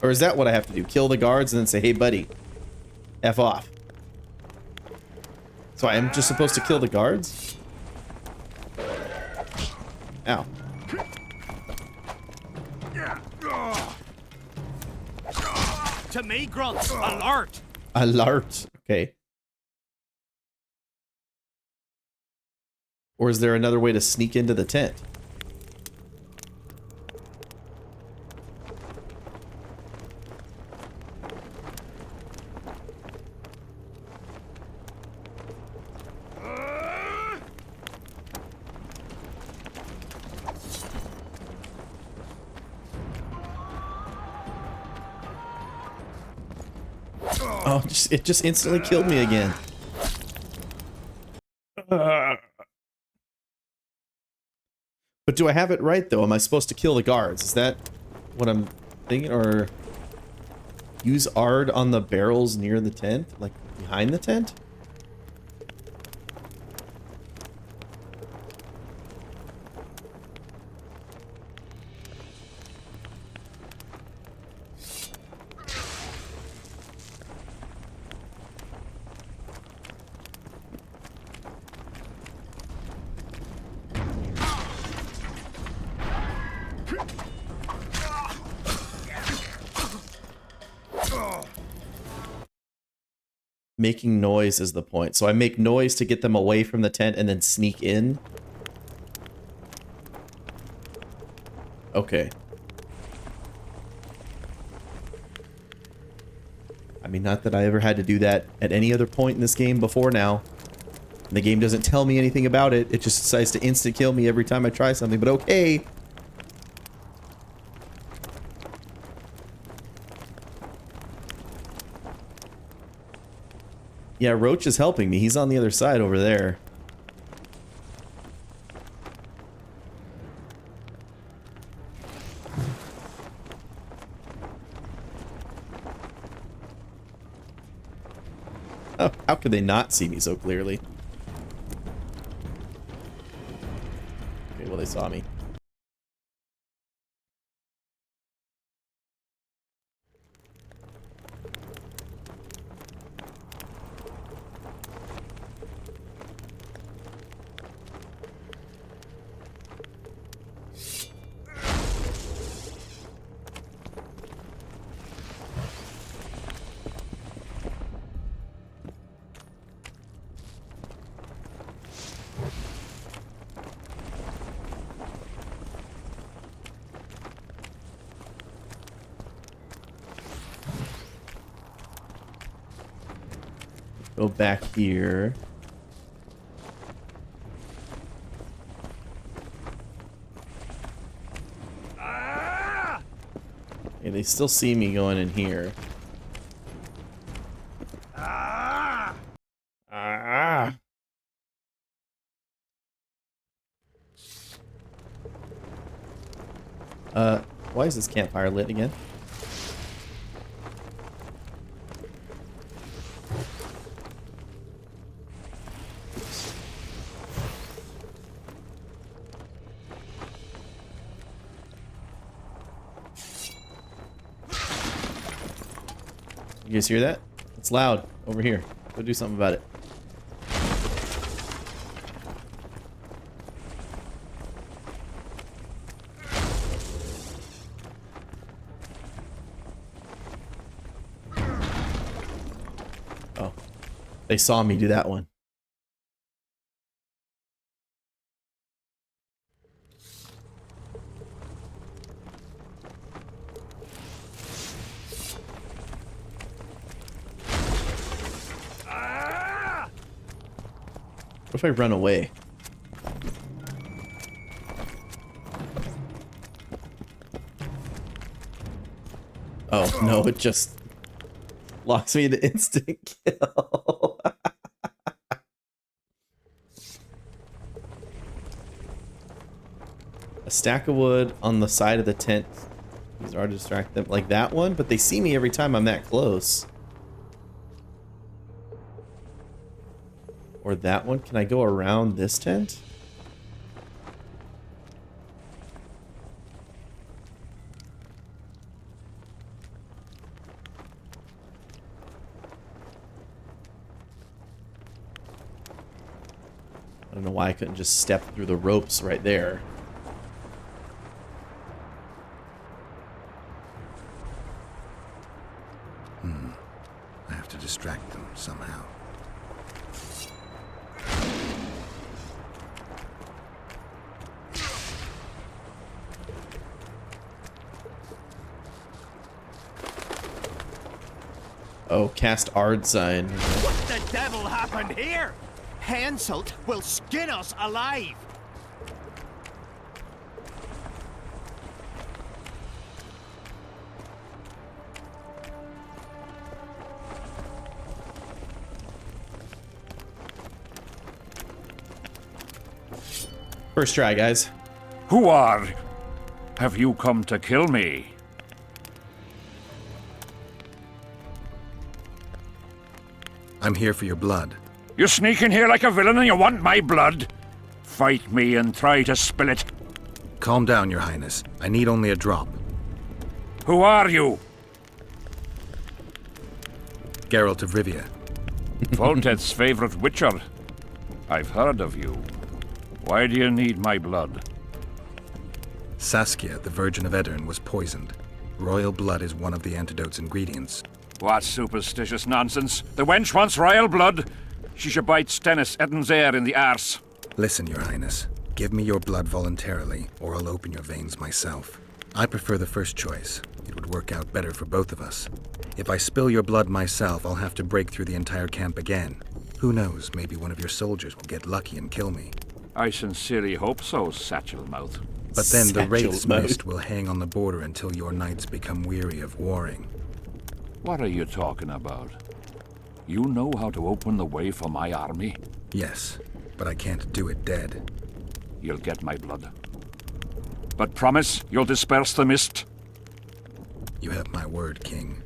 Or is that what I have to do? Kill the guards and then say, "Hey, buddy, F off." So I am just supposed to kill the guards? Ow. To me, grunts, alert! Alert. Okay. Or is there another way to sneak into the tent? Oh, it just instantly killed me again. But do I have it right, though? Am I supposed to kill the guards? Is that what I'm thinking? Or use Ard on the barrels near the tent? Like, behind the tent? Making noise is the point. So I make noise to get them away from the tent and then sneak in. Okay. I mean, not that I ever had to do that at any other point in this game before now. And the game doesn't tell me anything about it. It just decides to instant kill me every time I try something, but okay. Yeah, Roach is helping me. He's on the other side over there. Oh, how could they not see me so clearly? Okay, well, they saw me. Go back here. Yeah, they still see me going in here. Why is this campfire lit again? You guys hear that? It's loud over here. Go do something about it. Oh, they saw me do that one. What if I run away? Oh, no, it just locks me into instant kill. A stack of wood on the side of the tent These are to distract them. Like that one, but they see me every time I'm that close. Or that one. Can I go around this tent? I don't know why I couldn't just step through the ropes right there. I have to distract them somehow. Oh, cast Ard sign. What the devil happened here? Hansult will skin us alive. First try, guys. Who are? Have you come to kill me? I'm here for your blood. You sneak in here like a villain and you want my blood? Fight me and try to spill it. Calm down, Your Highness. I need only a drop. Who are you? Geralt of Rivia. Voltet's favorite witcher. I've heard of you. Why do you need my blood? Saskia, the Virgin of Edirn, was poisoned. Royal blood is one of the antidote's ingredients. What superstitious nonsense. The wench wants royal blood. She should bite Stennis Eddin's heir in the arse. Listen, Your Highness. Give me your blood voluntarily, or I'll open your veins myself. I prefer the first choice. It would work out better for both of us. If I spill your blood myself, I'll have to break through the entire camp again. Who knows, maybe one of your soldiers will get lucky and kill me. I sincerely hope so, Satchel Mouth. But then the Wraith's mist will hang on the border until your knights become weary of warring. What are you talking about? You know how to open the way for my army? Yes, but I can't do it dead. You'll get my blood. But promise you'll disperse the mist? You have my word, King.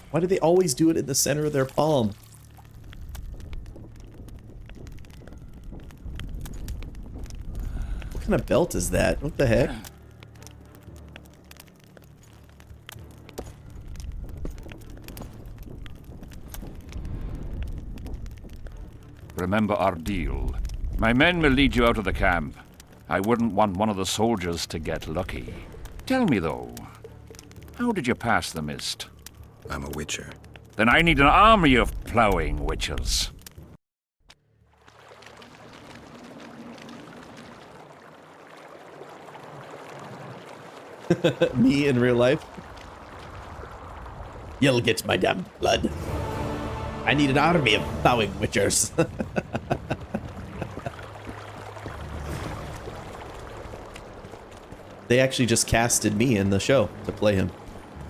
Why do they always do it in the center of their palm? What kind of belt is that? What the heck? Remember our deal. My men will lead you out of the camp. I wouldn't want one of the soldiers to get lucky. Tell me, though, how did you pass the mist? I'm a witcher. Then I need an army of plowing witchers. Me in real life? You'll get my damn blood. I need an army of plowing witchers. They actually just casted me in the show to play him.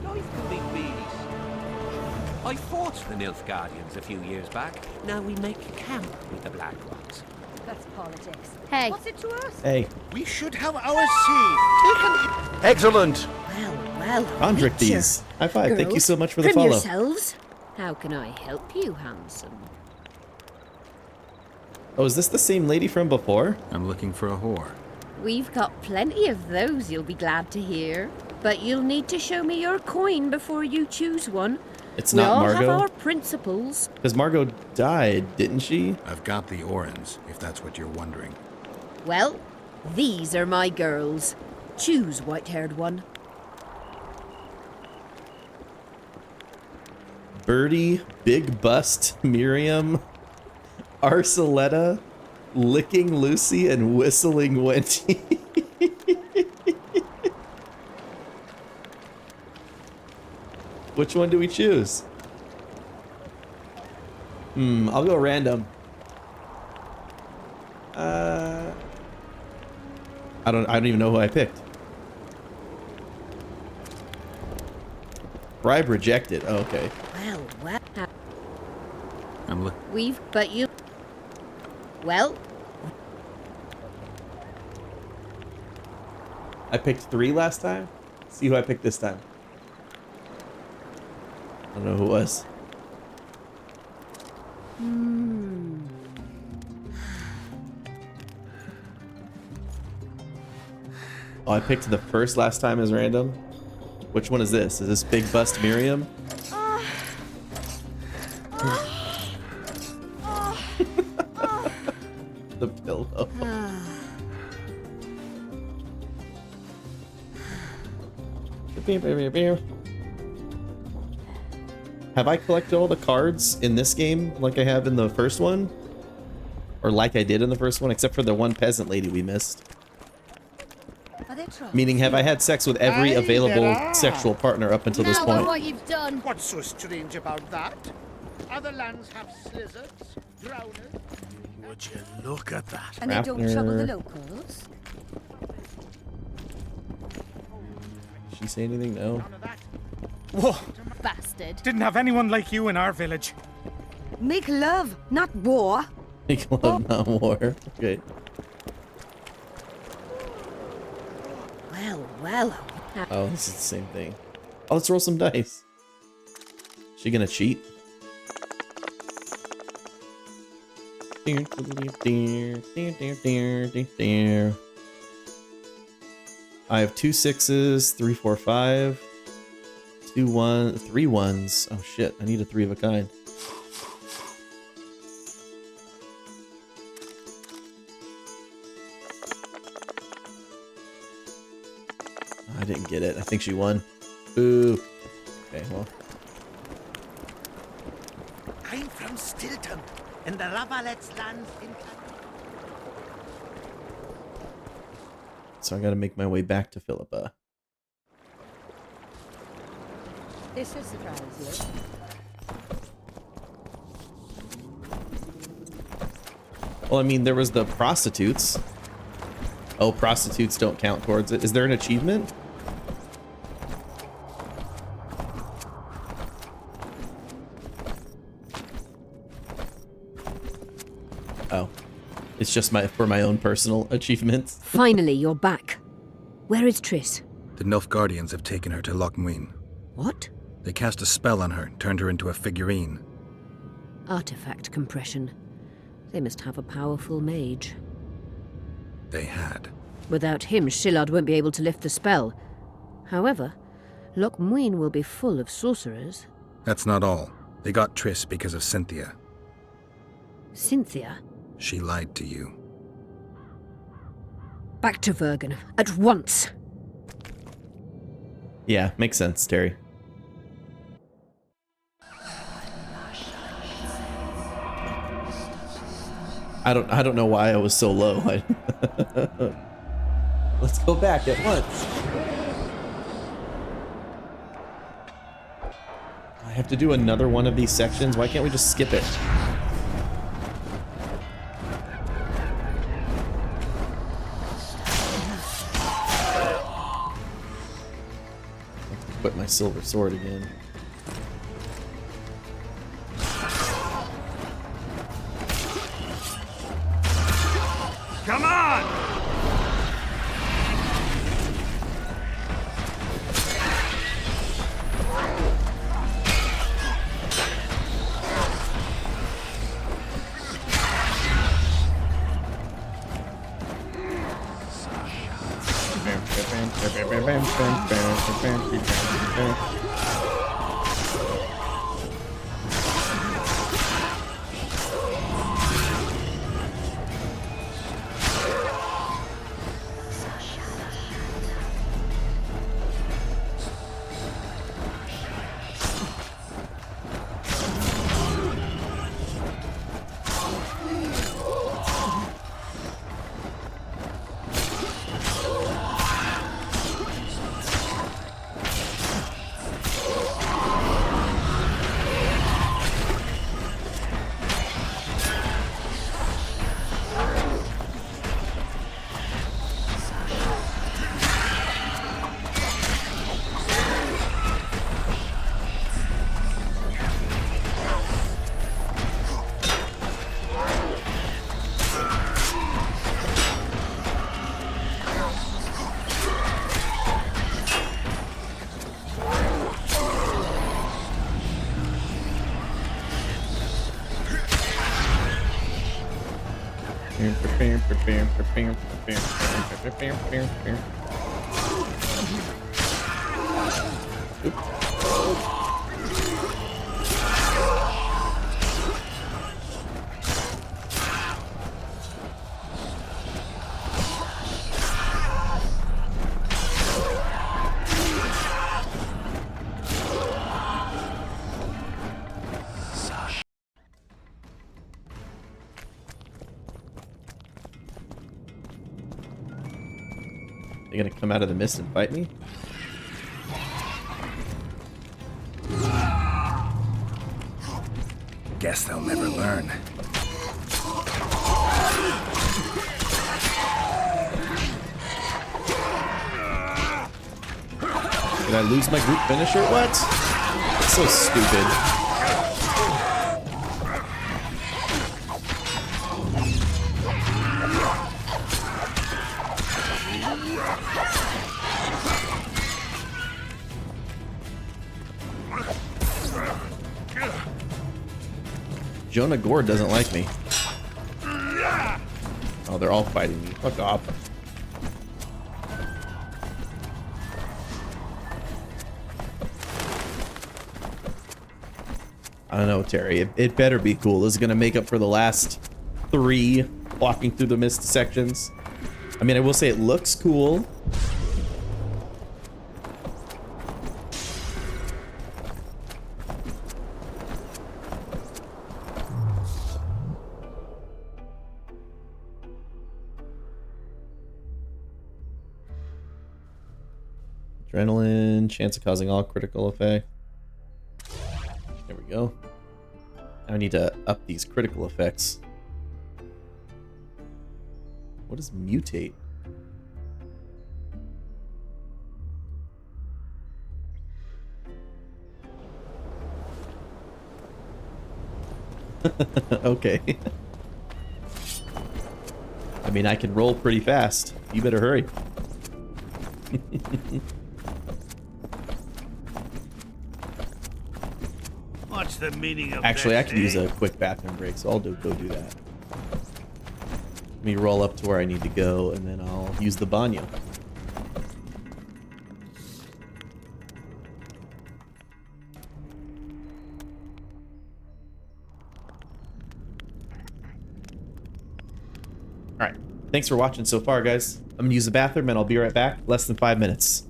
Life can be really strange. I fought the Nilfgaardians a few years back. Now we make camp with the Black Ones. That's politics. Hey. What's it to us? Hey. We should have our sea taken. Excellent. Well, Condrick Witcher. these. High five. Thank you Girls, so much for the trim follow. yourselves. How can I help you, handsome? Oh, is this the same lady from before? I'm looking for a whore. We've got plenty of those, you'll be glad to hear. But you'll need to show me your coin before you choose one. It's we not all Margot? have our principles. Because Margot died, didn't she? I've got the Orans, if that's what you're wondering. Well, these are my girls. Choose, white-haired one. Birdie, Big Bust, Miriam, Arceletta, Licking Lucy, and Whistling Wendy. Which one do we choose? I'll go random. I don't even know who I picked. Bribe rejected. Oh, okay. Well. I'm But you. Well. I picked 3 last time. See who I picked this time. I don't know who it was. Oh, I picked the first last time as random. Which one is this? Is this Big Bust Miriam? The pillow. Have I collected all the cards in this game like I have in the first one? Or like I did in the first one, except for the one peasant lady we missed? Meaning, have I had sex with every available sexual partner up until this point? What you've done. What's so strange about that? Other lands have slizzards, drowners. Would you look at that? And they don't trouble the locals? Did she say anything? No. Whoa! Bastard. Didn't have anyone like you in our village. Make love, not war. Make love, not war. Okay. Well. Oh, this is the same thing. Oh, let's roll some dice. She gonna cheat? I have 2 6s, 3 4 5, 2 1, 3 1s. Oh shit! I need a 3 of a kind. I didn't get it. I think she won. Ooh. Okay, well. I'm from Stilton, in the Lavalettes lands in... So I gotta make my way back to Philippa. This will surprise you. Well, I mean, there was the prostitutes. Oh, prostitutes don't count towards it. Is there an achievement? Oh. It's just for my own personal achievements. Finally, you're back. Where is Triss? The Nilfgaardians have taken her to Lochmuin. What? They cast a spell on her, turned her into a figurine. Artifact compression. They must have a powerful mage. They had. Without him, Shillard won't be able to lift the spell. However, Lochmuin will be full of sorcerers. That's not all. They got Triss because of Cynthia. Cynthia? She lied to you. Back to Vergen, at once! Yeah, makes sense, Terry. I don't know why I was so low. Let's go back at once. I have to do another one of these sections. Why can't we just skip it? Put my silver sword again. Come on! They're gonna come out of the mist and fight me? Guess they'll never learn. Did I lose my group finisher? What? So stupid. Jonah Gore doesn't like me. Oh, they're all fighting me. Fuck off. I don't know, Terry. It better be cool. This is gonna make up for the last 3 walking through the mist sections. I mean, I will say it looks cool. Adrenaline, chance of causing all critical effect. There we go. Now I need to up these critical effects. What is mutate? Okay. I mean, I can roll pretty fast. You better hurry. What's the meaning of Actually, I this, can use eh? a quick bathroom break, so I'll go do that. Let me roll up to where I need to go, and then I'll use the banyo. Alright, thanks for watching so far, guys. I'm gonna use the bathroom, and I'll be right back. Less than 5 minutes.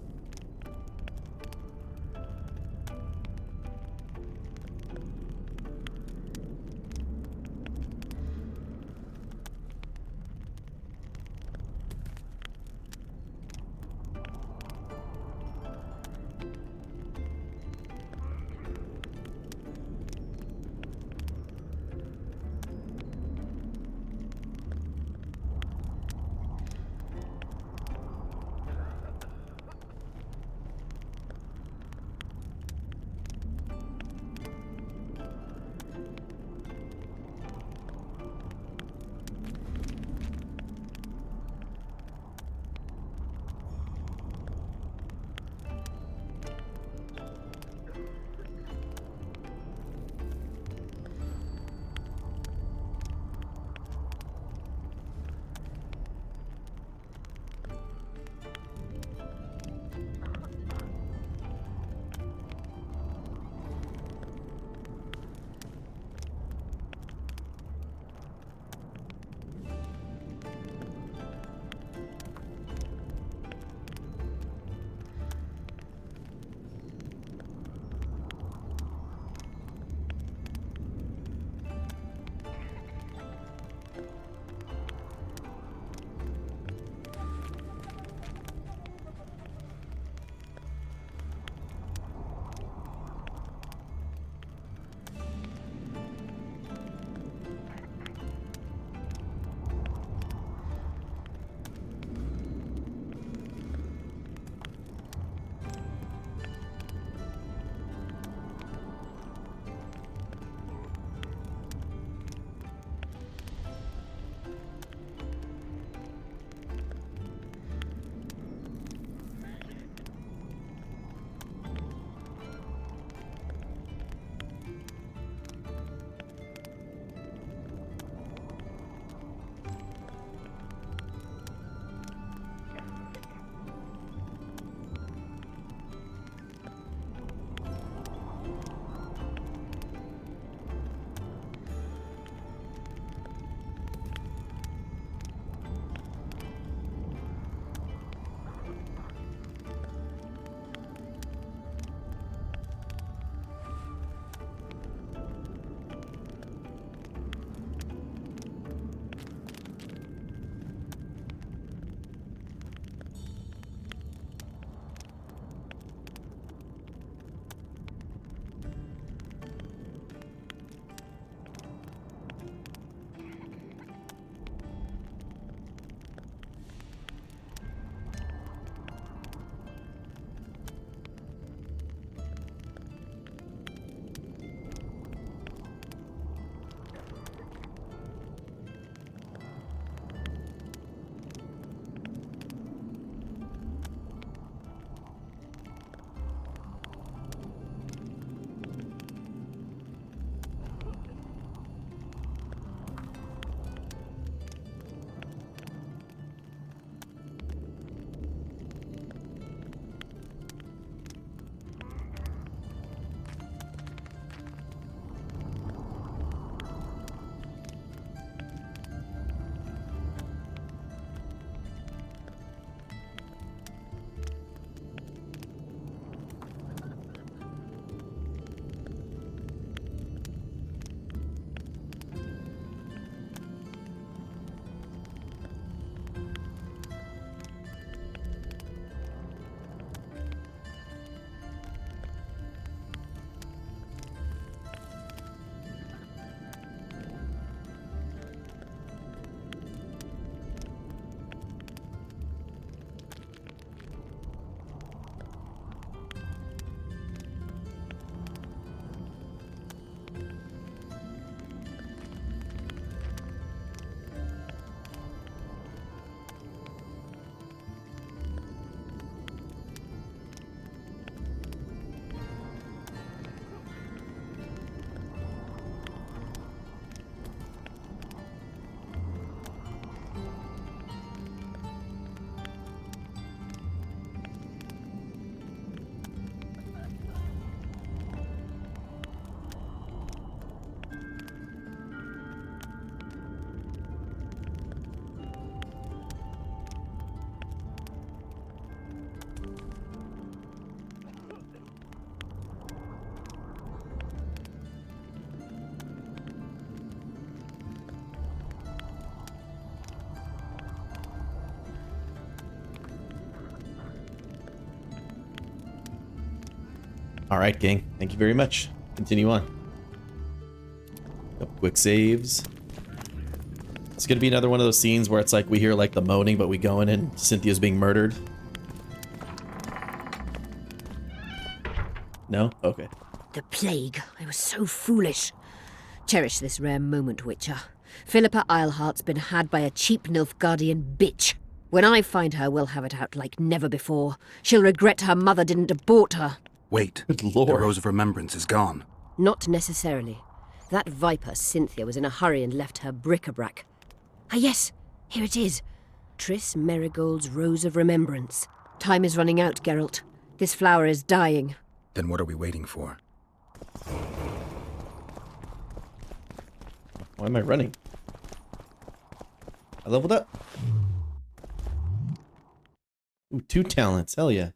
All right, gang. Thank you very much. Continue on. Couple quick saves. It's gonna be another one of those scenes where it's like we hear like the moaning, but we go in and Cynthia's being murdered. No? Okay. The plague. I was so foolish. Cherish this rare moment, Witcher. Philippa Eilhart's been had by a cheap Nilfgaardian bitch. When I find her, we'll have it out like never before. She'll regret her mother didn't abort her. Wait. Good Lord. The Rose of Remembrance is gone. Not necessarily. That viper, Cynthia, was in a hurry and left her bric-a-brac. Ah yes, here it is. Triss Merigold's Rose of Remembrance. Time is running out, Geralt. This flower is dying. Then what are we waiting for? Why am I running? I leveled up. Ooh, 2 talents. Hell yeah.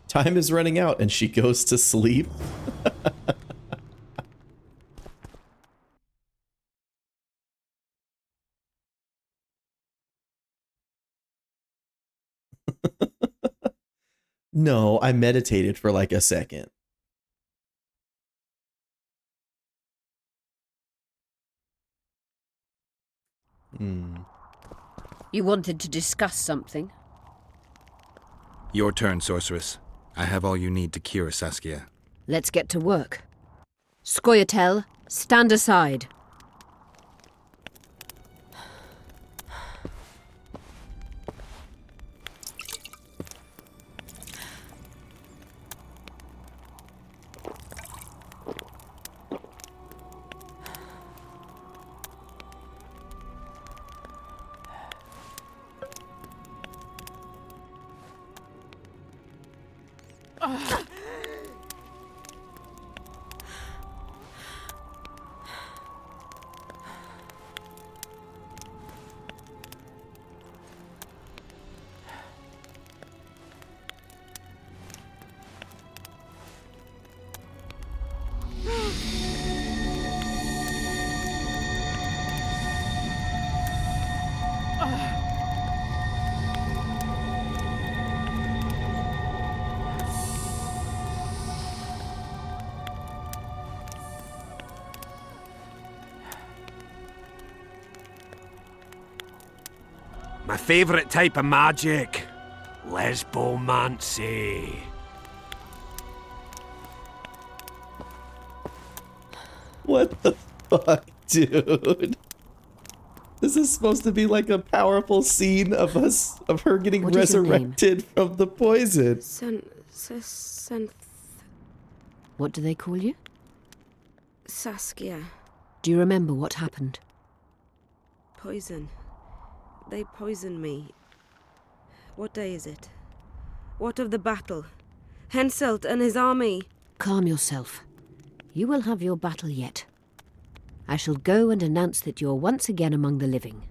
Time is running out and she goes to sleep. No, I meditated for like a second. You wanted to discuss something? Your turn, sorceress. I have all you need to cure Saskia. Let's get to work. Scoia'tael, stand aside. My favourite type of magic. Lesbomancy. What the fuck, dude? This is supposed to be like a powerful scene of her getting What is your name? resurrected from the poison. What do they call you? Saskia. Do you remember what happened? Poison. They poisoned me. What day is it? What of the battle? Henselt and his army. Calm yourself. You will have your battle yet. I shall go and announce that you're once again among the living.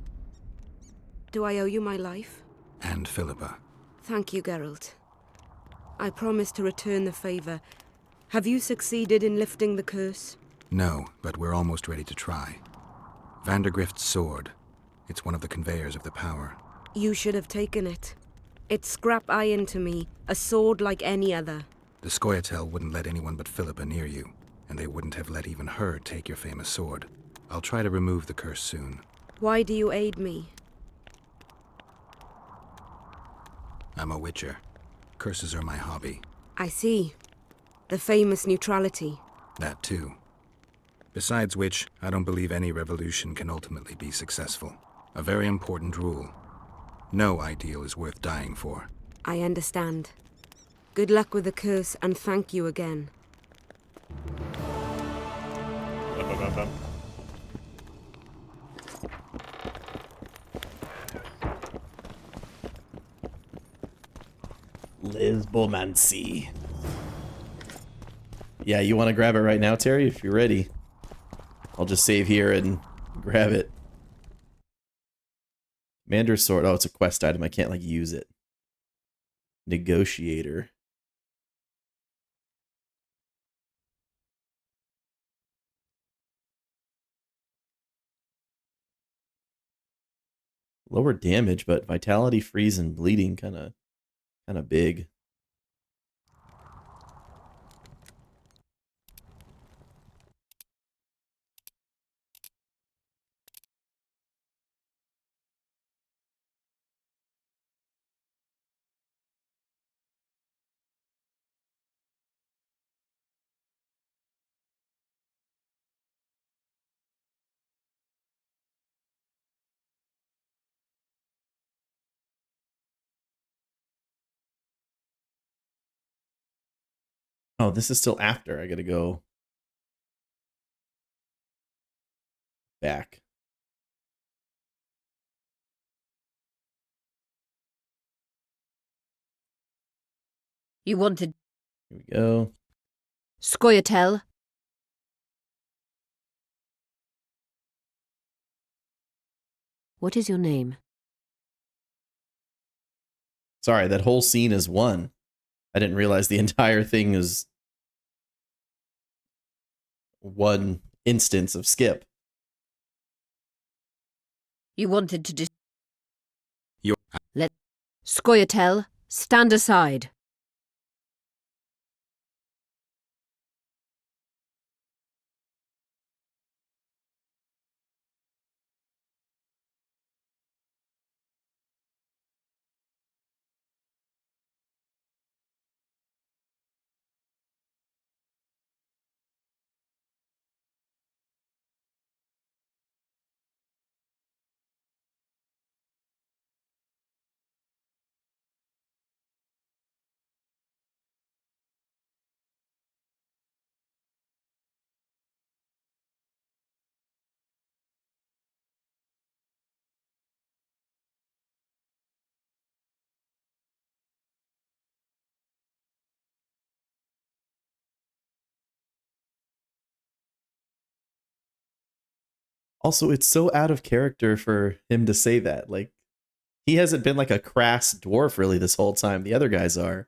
Do I owe you my life? And Philippa. Thank you, Geralt. I promise to return the favor. Have you succeeded in lifting the curse? No, but we're almost ready to try. Vandergrift's sword. It's one of the conveyors of the power. You should have taken it. It's scrap iron to me, a sword like any other. The Scoia'tael wouldn't let anyone but Philippa near you, and they wouldn't have let even her take your famous sword. I'll try to remove the curse soon. Why do you aid me? I'm a witcher. Curses are my hobby. I see. The famous neutrality. That too. Besides which, I don't believe any revolution can ultimately be successful. A very important rule. No ideal is worth dying for. I understand. Good luck with the curse, and thank you again. Lesbomancy. Yeah, you want to grab it right now, Terry, if you're ready. I'll just save here and grab it. Commander's sword. Oh, it's a quest item. I can't like use it. Negotiator. Lower damage, but vitality, freeze, and bleeding kind of big. Oh, this is still after. I gotta go back. You wanted... Here we go. Scoia'tael. What is your name? Sorry, that whole scene is one. I didn't realize the entire thing is one instance of skip. You wanted to Let Scoia'tael stand aside. Also, it's so out of character for him to say that. Like, he hasn't been like a crass dwarf really this whole time. The other guys are.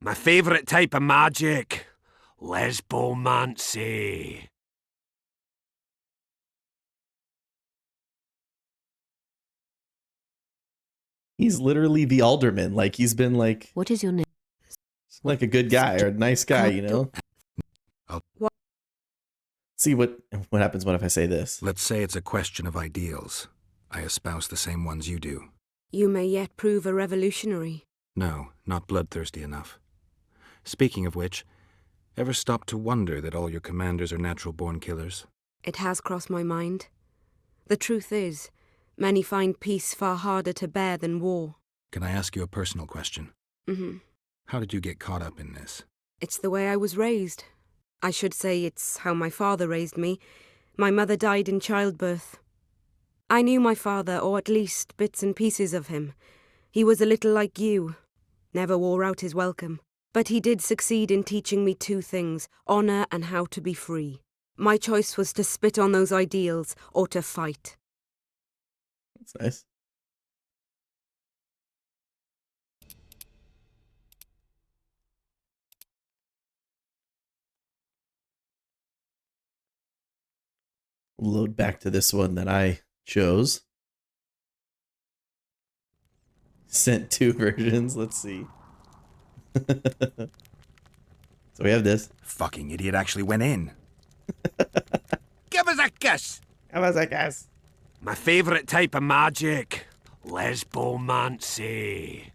My favourite type of magic. Lesbomancy. He's literally the alderman. Like, he's been like... What is your name? Like a good guy or a nice guy, you know? See what happens if I say this. Let's say it's a question of ideals. I espouse the same ones you do. You may yet prove a revolutionary. No, not bloodthirsty enough. Speaking of which, ever stop to wonder that all your commanders are natural-born killers? It has crossed my mind. The truth is, many find peace far harder to bear than war. Can I ask you a personal question? Mm-hmm. How did you get caught up in this? It's the way I was raised. I should say it's how my father raised me. My mother died in childbirth. I knew my father, or at least bits and pieces of him. He was a little like you. Never wore out his welcome. But he did succeed in teaching me two things, honour and how to be free. My choice was to spit on those ideals or to fight. That's nice. Load back to this one that I chose. Sent 2 versions. Let's see. So we have this. Fucking idiot actually went in. Give us a kiss. Give us a kiss. My favourite type of magic. Lesbomancy.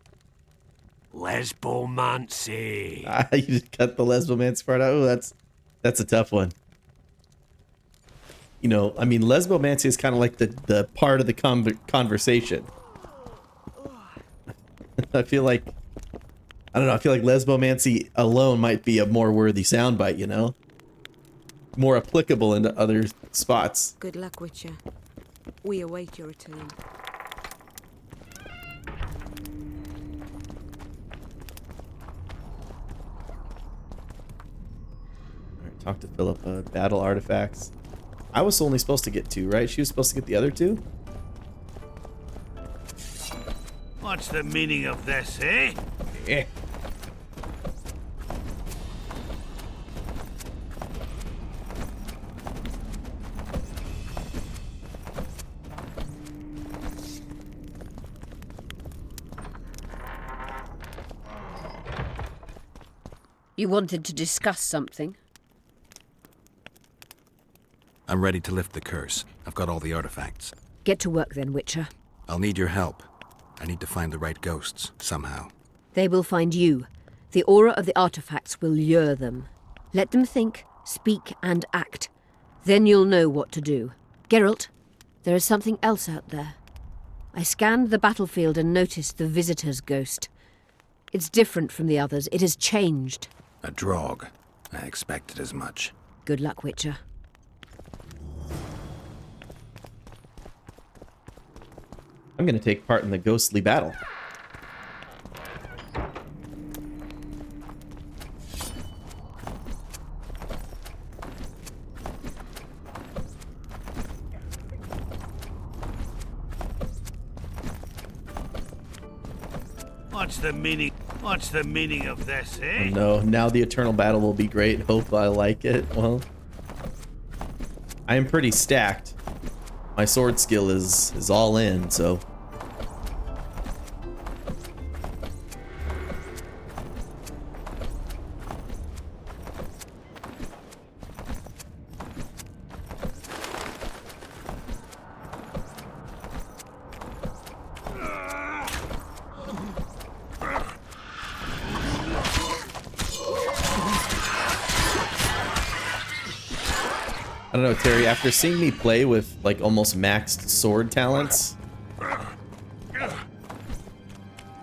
Lesbomancy. You just cut the lesbomancy part out. Oh, that's a tough one. You know, I mean, lesbomancy is kind of like the part of the conversation. I feel like, I don't know, I feel like lesbomancy alone might be a more worthy soundbite, you know? More applicable into other spots. Good luck, Witcher. We await your return. Alright, talk to Philippa. Battle artifacts. I was only supposed to get 2, right? She was supposed to get the other 2? What's the meaning of this, eh? Eh. You wanted to discuss something? I'm ready to lift the curse. I've got all the artifacts. Get to work then, Witcher. I'll need your help. I need to find the right ghosts, somehow. They will find you. The aura of the artifacts will lure them. Let them think, speak, and act. Then you'll know what to do. Geralt, there is something else out there. I scanned the battlefield and noticed the Visitor's ghost. It's different from the others. It has changed. A Draug. I expected as much. Good luck, Witcher. I'm gonna take part in the ghostly battle. What's the meaning of this, eh? Oh no, now the eternal battle will be great. Hope I like it. Well, I am pretty stacked. My sword skill is all in, so. I don't know, Terry, after seeing me play with, like, almost maxed sword talents,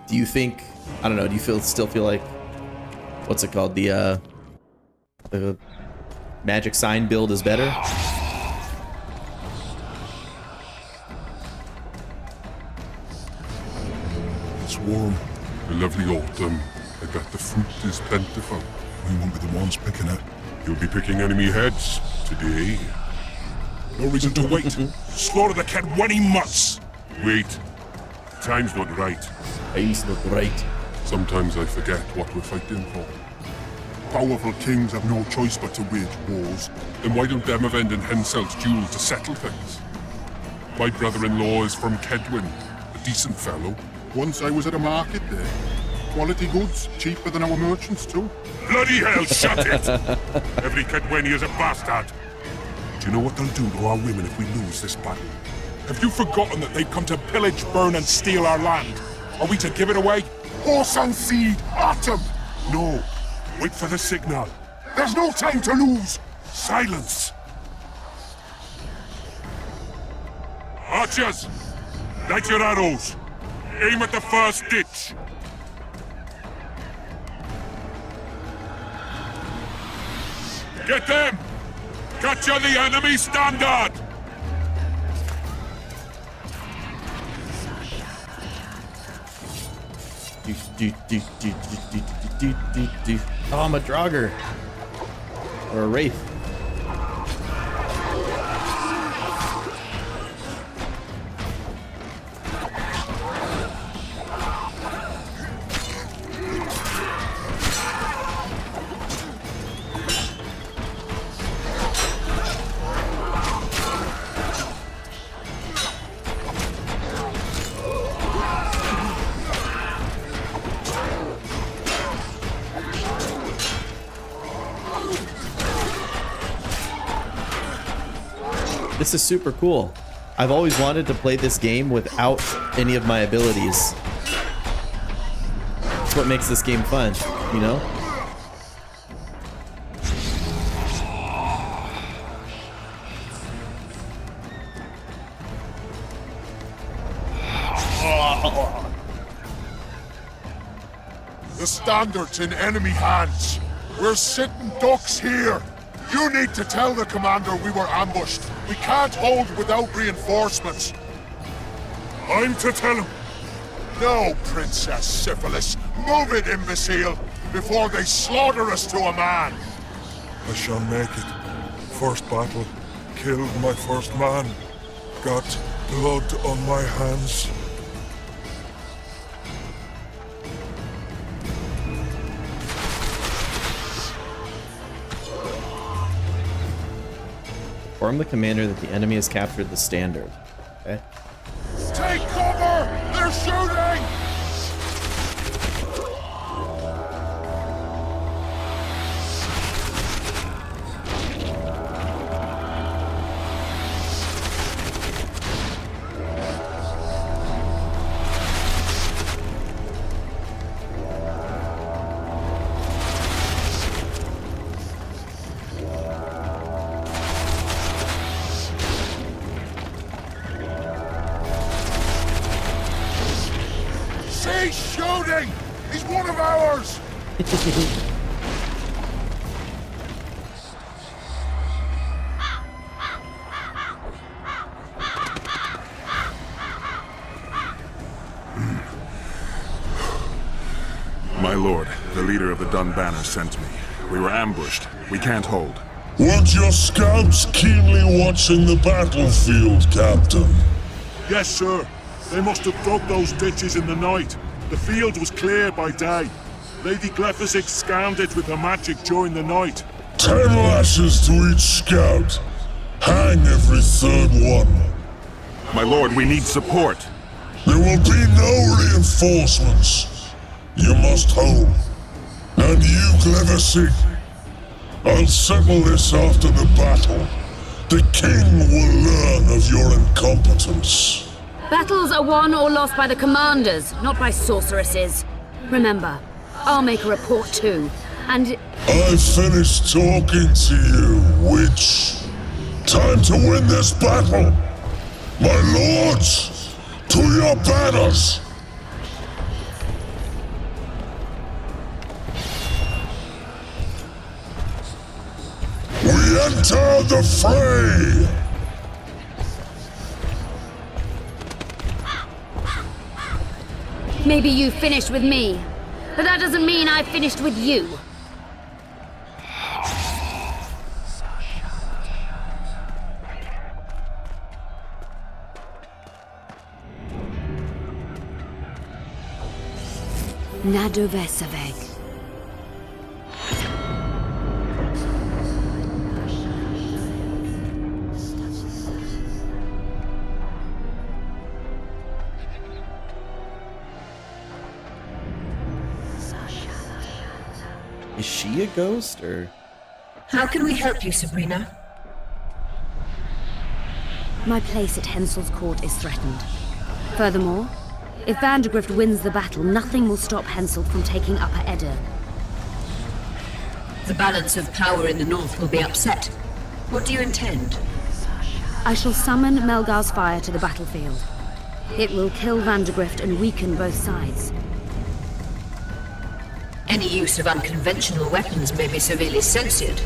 do you think, I don't know, do you still feel like, what's it called, the magic sign build is better? It's warm, a lovely autumn. I bet the fruit is plentiful. We won't be the ones picking it. You'll be picking enemy heads today. No reason to wait. Slaughter the cat when he must. Wait. Time's not right. Time's not right. Sometimes I forget what we're fighting for. Powerful kings have no choice but to wage wars. Then why don't Demavend and Henselt's duel to settle things? My brother-in-law is from Kedwin, a decent fellow. Once I was at a market there. Quality goods, cheaper than our merchants too. Bloody hell, shut it! Every Kedweni is a bastard. Do you know what they'll do to our women if we lose this battle? Have you forgotten that they've come to pillage, burn and steal our land? Are we to give it away? Horse and seed, autumn! No, wait for the signal. There's no time to lose! Silence! Archers! Light your arrows! Aim at the first ditch! Get them! Capture the enemy standard! Oh, I'm a Draugr. Or a Wraith. This is super cool. I've always wanted to play this game without any of my abilities. That's what makes this game fun, you know? The standard's in enemy hands. We're sitting ducks here. You need to tell the commander we were ambushed. We can't hold without reinforcements. I'm to tell him. No, Princess Syphilis. Move it, imbecile, before they slaughter us to a man. I shall make it. First battle, killed my first man. Got blood on my hands. Inform the commander that the enemy has captured the standard. Okay. Take cover! They're shooting! He's shooting! He's one of ours! My lord, the leader of the Dun Banner sent me. We were ambushed. We can't hold. Weren't your scouts keenly watching the battlefield, Captain? Yes, sir. They must have dug those ditches in the night. The field was clear by day. Lady Glephisic scanned it with her magic during the night. 10 lashes to each scout. Hang every third one. My lord, we need support. There will be no reinforcements. You must hold. And you, Glephisic, I'll settle this after the battle. The king will learn of your incompetence. Battles are won or lost by the commanders, not by sorceresses. Remember, I'll make a report too, and... I've finished talking to you, witch. Time to win this battle. My lords, to your banners. We enter the fray. Maybe you finished with me, but that doesn't mean I finished with you. Nadovesaveg. Is she a ghost, or...? How can we help you, Sabrina? My place at Hensel's court is threatened. Furthermore, if Vandergrift wins the battle, nothing will stop Hensel from taking Upper Edda. The balance of power in the north will be upset. What do you intend? I shall summon Melgar's fire to the battlefield. It will kill Vandergrift and weaken both sides. Any use of unconventional weapons may be severely censored.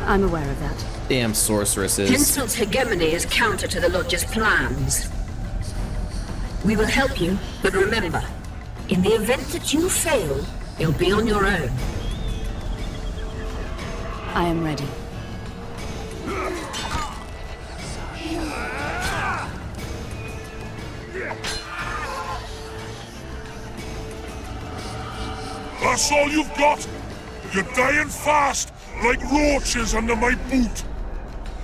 I'm aware of that. Damn sorceresses. Hensel's hegemony is counter to the Lodge's plans. We will help you, but remember, in the event that you fail, you'll be on your own. I am ready. That's all you've got? You're dying fast, like roaches under my boot.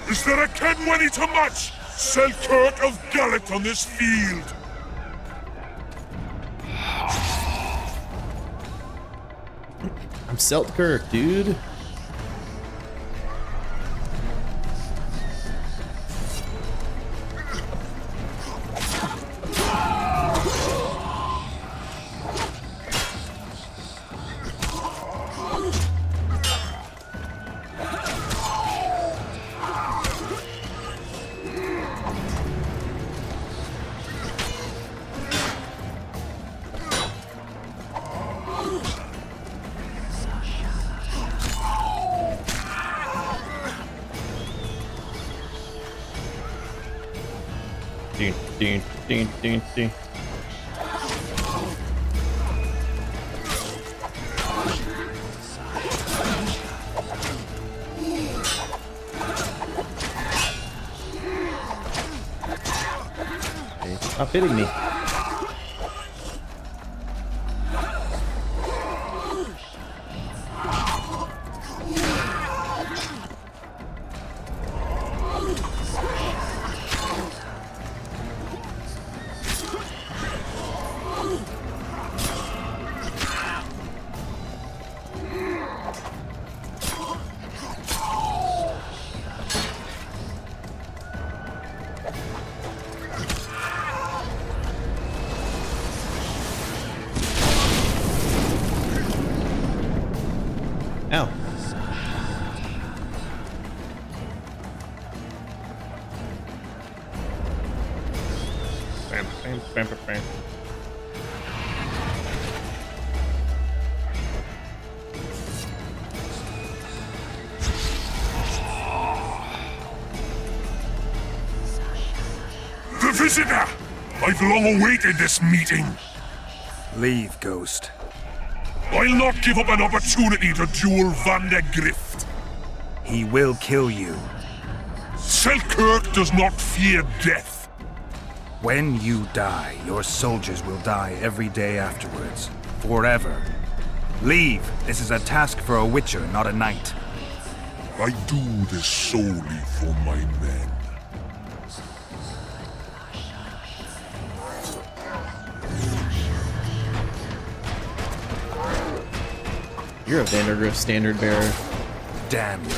Is there a Kenwenny to match Selkirk of Gallet on this field? I'm Selkirk, dude. Ding. Stop hitting me. Ow. Bam, bam, bam, bam, bam. The visitor! I've long awaited this meeting. Leave, Ghost. I'll not give up an opportunity to duel Van der Grift. He will kill you. Selkirk does not fear death. When you die, your soldiers will die every day afterwards. Forever. Leave. This is a task for a witcher, not a knight. I do this solely for my men. You're a Vandergrift standard bearer. Damn you.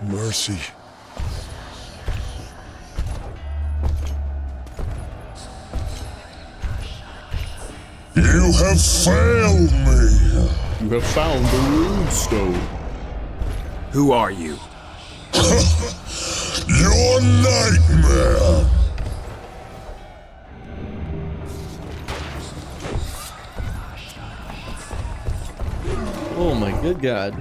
Mercy. You have failed me. You have found the runestone. Who are you? Your nightmare. Oh my good god.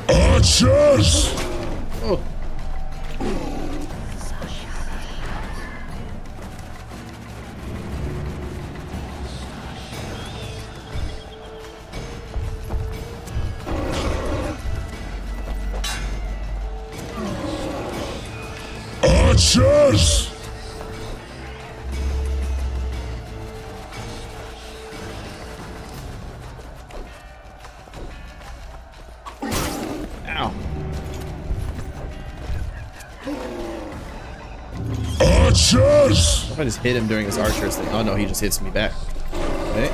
Archers! Oh. Archers! Ow. Archers! What if I just hit him during his archer's thing? Oh no, he just hits me back. Okay.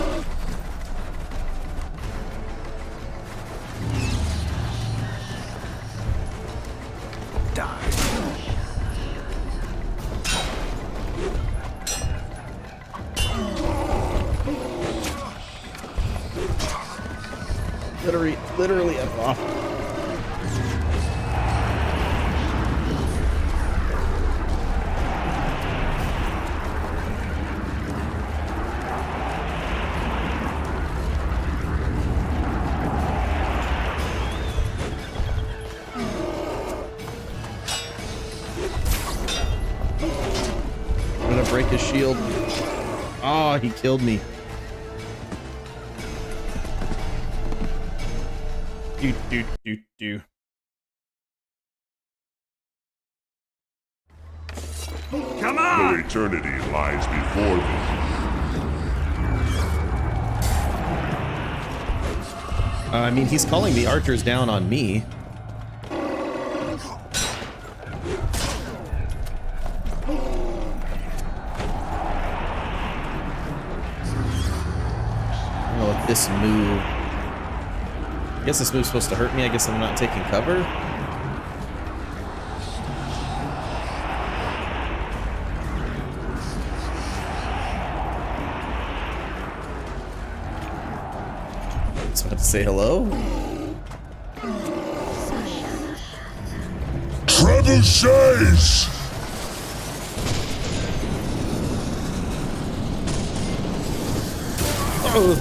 Literally F off. I'm gonna break his shield. Oh, he killed me. Do. Come on! The eternity lies before thee. I mean, he's calling the archers down on me. Oh, this move. I guess this move's supposed to hurt me. I guess I'm not taking cover. Just about to say hello. Trebuchets! Oh!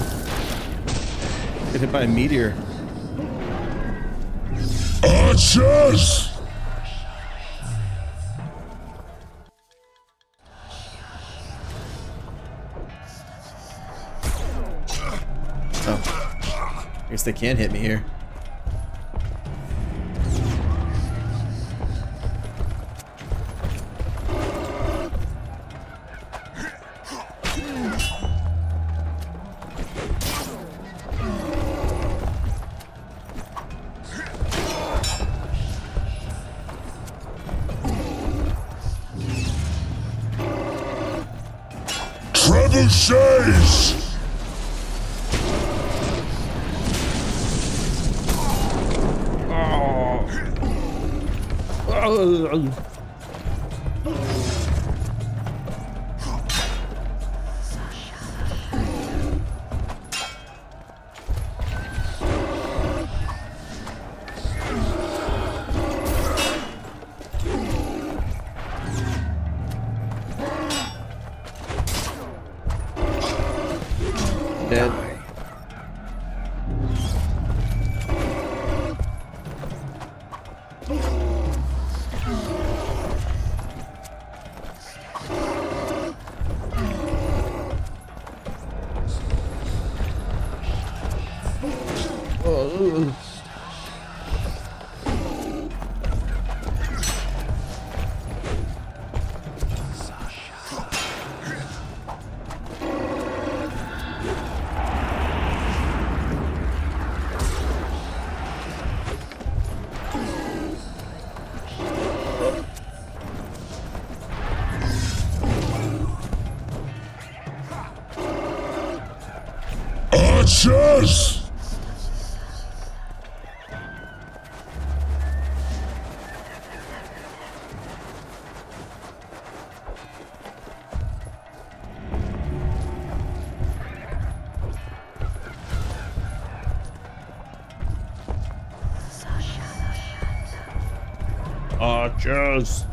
Get hit by a meteor. Archers! Oh. I guess they can't hit me here. Trebuchets! Dead. Oh. Archers! Archers!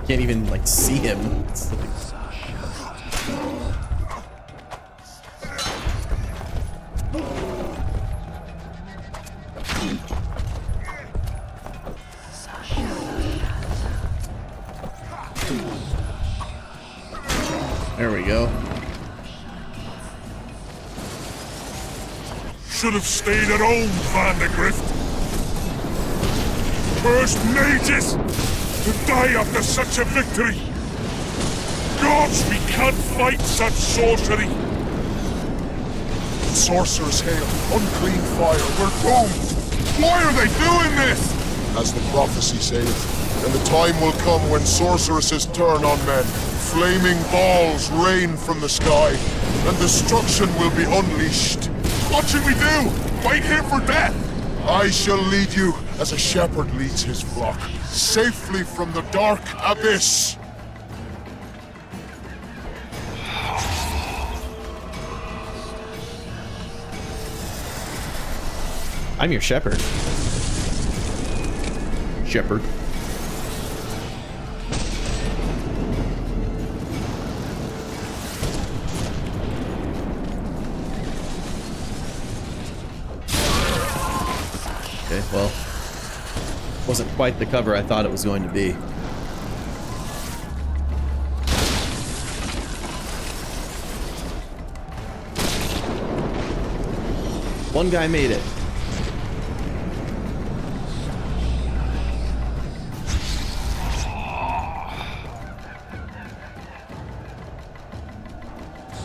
Can't even like see him. It's like... There we go. Should have stayed at home, Van de Grift. First mages to die after such a victory. Gods, we can't fight such sorcery. Sorcerer's hail, unclean fire, we're doomed. Why are they doing this? As the prophecy saith, and the time will come when sorceresses turn on men. Flaming balls rain from the sky, and destruction will be unleashed. What should we do? Wait here for death? I shall lead you as a shepherd leads his flock, safely from the dark abyss. I'm your shepherd. Shepherd. Okay, well, wasn't quite the cover I thought it was going to be. One guy made it.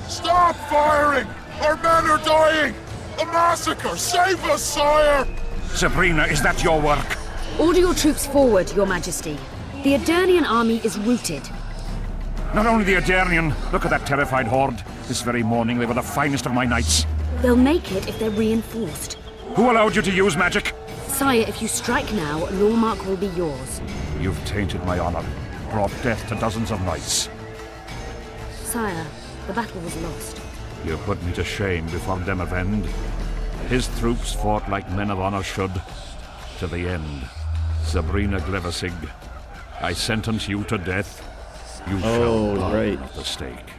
Stop firing! Our men are dying! A massacre! Save us, sire! Sabrina, is that your work? Order your troops forward, Your Majesty. The Adernian army is routed. Not only the Adernian, look at that terrified horde. This very morning they were the finest of my knights. They'll make it if they're reinforced. Who allowed you to use magic? Sire, if you strike now, Lawmark will be yours. You've tainted my honor, brought death to dozens of knights. Sire, the battle was lost. You put me to shame before Demavend. His troops fought like men of honor should. To the end. Sabrina Glevasig, I sentence you to death. You shall burn at the stake.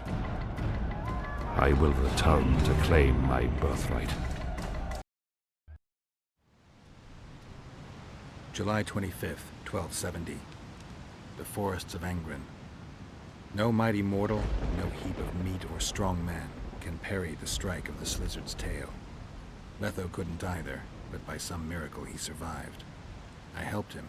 I will return to claim my birthright. July 25th, 1270. The forests of Angren. No mighty mortal, no heap of meat or strong man can parry the strike of the Slizzard's tail. Letho couldn't either, but by some miracle he survived. I helped him.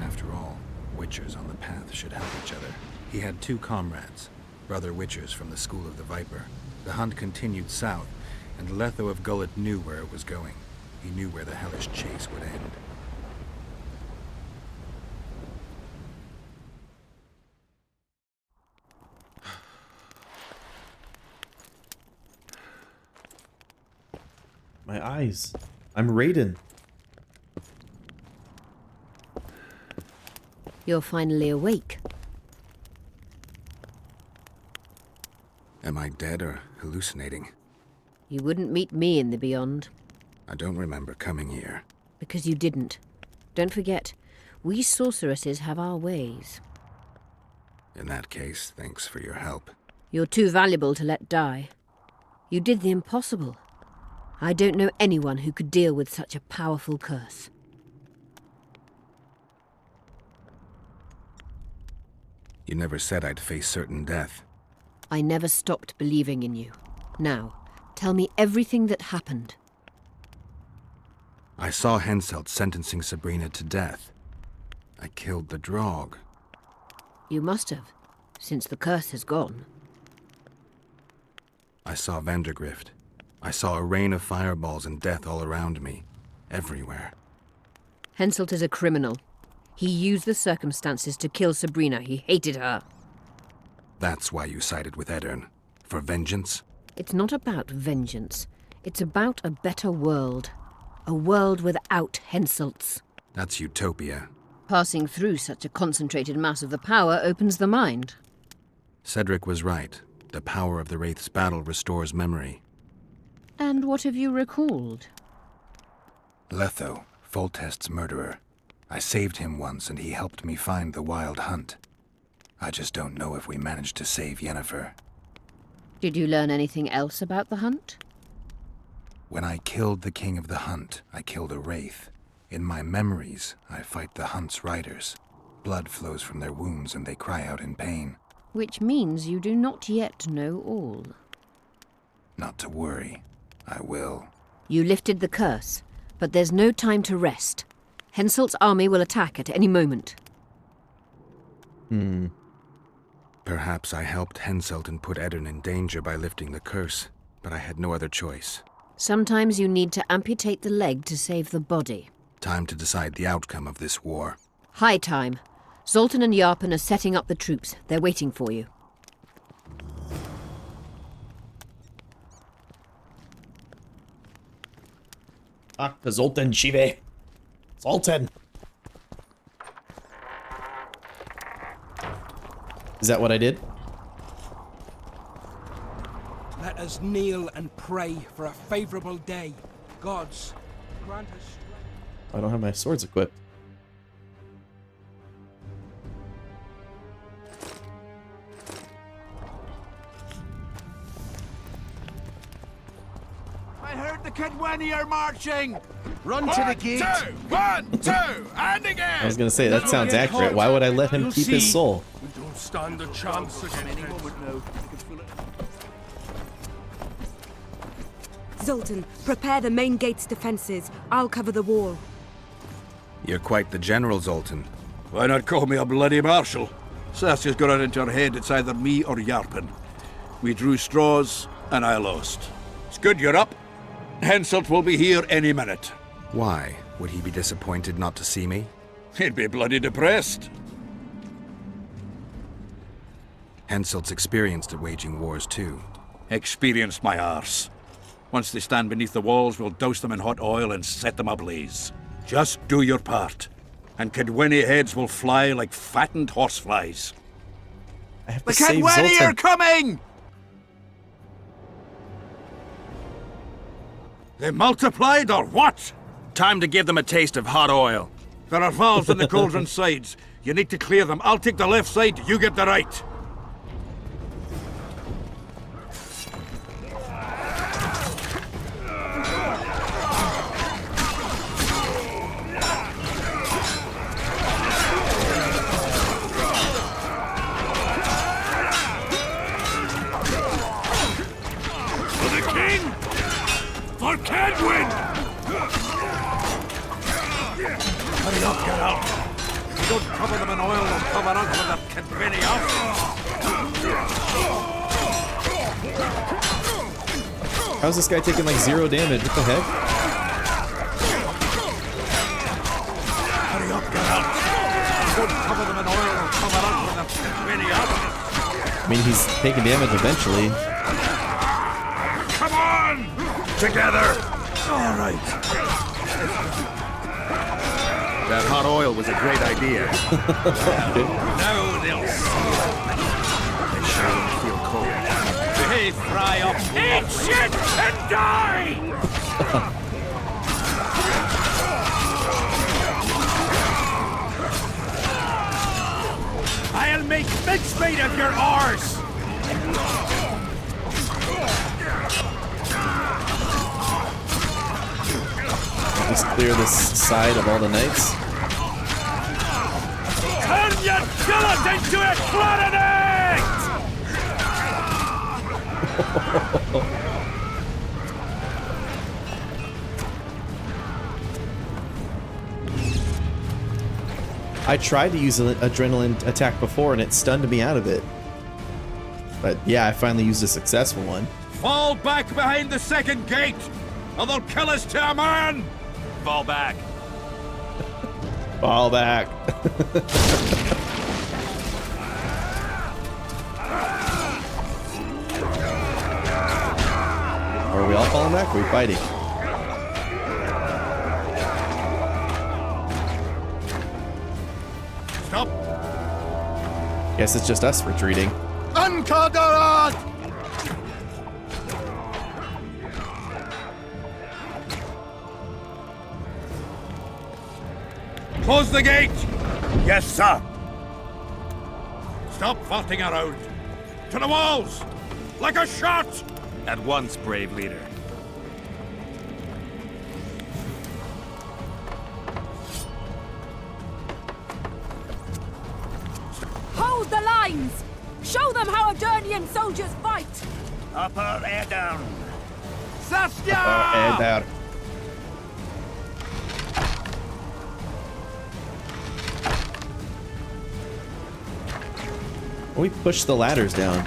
After all, Witchers on the path should help each other. He had 2 comrades, brother Witchers from the School of the Viper. The hunt continued south, and Letho of Gullet knew where it was going. He knew where the hellish chase would end. My eyes. I'm Raiden. You're finally awake. Am I dead or hallucinating? You wouldn't meet me in the Beyond. I don't remember coming here. Because you didn't. Don't forget, we sorceresses have our ways. In that case, thanks for your help. You're too valuable to let die. You did the impossible. I don't know anyone who could deal with such a powerful curse. You never said I'd face certain death. I never stopped believing in you. Now, tell me everything that happened. I saw Henselt sentencing Sabrina to death. I killed the Draug. You must have, since the curse has gone. I saw Vandergrift. I saw a rain of fireballs and death all around me. Everywhere. Henselt is a criminal. He used the circumstances to kill Sabrina. He hated her. That's why you sided with Eddern. For vengeance? It's not about vengeance. It's about a better world. A world without Henselts. That's utopia. Passing through such a concentrated mass of the power opens the mind. Cedric was right. The power of the Wraith's battle restores memory. And what have you recalled? Letho, Foltest's murderer. I saved him once and he helped me find the Wild Hunt. I just don't know if we managed to save Yennefer. Did you learn anything else about the hunt? When I killed the King of the Hunt, I killed a Wraith. In my memories, I fight the Hunt's riders. Blood flows from their wounds and they cry out in pain. Which means you do not yet know all. Not to worry. I will. You lifted the curse, but there's no time to rest. Henselt's army will attack at any moment. Perhaps I helped Henselt and put Eddern in danger by lifting the curse, but I had no other choice. Sometimes you need to amputate the leg to save the body. Time to decide the outcome of this war. High time. Zoltan and Yarpen are setting up the troops. They're waiting for you. Talk to Zoltan, Shive. Zoltan! Is that what I did? Let us kneel and pray for a favorable day. Gods, grant us strength. I don't have my swords equipped. I heard the Kedweni are marching! Run to the gate! 1, 2, and again! I was gonna say, that sounds accurate. Why would I let him keep his soul? We don't stand a chance against it. Zoltan, prepare the main gate's defenses. I'll cover the wall. You're quite the general, Zoltan. Why not call me a bloody marshal? Saskia's got it into her head it's either me or Yarpen. We drew straws, and I lost. It's good you're up. Henselt will be here any minute. Why? Would he be disappointed not to see me? He'd be bloody depressed. Henselt's experienced at waging wars too. Experienced my arse. Once they stand beneath the walls, we'll douse them in hot oil and set them ablaze. Just do your part, and Kedweni heads will fly like fattened horseflies. I have to The save Kedweni Zoltan. are coming! They multiplied or what? Time to give them a taste of hot oil. There are valves in the cauldron sides. You need to clear them. I'll take the left side, you get the right. For the king! For Kedwin! Hurry up, Geralt. You don't cover them in oil, they'll cover us with that Kedwini off. How's this guy taking like 0 damage? What the heck? Hurry up, Geralt. You don't cover them in oil, they'll cover us with that Kedwini off. I mean, he's taking damage eventually. Come on! Together! All right. That hot oil was a great idea. Now they'll see. They sure don't feel cold. They fry up. Eat shit and die! I'll make mincemeat of your arse! Just clear this side of all the knights. Turn your gullet into a clarinet! I tried to use an adrenaline attack before and it stunned me out of it. But yeah, I finally used a successful one. Fall back behind the second gate, or they'll kill us to a man! Fall back. Fall back. Are we all falling back? Or are we fighting? Stop! Guess it's just us retreating. Uncovered! Close the gate! Yes, sir. Stop farting around. To the walls! Like a shot! At once, brave leader. Hold the lines! Show them how Adernian soldiers fight! Upper air down. Saskia! And out. We push the ladders down.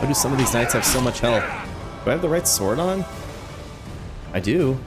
Why do some of these knights have so much health? Do I have the right sword on? I do.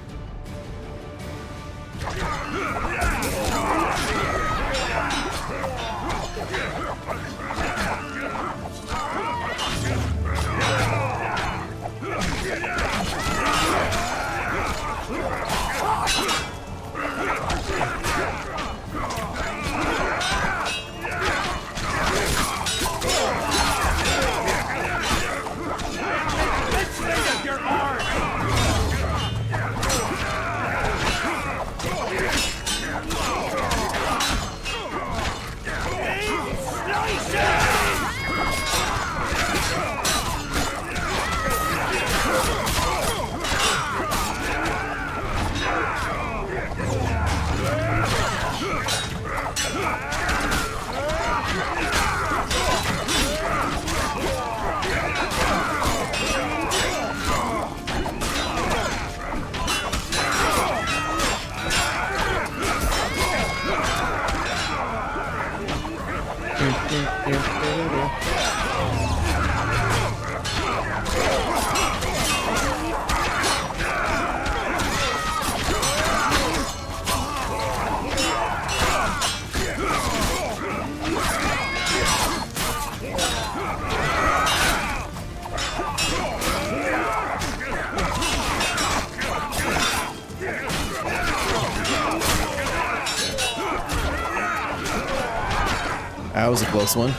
was a close one.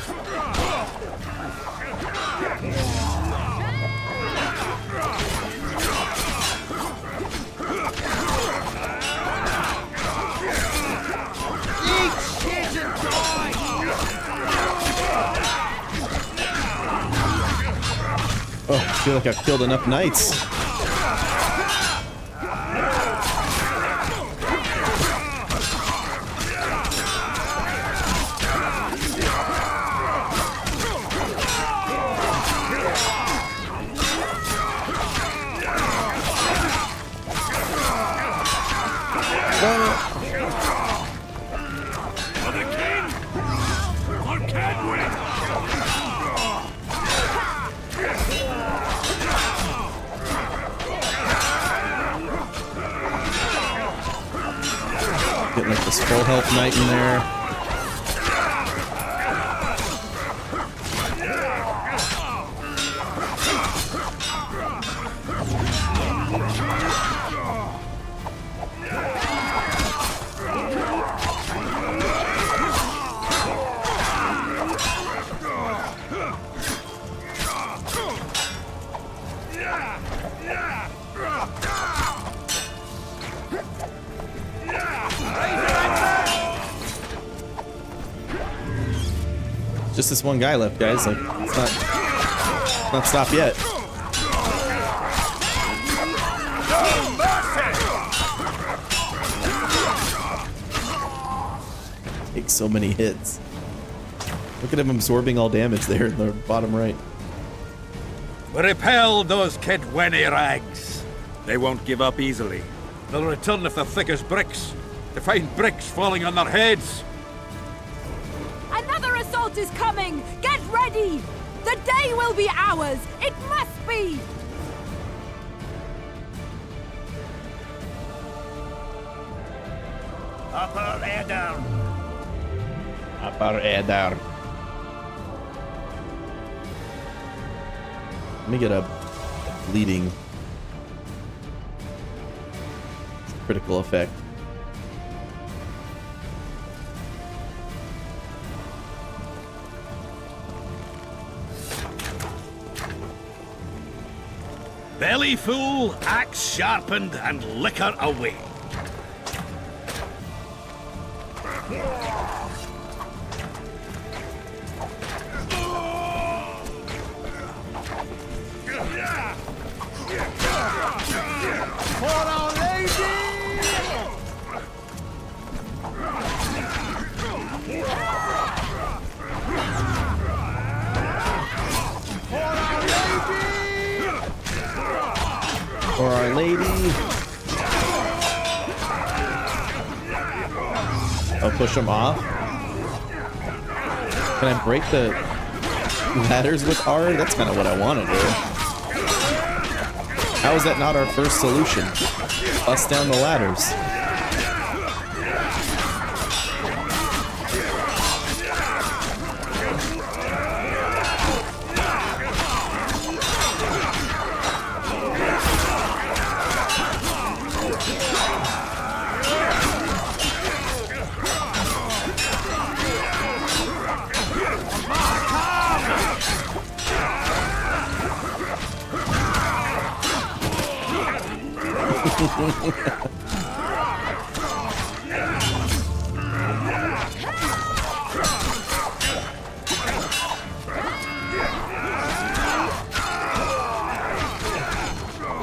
Oh, I feel like I've killed enough knights. Getting like this full health knight in there. Just this one guy left, guys. Like, it's not stopped yet. Takes so many hits. Look at him absorbing all damage there in the bottom right. We repel those Kedwenny rags. They won't give up easily. They'll return if they're thick as bricks, to find bricks falling on their heads. Another assault is coming! Get ready! The day will be ours! It must be! Upper Edar. Upper Edar. Let me get a bleeding critical effect. Belly full, axe sharpened, and liquor away. For Our Lady! For Our Lady. I'll push him off. Can I break the ladders with R? That's kind of what I want to do. How is that not our first solution? Bust down the ladders.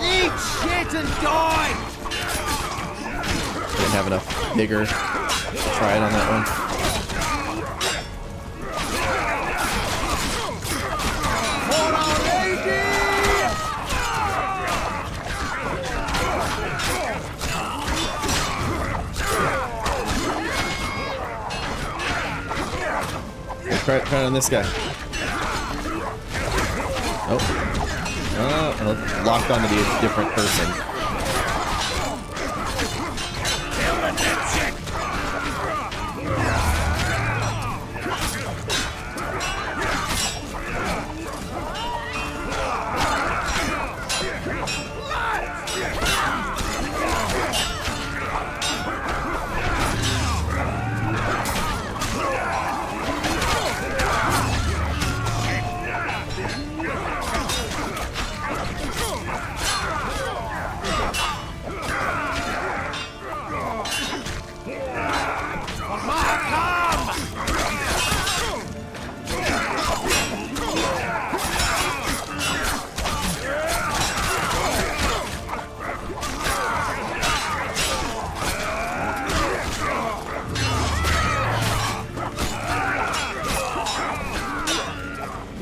Eat shit and die! Didn't have enough vigor to try it on that one. For Our Lady! Try it on this guy. Oh. Locked onto the different person.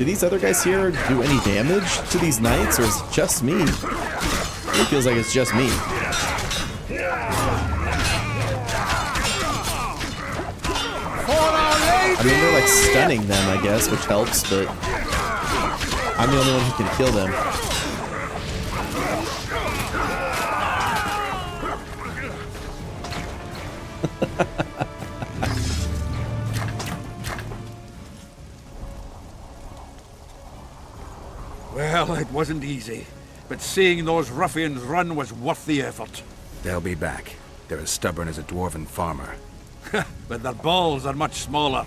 these other guys here do any damage to these knights, or is it just me? It feels like it's just me. I mean, they're like stunning them, I guess, which helps, but I'm the only one who can kill them. Well, it wasn't easy, but seeing those ruffians run was worth the effort. They'll be back. They're as stubborn as a dwarven farmer. But their balls are much smaller.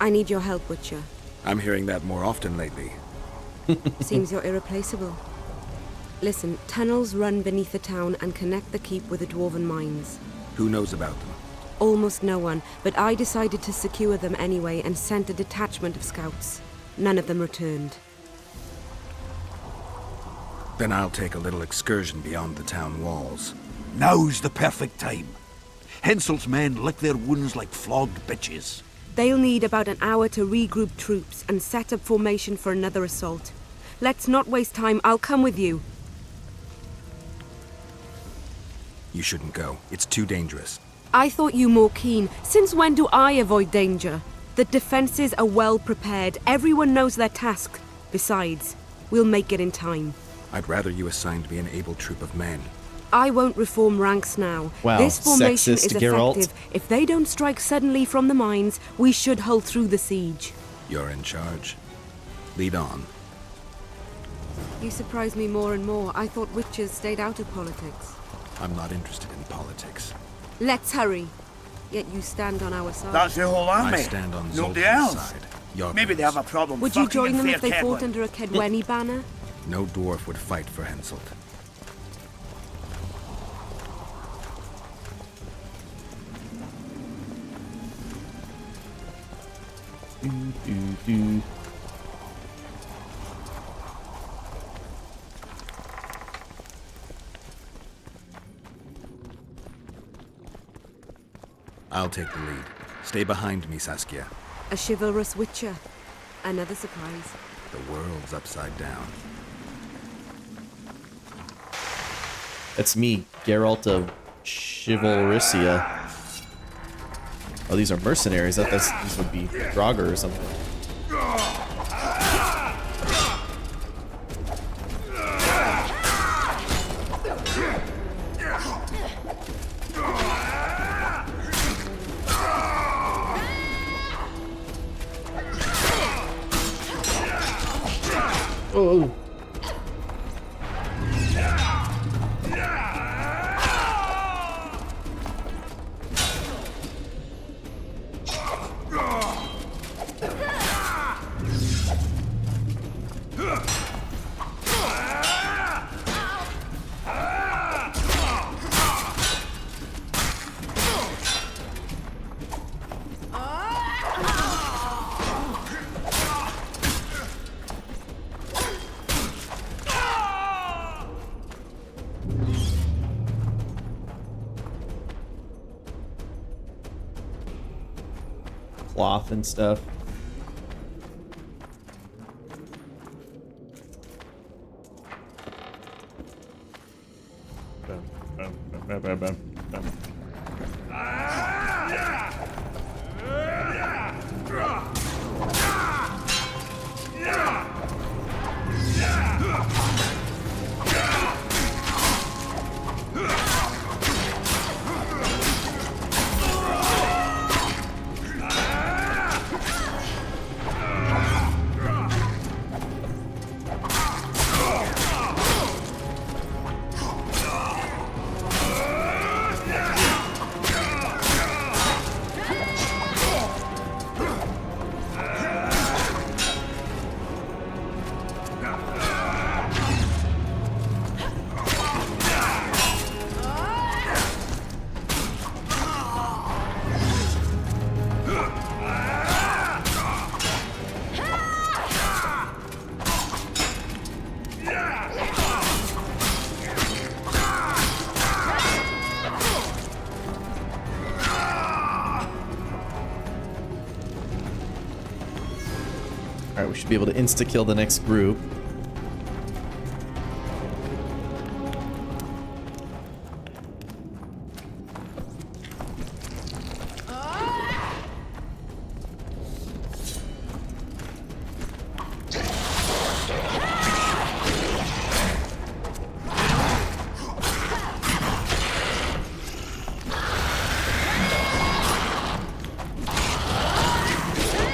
I need your help, Witcher. I'm hearing that more often lately. Seems you're irreplaceable. Listen, tunnels run beneath the town and connect the keep with the dwarven mines. Who knows about them? Almost no one, but I decided to secure them anyway and sent a detachment of scouts. None of them returned. Then I'll take a little excursion beyond the town walls. Now's the perfect time. Henselt's men lick their wounds like flogged bitches. They'll need about an hour to regroup troops and set up formation for another assault. Let's not waste time. I'll come with you. You shouldn't go. It's too dangerous. I thought you more keen. Since when do I avoid danger? The defenses are well prepared. Everyone knows their task. Besides, we'll make it in time. I'd rather you assigned me an able troop of men. I won't reform ranks now. Wow, this formation sexist is Geralt. effective. If they don't strike suddenly from the mines, we should hold through the siege. You're in charge. Lead on. You surprise me more and more. I thought witches stayed out of politics. I'm not interested in politics. Let's hurry. Yet you stand on our side. That's the whole army. I stand on Nobody Zoltan's else. side. Maybe they have a problem. Would you fucking join in them if they Fair fought Kedwin. under a Kedweni banner? No dwarf would fight for Henselt. I'll take the lead. Stay behind me, Saskia. A chivalrous witcher. Another surprise. The world's upside down. That's me, Geralt of Chivalrysia. Oh, these are mercenaries. I thought these would be Draugr or something. Oh. Cloth and stuff. should be able to insta-kill the next group.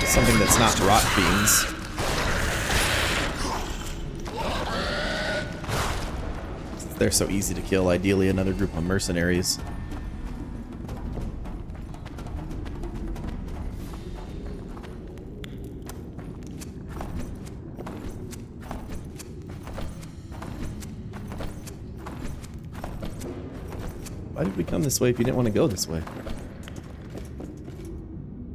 Something that's not rot fiends. They're so easy to kill. Ideally, another group of mercenaries. Why did we come this way if you didn't want to go this way?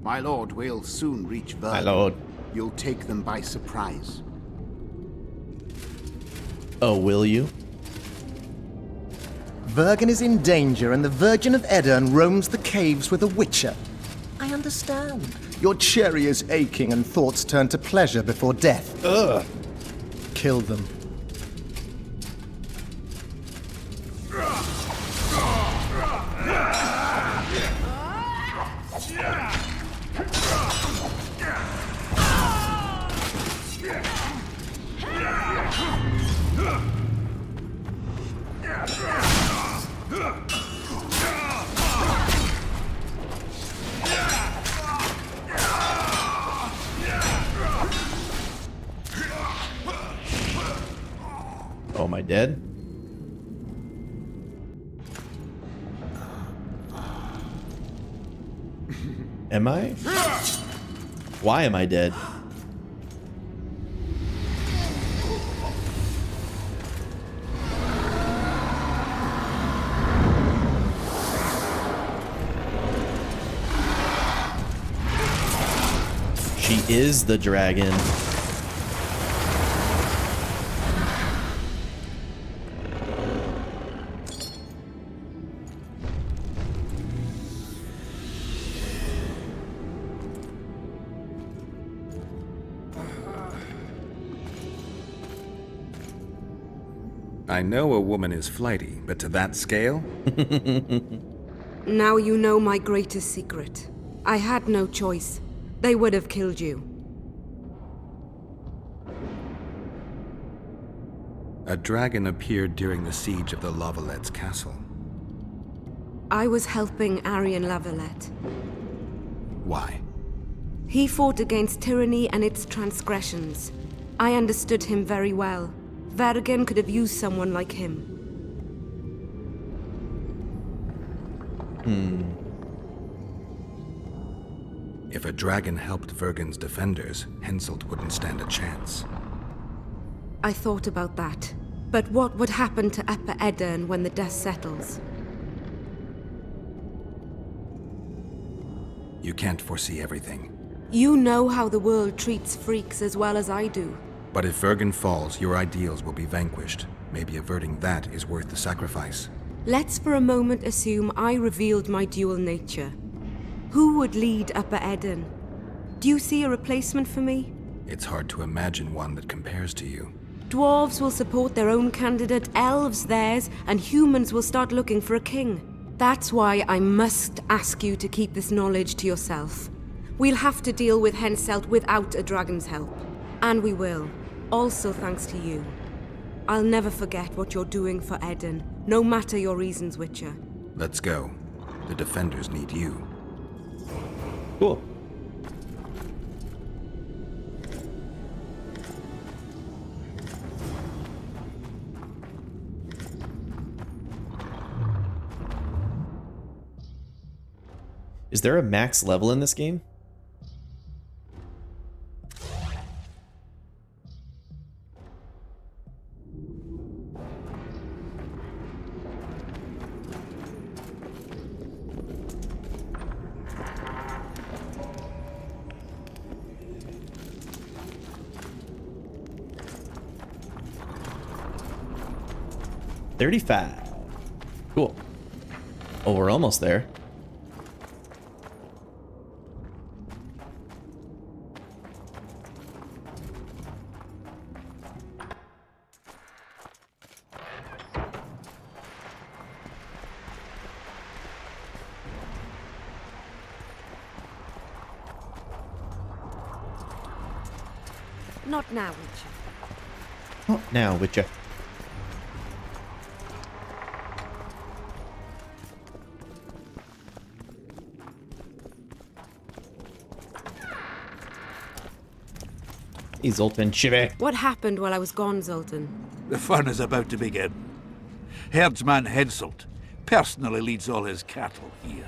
My lord, we'll soon reach Vergen. My lord. You'll take them by surprise. Oh, will you? Vergen is in danger and the Virgin of Edirn roams the caves with a witcher. I understand. Your cherry is aching and thoughts turn to pleasure before death. Ugh. Kill them. Oh, am I dead? Am I? Why am I dead? She is the dragon. I know a woman is flighty, but to that scale? Now you know my greatest secret. I had no choice. They would have killed you. A dragon appeared during the siege of the Lavalettes' castle. I was helping Aryan Lavalette. Why? He fought against tyranny and its transgressions. I understood him very well. Vergen could have used someone like him. If a dragon helped Vergen's defenders, Henselt wouldn't stand a chance. I thought about that. But what would happen to Upper Edirn when the dust settles? You can't foresee everything. You know how the world treats freaks as well as I do. But if Vergen falls, your ideals will be vanquished. Maybe averting that is worth the sacrifice. Let's for a moment assume I revealed my dual nature. Who would lead Upper Edirn? Do you see a replacement for me? It's hard to imagine one that compares to you. Dwarves will support their own candidate, elves theirs, and humans will start looking for a king. That's why I must ask you to keep this knowledge to yourself. We'll have to deal with Henselt without a dragon's help. And we will. Also thanks to you. I'll never forget what you're doing for Edirn, no matter your reasons, Witcher. Let's go. The defenders need you. Cool. Is there a max level in this game? $35. Cool. Oh, we're almost there. Not now, Witcher. Oh, now, Witcher. Hey, Zoltan Chive. What happened while I was gone, Zoltan? The fun is about to begin. Herdsman Henselt personally leads all his cattle here.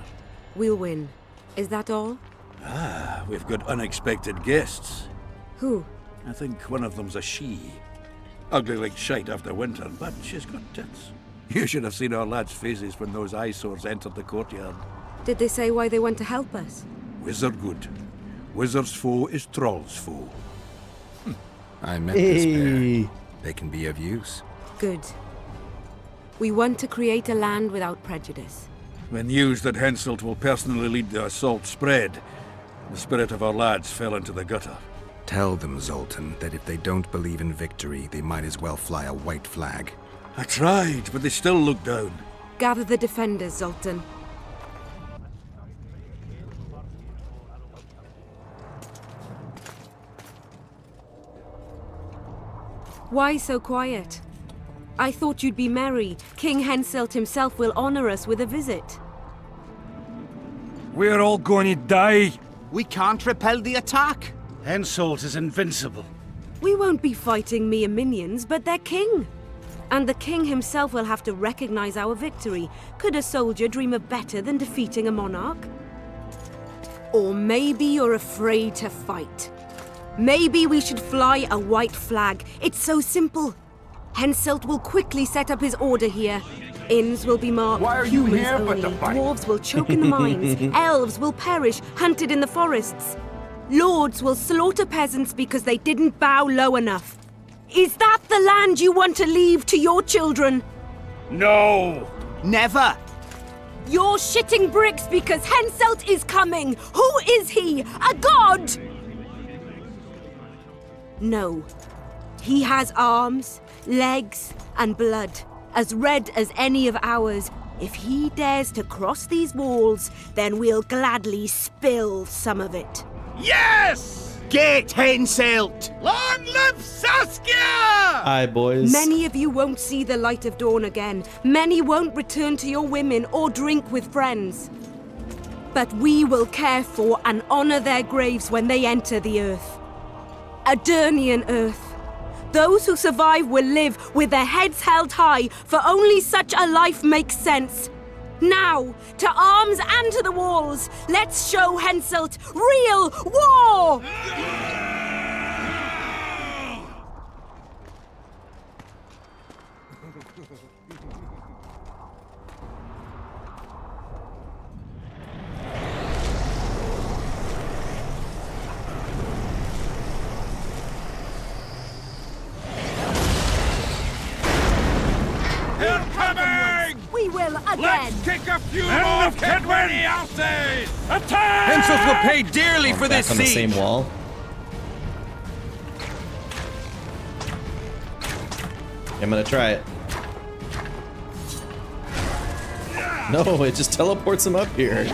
We'll win. Is that all? Ah, we've got unexpected guests. Who? I think one of them's a she. Ugly like shite after winter, but she's got tits. You should have seen our lads' faces when those eyesores entered the courtyard. Did they say why they went to help us? Wizard good. Wizard's foe is troll's foe. I met this pair. They can be of use. Good. We want to create a land without prejudice. When news that Henselt will personally lead the assault spread, the spirit of our lads fell into the gutter. Tell them, Zoltan, that if they don't believe in victory, they might as well fly a white flag. I tried, but they still look down. Gather the defenders, Zoltan. Why so quiet? I thought you'd be merry. King Henselt himself will honor us with a visit. We're all going to die. We can't repel the attack. Henselt is invincible. We won't be fighting mere minions, but their king. And the king himself will have to recognize our victory. Could a soldier dream of better than defeating a monarch? Or maybe you're afraid to fight. Maybe we should fly a white flag. It's so simple. Henselt will quickly set up his order here. Inns will be marked humans only. Dwarves will choke in the mines. Elves will perish, hunted in the forests. Lords will slaughter peasants because they didn't bow low enough. Is that the land you want to leave to your children? No! Never! You're shitting bricks because Henselt is coming! Who is he? A god? No. He has arms, legs, and blood, as red as any of ours. If he dares to cross these walls, then we'll gladly spill some of it. Yes! Get Henselt! Long live Saskia! Aye, boys. Many of you won't see the light of dawn again. Many won't return to your women or drink with friends. But we will care for and honor their graves when they enter the earth. Adernian earth. Those who survive will live with their heads held high, for only such a life makes sense. Now, to arms and to the walls, let's show Henselt real war! We will again! Let's kick a few more Kedwin houses! Attack! Henselt will pay dearly for this on the siege! same wall. I'm gonna try it. No, it just teleports him up here.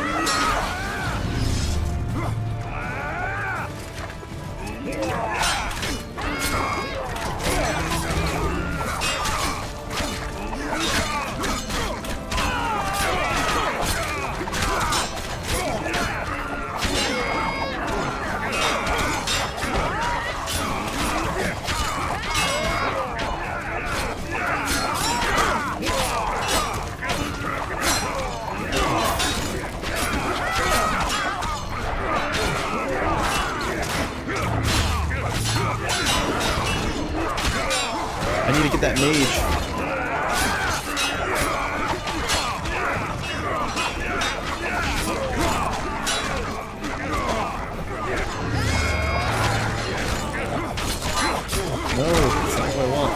I need to get that mage. No, that's not what I want.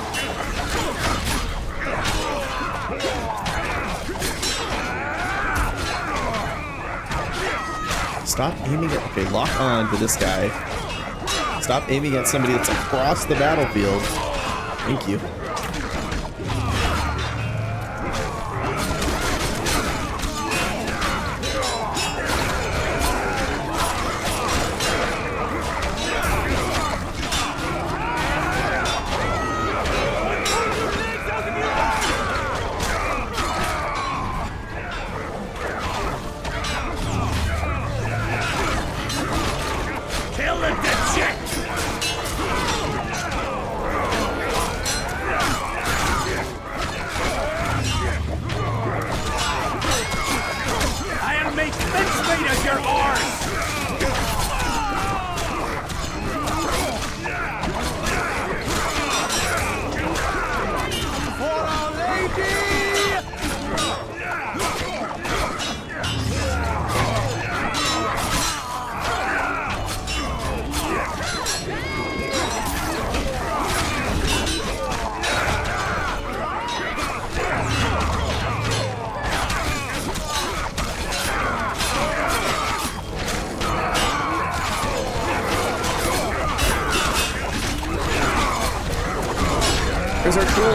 Stop aiming at... Okay, lock on to this guy. Stop aiming at somebody that's across the battlefield. Thank you.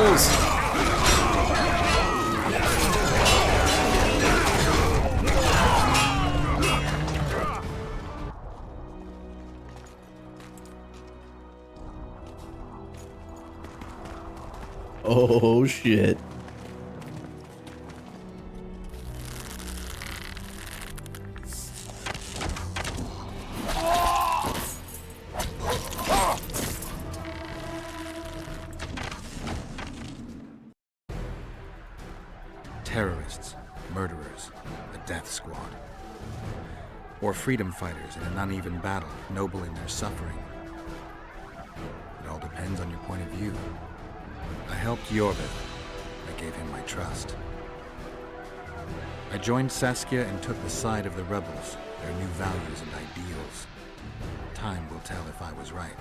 rolls. Oh shit. Terrorists, murderers, a death squad. Or freedom fighters in an uneven battle, noble in their suffering. It all depends on your point of view. I helped Jorvith. I gave him my trust. I joined Saskia and took the side of the rebels, their new values and ideals. Time will tell if I was right.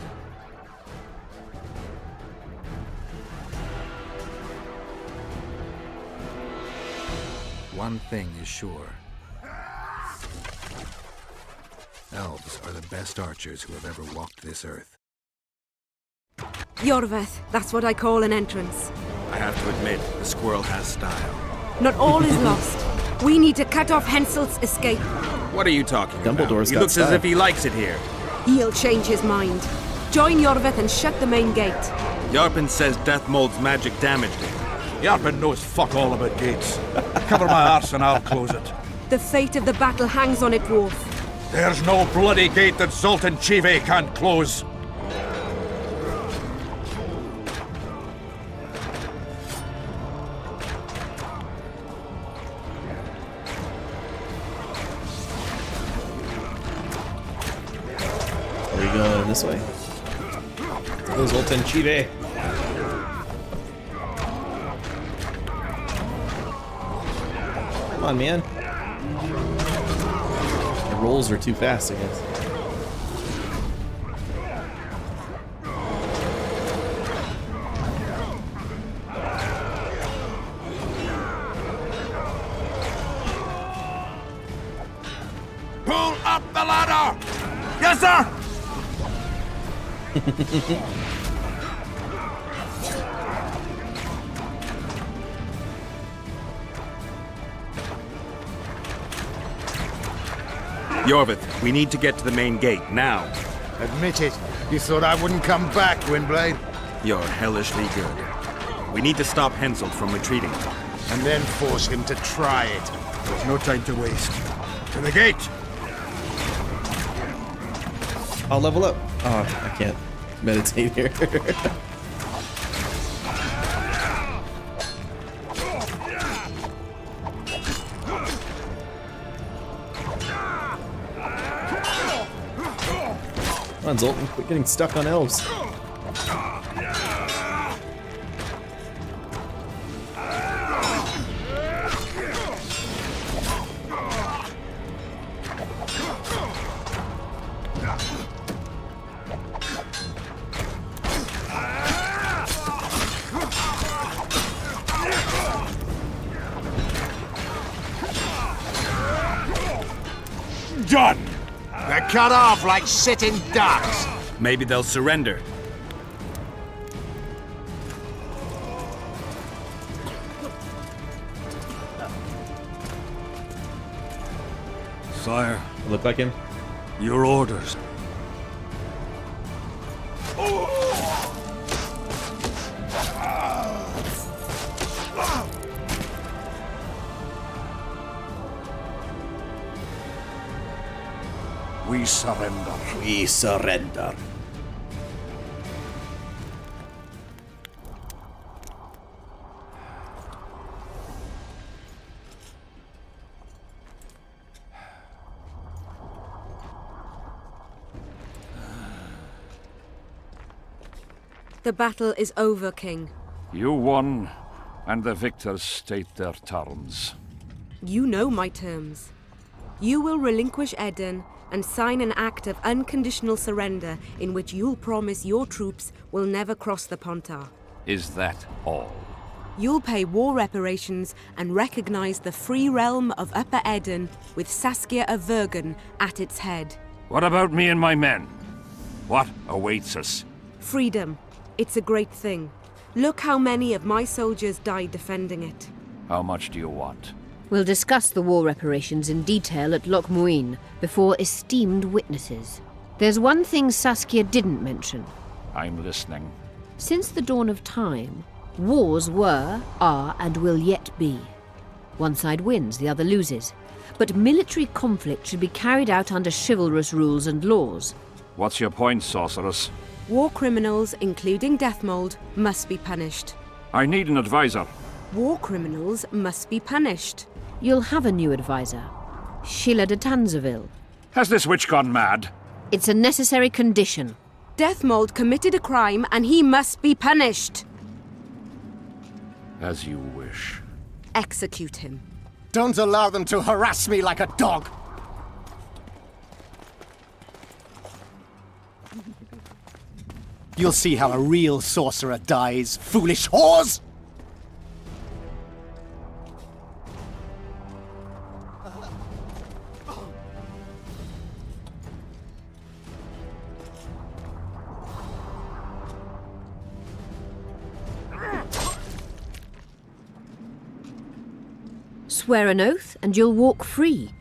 One thing is sure. Elves are the best archers who have ever walked this earth. Jorveth, that's what I call an entrance. I have to admit, the squirrel has style. Not all is lost. We need to cut off Henselt's escape. What are you talking about? Dumbledore's He got looks as style. if he likes it here. He'll change his mind. Join Jorveth and shut the main gate. Yarpen says Death Mold's magic damaged it. Yarpen knows fuck all about gates. Cover my arse and I'll close it. The fate of the battle hangs on it, dwarf. There's no bloody gate that Zoltan Chive can't close. Are we going this way? Go Zoltan Chive. Come on, man. The rolls are too fast, I guess. Pull up the ladder! Yes, sir! Jorvith, we need to get to the main gate, now. Admit it. You thought I wouldn't come back, Windblade? You're hellishly good. We need to stop Henselt from retreating. And then force him to try it. There's no time to waste. To the gate! I'll level up. Oh, I can't meditate here. Come on, Zoltan, quit getting stuck on elves. Done! They're cut off like sitting ducks. Maybe they'll surrender. Sire, Look like him? your orders. We surrender. We surrender. The battle is over, King. You won, and the victors state their terms. You know my terms. You will relinquish Eden and sign an act of unconditional surrender in which you'll promise your troops will never cross the Pontar. Is that all? You'll pay war reparations and recognize the free realm of Upper Eden with Saskia of Vergen at its head. What about me and my men? What awaits us? Freedom. It's a great thing. Look how many of my soldiers died defending it. How much do you want? We'll discuss the war reparations in detail at Loch Muin before esteemed witnesses. There's one thing Saskia didn't mention. I'm listening. Since the dawn of time, wars were, are, and will yet be. One side wins, the other loses. But military conflict should be carried out under chivalrous rules and laws. What's your point, sorceress? War criminals, including Deathmold, must be punished. I need an advisor. War criminals must be punished. You'll have a new advisor. Sheila de Tanzaville. Has this witch gone mad? It's a necessary condition. Deathmold committed a crime and he must be punished. As you wish. Execute him. Don't allow them to harass me like a dog! You'll see how a real sorcerer dies, foolish whores! Swear an oath and you'll walk free.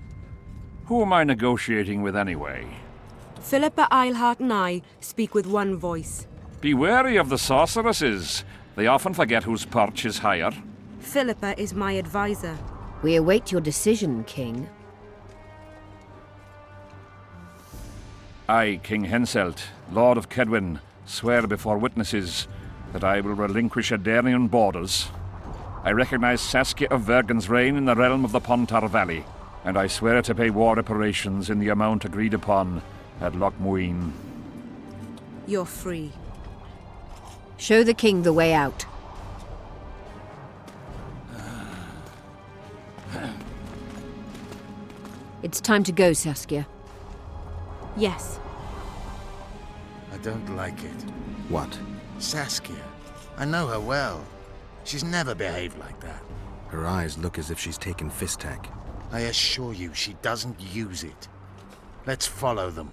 Who am I negotiating with anyway? Philippa Eilhart and I speak with one voice. Be wary of the sorceresses. They often forget whose perch is higher. Philippa is my advisor. We await your decision, King. I, King Henselt, Lord of Kedwin, swear before witnesses that I will relinquish Adarian borders. I recognize Saskia of Vergen's reign in the realm of the Pontar Valley, and I swear to pay war reparations in the amount agreed upon at Loch Muin. You're free. Show the king the way out. It's time to go, Saskia. Yes. I don't like it. What? Saskia. I know her well. She's never behaved like that. Her eyes look as if she's taken Fistak. I assure you, she doesn't use it. Let's follow them.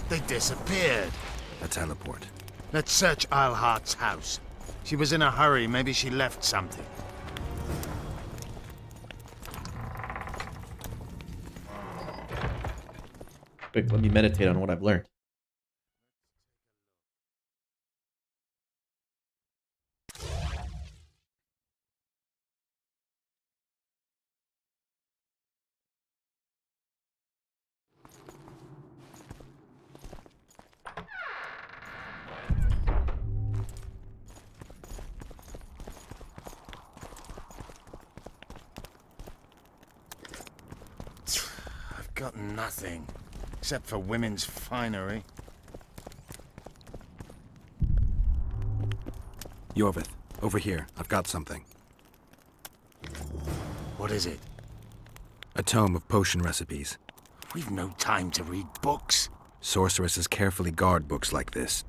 They disappeared. A teleport. Let's search Eilhart's house. She was in a hurry. Maybe she left something. Wait, let me meditate on what I've learned. I've got nothing. Except for women's finery. Yorvith, over here. I've got something. What is it? A tome of potion recipes. We've no time to read books. Sorceresses carefully guard books like this.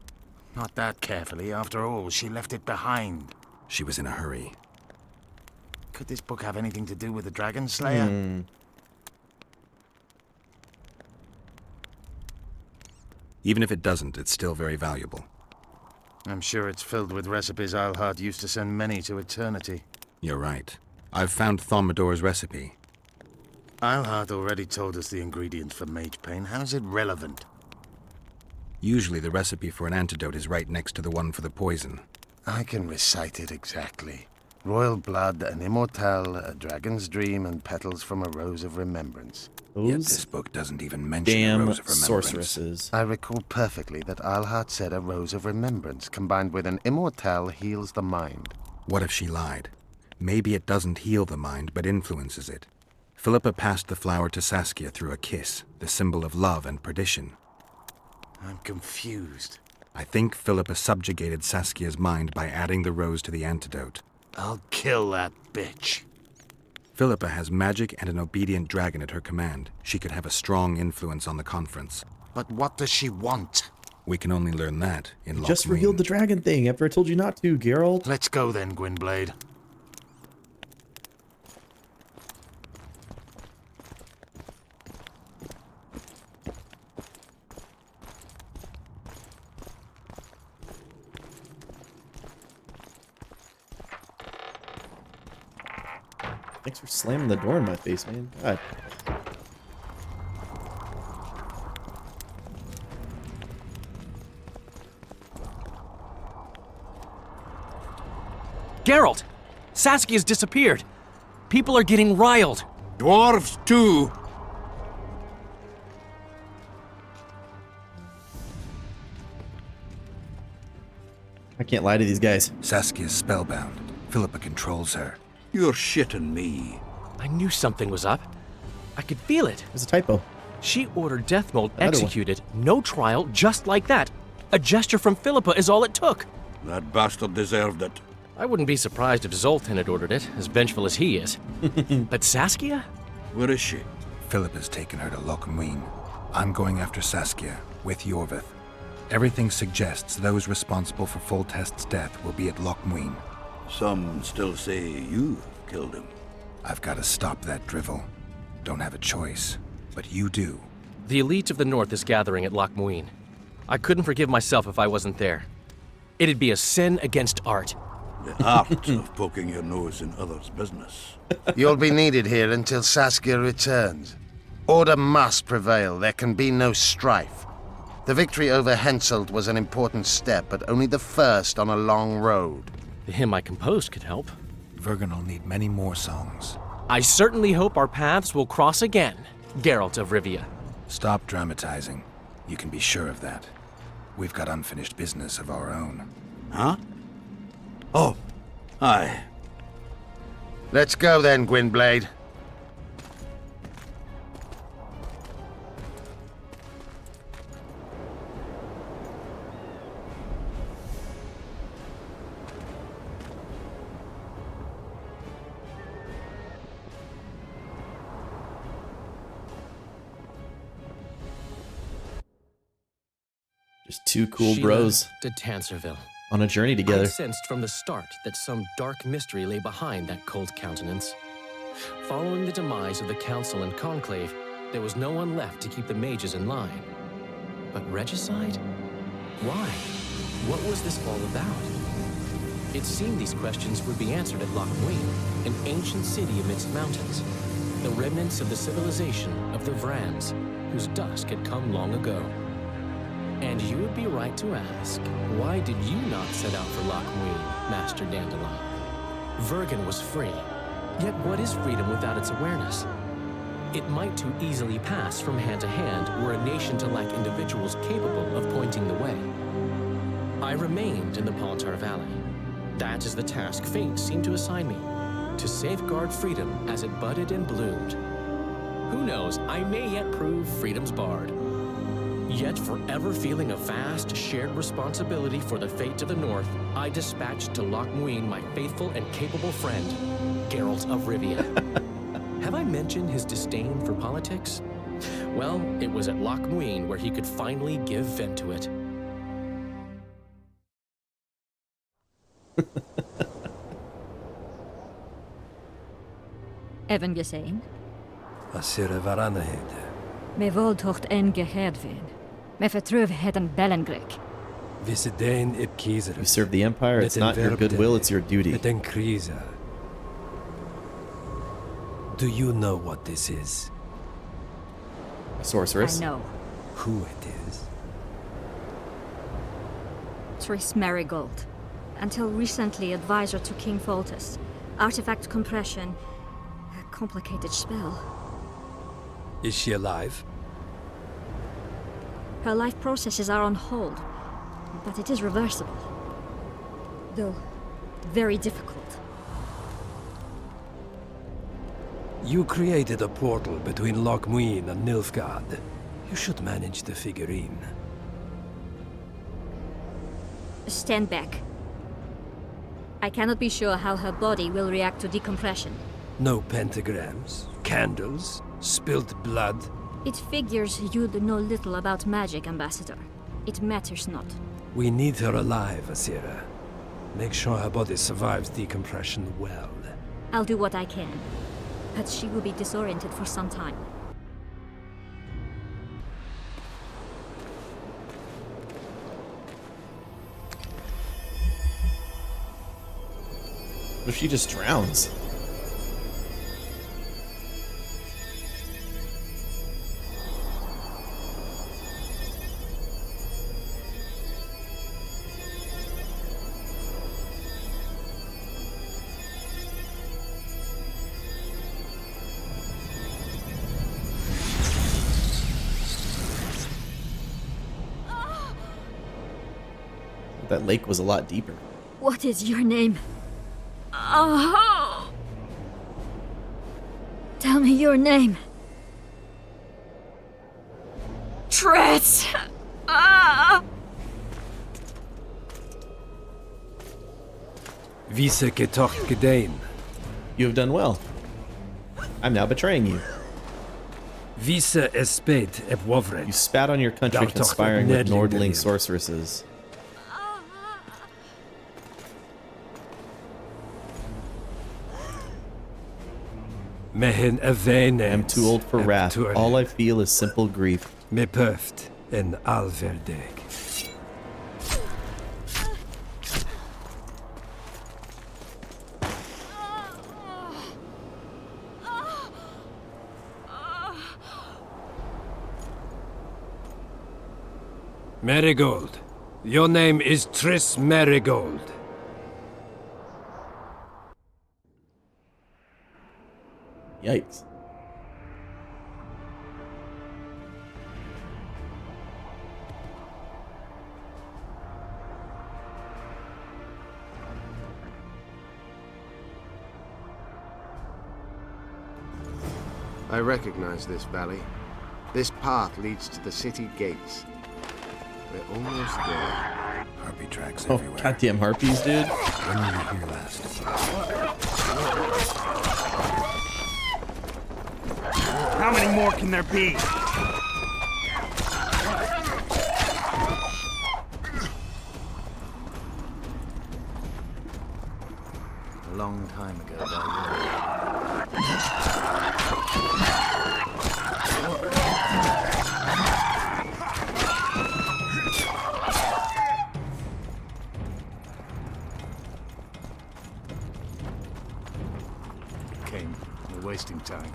Not that carefully. After all, she left it behind. She was in a hurry. Could this book have anything to do with the Dragon Slayer? Even if it doesn't, it's still very valuable. I'm sure it's filled with recipes Eilhart used to send many to eternity. You're right. I've found Thaumadour's recipe. Eilhart already told us the ingredients for mage pain. How's it relevant? Usually the recipe for an antidote is right next to the one for the poison. I can recite it exactly. Royal blood, an immortelle, a dragon's dream, and petals from a rose of remembrance. Yet this book doesn't even mention a rose of remembrance. Sorceresses. I recall perfectly that Eilhart said a rose of remembrance combined with an immortelle heals the mind. What if she lied? Maybe it doesn't heal the mind, but influences it. Philippa passed the flower to Saskia through a kiss, the symbol of love and perdition. I'm confused. I think Philippa subjugated Saskia's mind by adding the rose to the antidote. I'll kill that bitch. Philippa has magic and an obedient dragon at her command. She could have a strong influence on the conference. But what does she want? We can only learn that in Loch Just Muin. revealed the dragon thing after I told you not to, Geralt. Let's go then, Gwynblade. Thanks for slamming the door in my face, man. God. Geralt! Saskia's disappeared. People are getting riled. Dwarves, too. I can't lie to these guys. Saskia's spellbound. Philippa controls her. You're shitting me. I knew something was up. I could feel it. There's a typo. She ordered Deathmold executed. No trial, just like that. A gesture from Philippa is all it took. That bastard deserved it. I wouldn't be surprised if Zoltan had ordered it, as vengeful as he is. But Saskia? Where is she? Philippa's taken her to Loch Muin. I'm going after Saskia, with Yorvith. Everything suggests those responsible for Foltest's death will be at Loch Muin. Some still say you killed him. I've got to stop that drivel. Don't have a choice, but you do. The elite of the North is gathering at Loch Muin. I couldn't forgive myself if I wasn't there. It'd be a sin against art. The art of poking your nose in others' business. You'll be needed here until Saskia returns. Order must prevail. There can be no strife. The victory over Henselt was an important step, but only the first on a long road. The hymn I composed could help. Vergen will need many more songs. I certainly hope our paths will cross again, Geralt of Rivia. Stop dramatizing. You can be sure of that. We've got unfinished business of our own. Huh? Oh, aye. Let's go then, Gwynblade. Just two cool Sheila bros de Tanserville. on a journey together. I sensed from the start that some dark mystery lay behind that cold countenance. Following the demise of the Council and Conclave, there was no one left to keep the mages in line. But regicide? Why? What was this all about? It seemed these questions would be answered at Loch Muin, an ancient city amidst mountains, the remnants of the civilization of the Vrans, whose dusk had come long ago. And you would be right to ask, why did you not set out for Loch Muin, Master Dandelion? Vergen was free, yet what is freedom without its awareness? It might too easily pass from hand to hand were a nation to lack individuals capable of pointing the way. I remained in the Pontar Valley. That is the task fate seemed to assign me, to safeguard freedom as it budded and bloomed. Who knows, I may yet prove freedom's bard. Yet forever feeling a vast, shared responsibility for the fate of the North, I dispatched to Loch Muin my faithful and capable friend, Geralt of Rivia. Have I mentioned his disdain for politics? Well, it was at Loch Muin where he could finally give vent to it. Even gesehen? Was ihre Varanheid? Me voltocht en gehedvin. Me vertruv heden Bellengrek. Vissedain ib kiezer. You serve the Empire, it's not your goodwill, it's your duty. Den Krieger. Do you know what this is? A sorceress? I know. Who it is? Triss Marigold. Until recently advisor to King Foltest. Artifact compression. A complicated spell. Is she alive? Her life processes are on hold, but it is reversible. Though, very difficult. You created a portal between Loch Muin and Nilfgaard. You should manage the figurine. Stand back. I cannot be sure how her body will react to decompression. No pentagrams, candles, spilt blood. It figures you'd know little about magic, Ambassador. It matters not. We need her alive, Asira. Make sure her body survives decompression well. I'll do what I can, but she will be disoriented for some time. What if she just drowns? That lake was a lot deeper. What is your name? Oh. Tell me your name. Triss! Ah! Vise getocht gedein. You have done well. I'm now betraying you. Vise esped eb wovred. You spat on your country conspiring with Nordling sorceresses. Mehen avene. I'm too old for wrath. All I feel is simple grief. Me pöft en alverdeg. Marigold. Your name is Triss Marigold. Yikes. I recognize this valley. This path leads to the city gates. We're almost there. Harpy tracks Oh, everywhere. goddamn harpies, dude. When were you here last? How many more can there be? A long time ago, King, we're wasting time.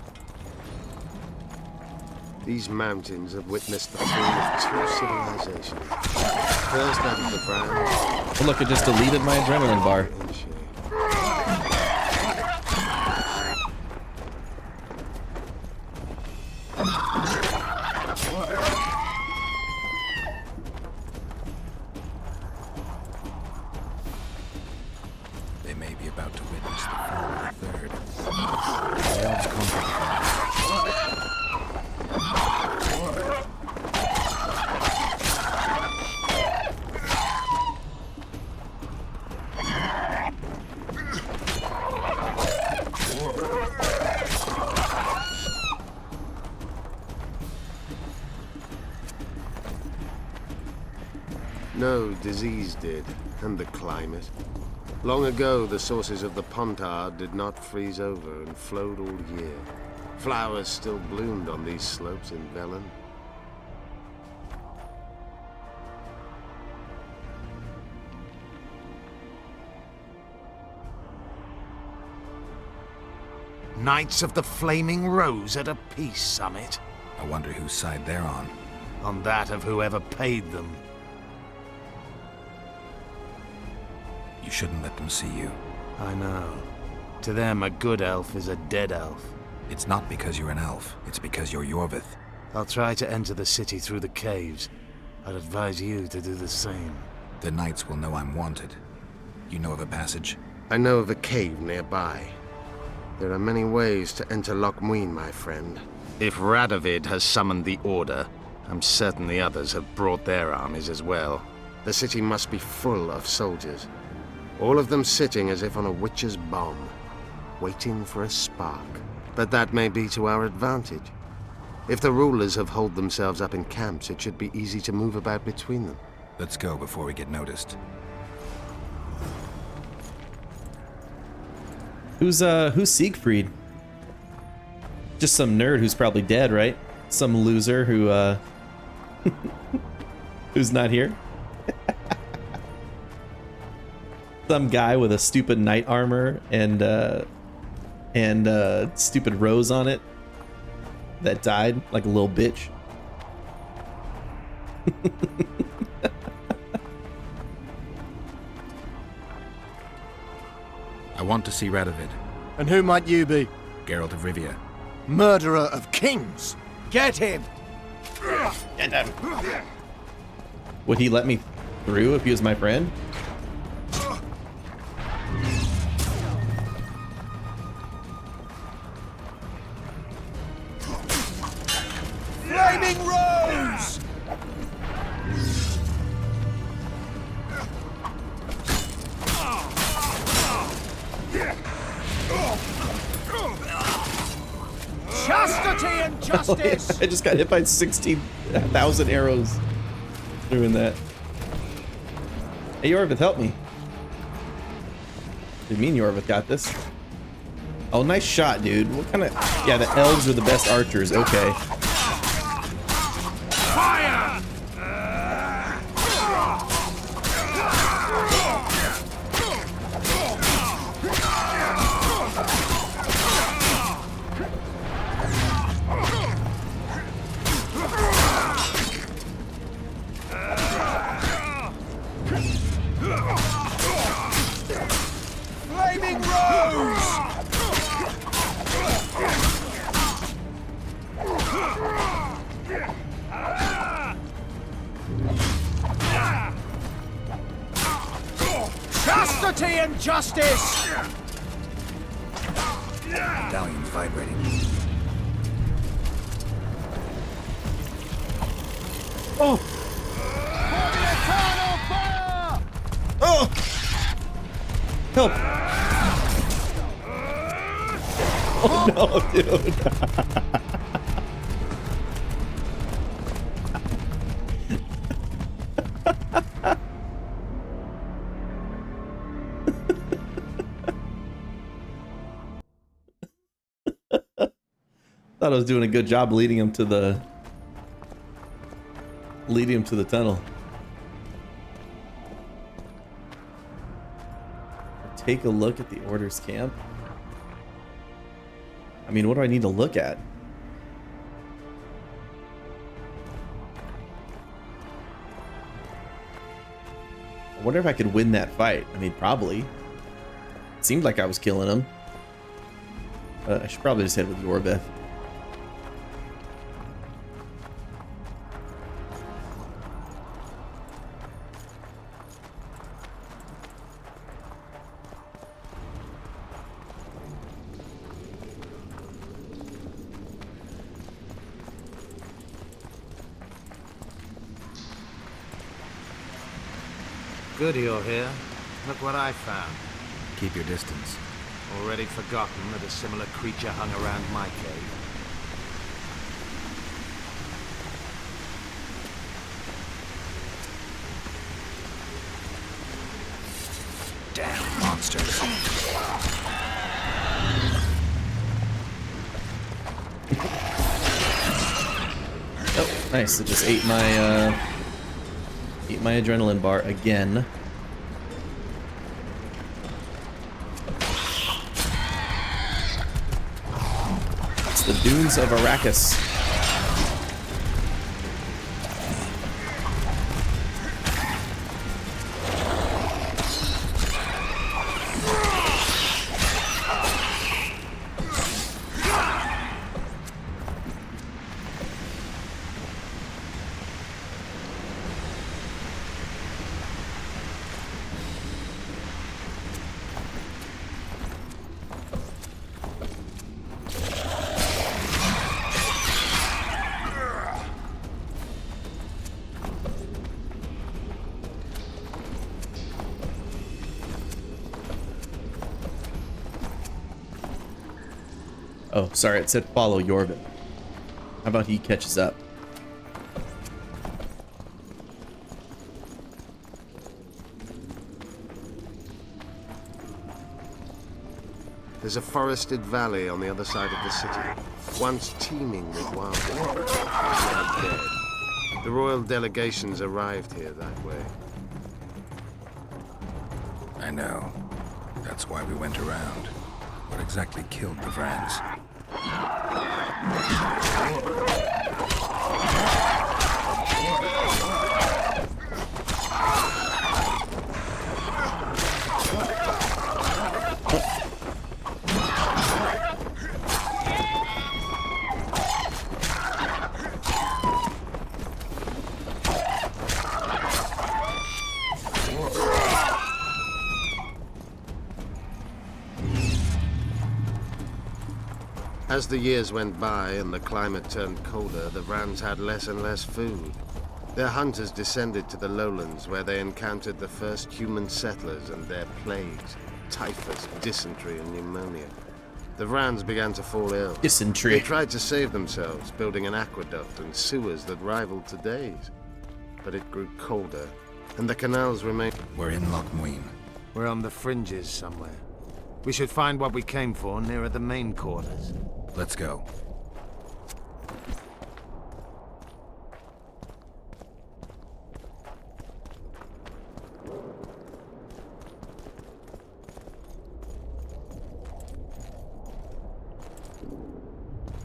These mountains have witnessed the fall of two civilizations. First out of the ground. Oh, look, it just deleted my adrenaline bar. They may be about to witness the fall of the third. The elves conquered No, disease did, and the climate. Long ago, the sources of the Pontar did not freeze over and flowed all year. Flowers still bloomed on these slopes in Vergen. Knights of the Flaming Rose at a peace summit. I wonder whose side they're on. On that of whoever paid them. You shouldn't let them see you. I know. To them, a good elf is a dead elf. It's not because you're an elf. It's because you're Yorvith. I'll try to enter the city through the caves. I'd advise you to do the same. The knights will know I'm wanted. You know of a passage? I know of a cave nearby. There are many ways to enter Loch Muin, my friend. If Radovid has summoned the Order, I'm certain the others have brought their armies as well. The city must be full of soldiers. All of them sitting as if on a witch's bomb, waiting for a spark. But that may be to our advantage. If the rulers have holed themselves up in camps, it should be easy to move about between them. Let's go before we get noticed. Who's Siegfried? Just some nerd who's probably dead, right? Some loser who who's not here. Some guy with a stupid knight armor and stupid rose on it that died like a little bitch. I want to see Radovid. And who might you be? Geralt of Rivia. Murderer of kings! Get him! Get him! Would he let me through if he was my friend? justice! I just got hit by 16,000 arrows doing that. Hey, Yorvith, help me. What do you mean Yorvith got this? Oh, nice shot, dude. What kind of... Yeah, the elves are the best archers. Okay. Fire! Flaming Rose! Chastity and justice! Medallion's vibrating. Oh! Oh! Help! Oh no, dude! Thought I was doing a good job leading him to the tunnel. Take a look at the Order's camp. I mean, what do I need to look at? I wonder if I could win that fight. I mean, probably. It seemed like I was killing him. I should probably just head with Yorvith. Good you're here. Look what I found. Keep your distance. Already forgotten that a similar creature hung around my cave. Damn monsters. Oh, nice. It just ate my adrenaline bar again. It's the dunes of Arrakis. Oh, sorry, it said follow Yorvith. How about he catches up? There's a forested valley on the other side of the city, once teeming with wildlife. Now dead. The royal delegations arrived here that way. I know. That's why we went around. What exactly killed the Vrans? As the years went by and the climate turned colder, the Vrans had less and less food. Their hunters descended to the lowlands where they encountered the first human settlers and their plagues, typhus, dysentery, and pneumonia. The Vrans began to fall ill. Dysentery. They tried to save themselves, building an aqueduct and sewers that rivaled today's. But it grew colder, and the canals remained... We're in Lochmuin. We're on the fringes somewhere. We should find what we came for nearer the main quarters. Let's go.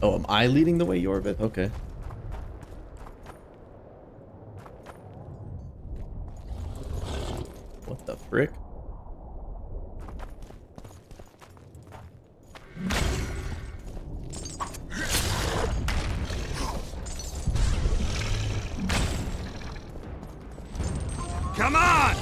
Oh, am I leading the way, Yorbit? Okay. What the frick? Come on!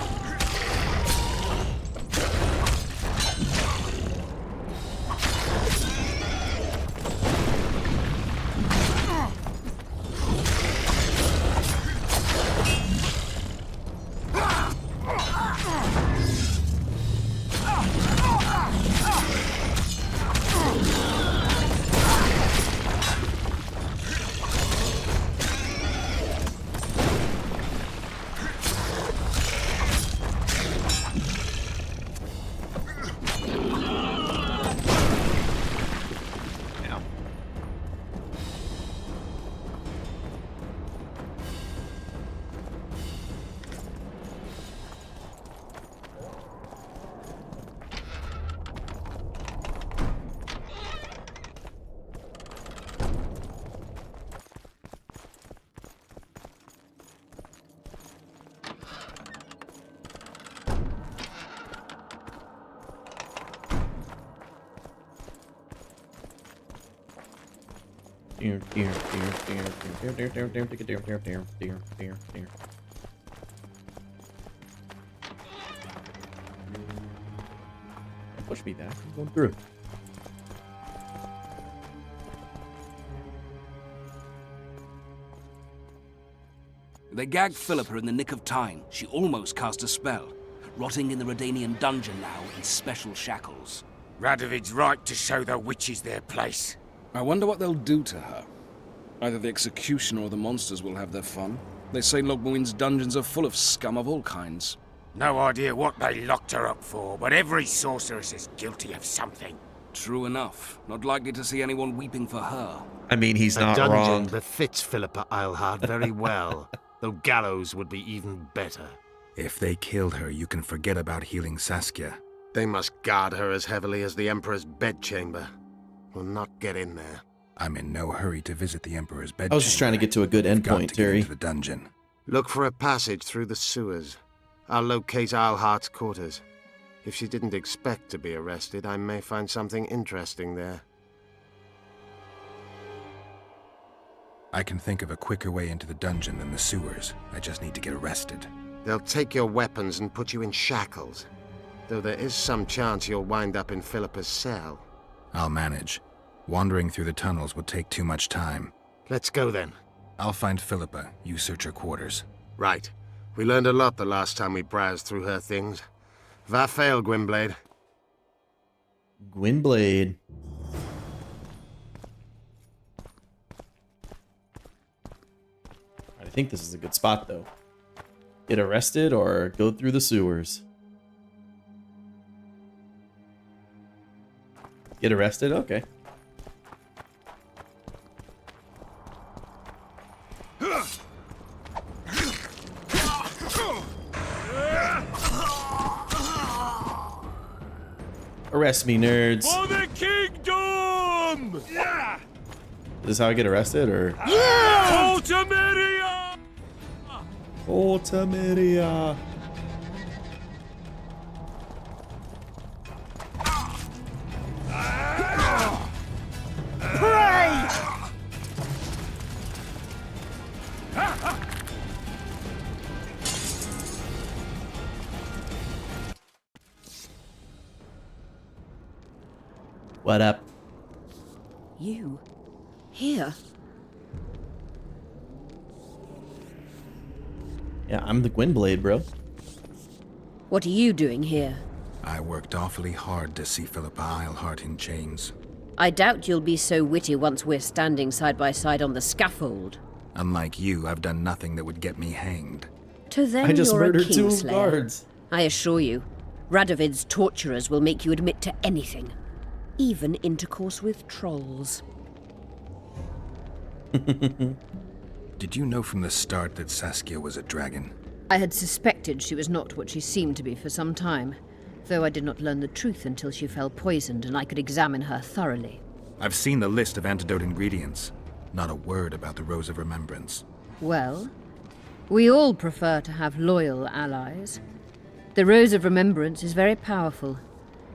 Push me back. I'm going through. They gagged Philippa in the nick of time. She almost cast a spell, rotting in the Redanian dungeon now in special shackles. Radovid's right to show the witches their place. I wonder what they'll do to her. Either the executioner or the monsters will have their fun. They say Lochmuin's dungeons are full of scum of all kinds. No idea what they locked her up for, but every sorceress is guilty of something. True enough. Not likely to see anyone weeping for her. I mean, he's not wrong. A dungeon wrong. befits Philippa Eilhart very well, though gallows would be even better. If they killed her, you can forget about healing Saskia. They must guard her as heavily as the Emperor's bedchamber. We'll not get in there. I'm in no hurry to visit the Emperor's bedchamber. I was just trying to get to a good endpoint, Terry. Into the dungeon. Look for a passage through the sewers. I'll locate Eilhart's quarters. If she didn't expect to be arrested, I may find something interesting there. I can think of a quicker way into the dungeon than the sewers. I just need to get arrested. They'll take your weapons and put you in shackles. Though there is some chance you'll wind up in Philippa's cell. I'll manage. Wandering through the tunnels would take too much time. Let's go then. I'll find Philippa. You search her quarters. Right. We learned a lot the last time we browsed through her things. Va fail, Gwynblade. Gwynblade. I think this is a good spot, though. Get arrested or go through the sewers. Get arrested? Okay. Arrest me, nerds. For the kingdom! Yeah! Is this how I get arrested, or? Yeah! Ultimedia! Ultimedia. Pray! What up? You? Here? Yeah, I'm the Gwynblade, bro. What are you doing here? I worked awfully hard to see Philippa Eilhart in chains. I doubt you'll be so witty once we're standing side by side on the scaffold. Unlike you, I've done nothing that would get me hanged. To them, I just you're a murdered 2 Kingslayer. guards. I assure you, Radovid's torturers will make you admit to anything. Even intercourse with trolls. Did you know from the start that Saskia was a dragon? I had suspected she was not what she seemed to be for some time, though I did not learn the truth until she fell poisoned and I could examine her thoroughly. I've seen the list of antidote ingredients. Not a word about the Rose of Remembrance. Well, we all prefer to have loyal allies. The Rose of Remembrance is very powerful.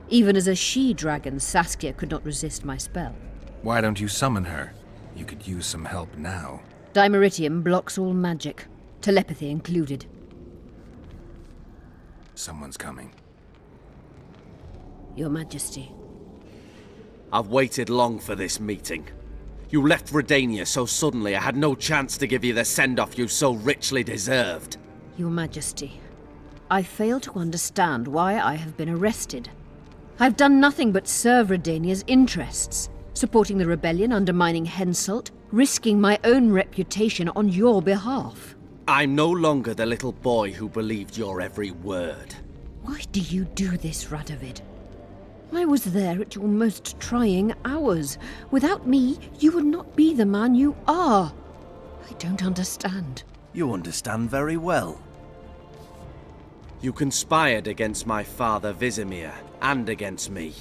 Even as a she-dragon, Saskia could not resist my spell. Why don't you summon her? You could use some help now. Dimeritium blocks all magic, telepathy included. Someone's coming. Your Majesty. I've waited long for this meeting. You left Redania so suddenly I had no chance to give you the send-off you so richly deserved. Your Majesty, I fail to understand why I have been arrested. I've done nothing but serve Redania's interests, supporting the rebellion, undermining Henselt, risking my own reputation on your behalf. I'm no longer the little boy who believed your every word. Why do you do this, Radovid? I was there at your most trying hours. Without me, you would not be the man you are. I don't understand. You understand very well. You conspired against my father Vizimir, and against me.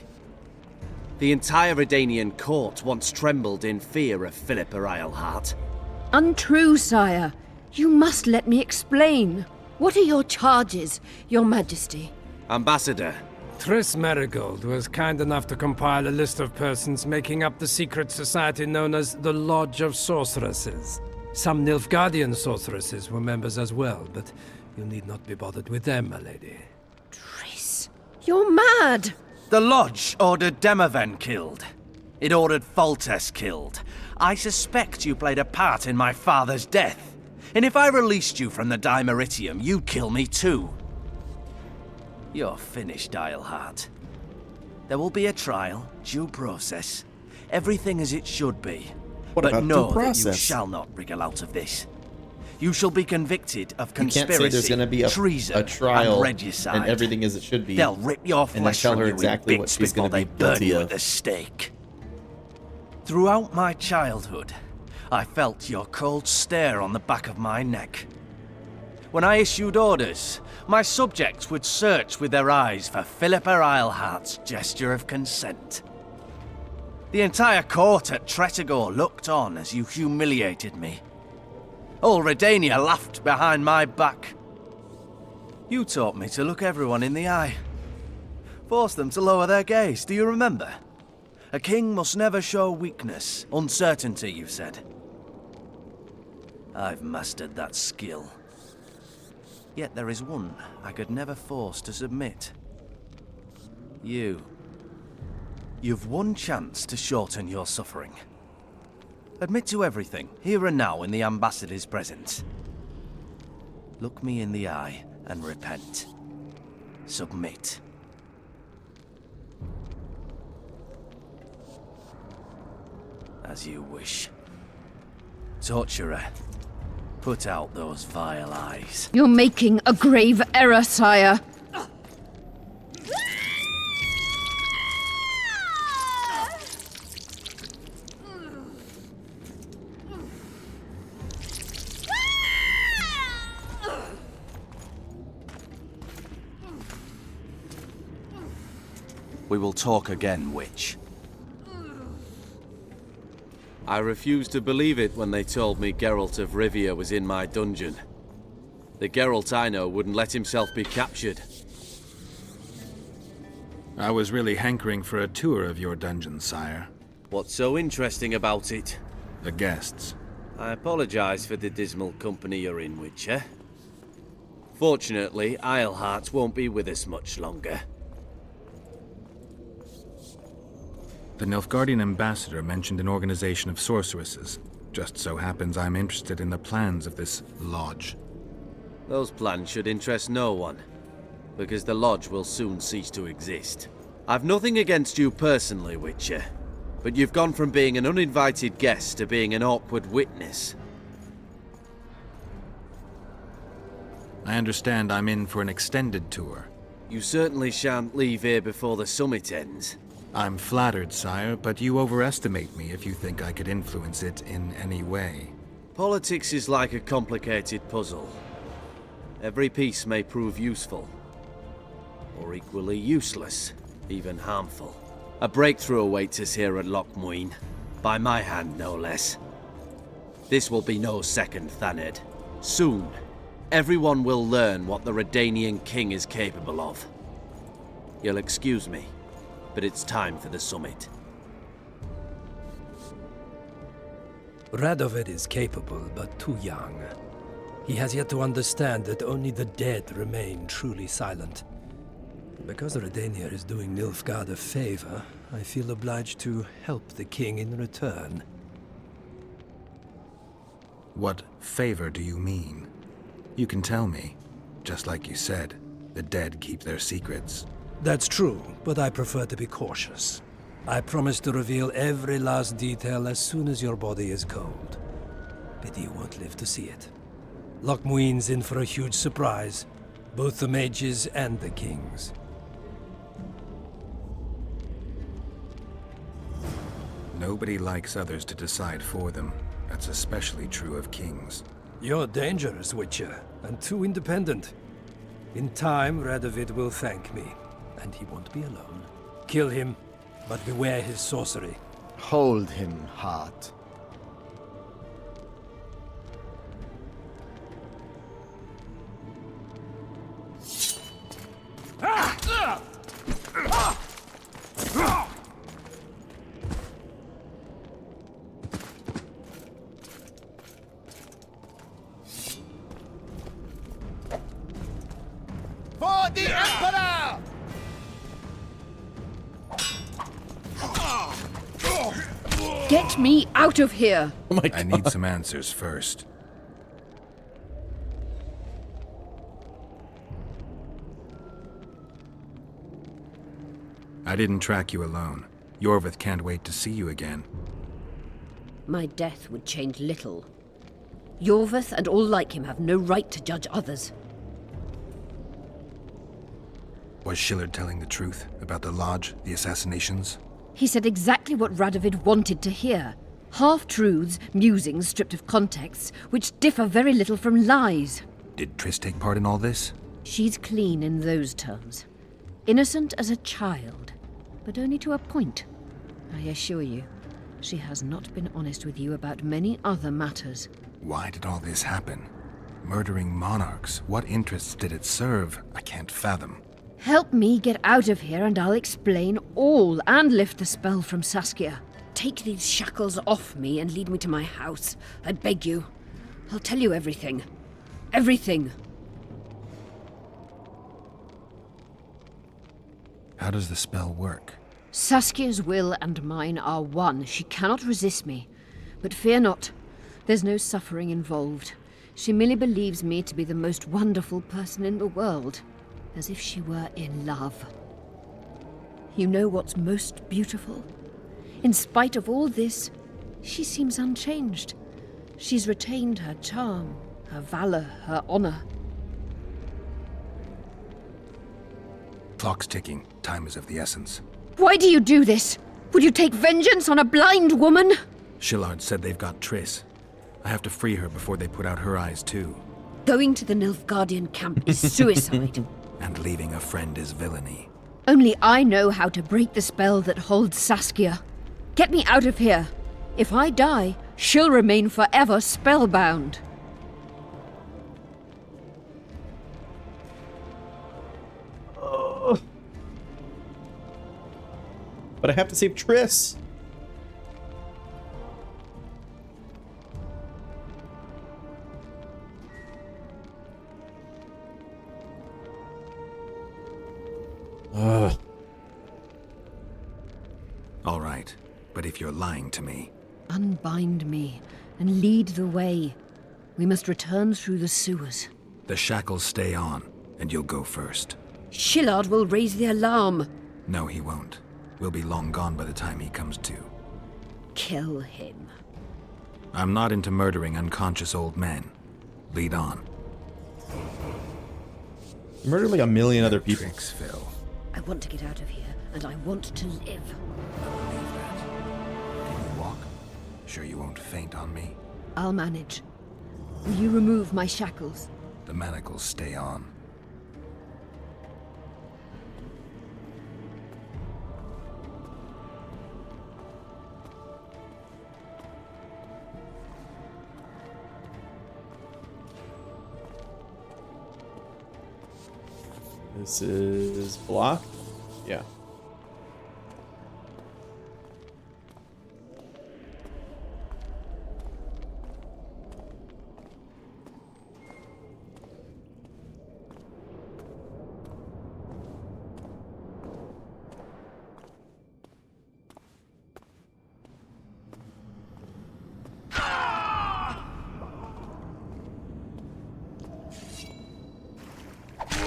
The entire Redanian court once trembled in fear of Philippa Eilhart. Untrue, sire. You must let me explain. What are your charges, your Majesty? Ambassador. Triss Marigold was kind enough to compile a list of persons making up the secret society known as the Lodge of Sorceresses. Some Nilfgaardian sorceresses were members as well, but you need not be bothered with them, my lady. Triss, you're mad! The Lodge ordered Demaven killed. It ordered Foltest killed. I suspect you played a part in my father's death. And if I released you from the Dimeritium, you'd kill me too. You're finished, Eilhart. There will be a trial, due process, everything as it should be. But know that you shall not wriggle out of this. You shall be convicted of conspiracy, you can't say there's going to be treason, a trial and regicide. and everything as it should be. They'll rip your flesh and then tell from her you exactly in what bits she's going before to be they burn guilty you of. at the stake. Throughout my childhood, I felt your cold stare on the back of my neck. When I issued orders, my subjects would search with their eyes for Philippa Eilhart's gesture of consent. The entire court at Tretogor looked on as you humiliated me. All Redania laughed behind my back. You taught me to look everyone in the eye. Forced them to lower their gaze, do you remember? A king must never show weakness, uncertainty, you said. I've mastered that skill. Yet there is one I could never force to submit. You. You've one chance to shorten your suffering. Admit to everything, here and now in the ambassador's presence. Look me in the eye and repent. Submit. As you wish. Torturer, put out those vile eyes. You're making a grave error, sire. We will talk again, witch. I refused to believe it when they told me Geralt of Rivia was in my dungeon. The Geralt I know wouldn't let himself be captured. I was really hankering for a tour of your dungeon, sire. What's so interesting about it? The guests. I apologize for the dismal company you're in, Witcher. Fortunately, Eilhart won't be with us much longer. The Nilfgaardian ambassador mentioned an organization of sorceresses. Just so happens I'm interested in the plans of this lodge. Those plans should interest no one, because the lodge will soon cease to exist. I've nothing against you personally, Witcher, But you've gone from being an uninvited guest to being an awkward witness. I understand I'm in for an extended tour. You certainly shan't leave here before the summit ends. I'm flattered, sire, but you overestimate me if you think I could influence it in any way. Politics is like a complicated puzzle. Every piece may prove useful, or equally useless, even harmful. A breakthrough awaits us here at Loch Muin, by my hand no less. This will be no second Thaned. Soon, everyone will learn what the Redanian king is capable of. You'll excuse me, but it's time for the summit. Radovid is capable, but too young. He has yet to understand that only the dead remain truly silent. Because Redania is doing Nilfgaard a favor, I feel obliged to help the king in return. What favor do you mean? You can tell me. Just like you said, the dead keep their secrets. That's true, but I prefer to be cautious. I promise to reveal every last detail as soon as your body is cold. Pity you won't live to see it. Loch Muin's in for a huge surprise, both the mages and the kings. Nobody likes others to decide for them. That's especially true of kings. You're dangerous, Witcher, and too independent. In time, Radovid will thank me, and he won't be alone. Kill him, but beware his sorcery. Hold him, Hart. For the Emperor! Get me out of here! Oh my God. I need some answers first. I didn't track you alone. Yorvith can't wait to see you again. My death would change little. Yorvith and all like him have no right to judge others. Was Shillard telling the truth about the Lodge, the assassinations? He said exactly what Radovid wanted to hear. Half-truths, musings stripped of context, which differ very little from lies. Did Triss take part in all this? She's clean in those terms. Innocent as a child, but only to a point. I assure you, she has not been honest with you about many other matters. Why did all this happen? Murdering monarchs, what interests did it serve? I can't fathom. Help me get out of here and I'll explain all and lift the spell from Saskia. Take these shackles off me and lead me to my house. I beg you. I'll tell you everything. Everything. How does the spell work? Saskia's will and mine are one. She cannot resist me. But fear not. There's no suffering involved. She merely believes me to be the most wonderful person in the world. As if she were in love. You know what's most beautiful? In spite of all this, she seems unchanged. She's retained her charm, her valor, her honor. Clock's ticking. Time is of the essence. Why do you do this? Would you take vengeance on a blind woman? Shillard said they've got Triss. I have to free her before they put out her eyes too. Going to the Nilfgaardian camp is suicide. And leaving a friend is villainy. Only I know how to break the spell that holds Saskia. Get me out of here. If I die, she'll remain forever spellbound. But I have to save Triss. All right, but if you're lying to me... Unbind me and lead the way. We must return through the sewers. The shackles stay on, and you'll go first. Shillard will raise the alarm. No, he won't. We'll be long gone by the time he comes to. kill him. I'm not into murdering unconscious old men. Lead on. You murdered like a million other people. Tricks, Phil. I want to get out of here, and I want to live. I believe that. Can you walk? Sure you won't faint on me? I'll manage. Will you remove my shackles? The manacles stay on. This is blocked? Yeah.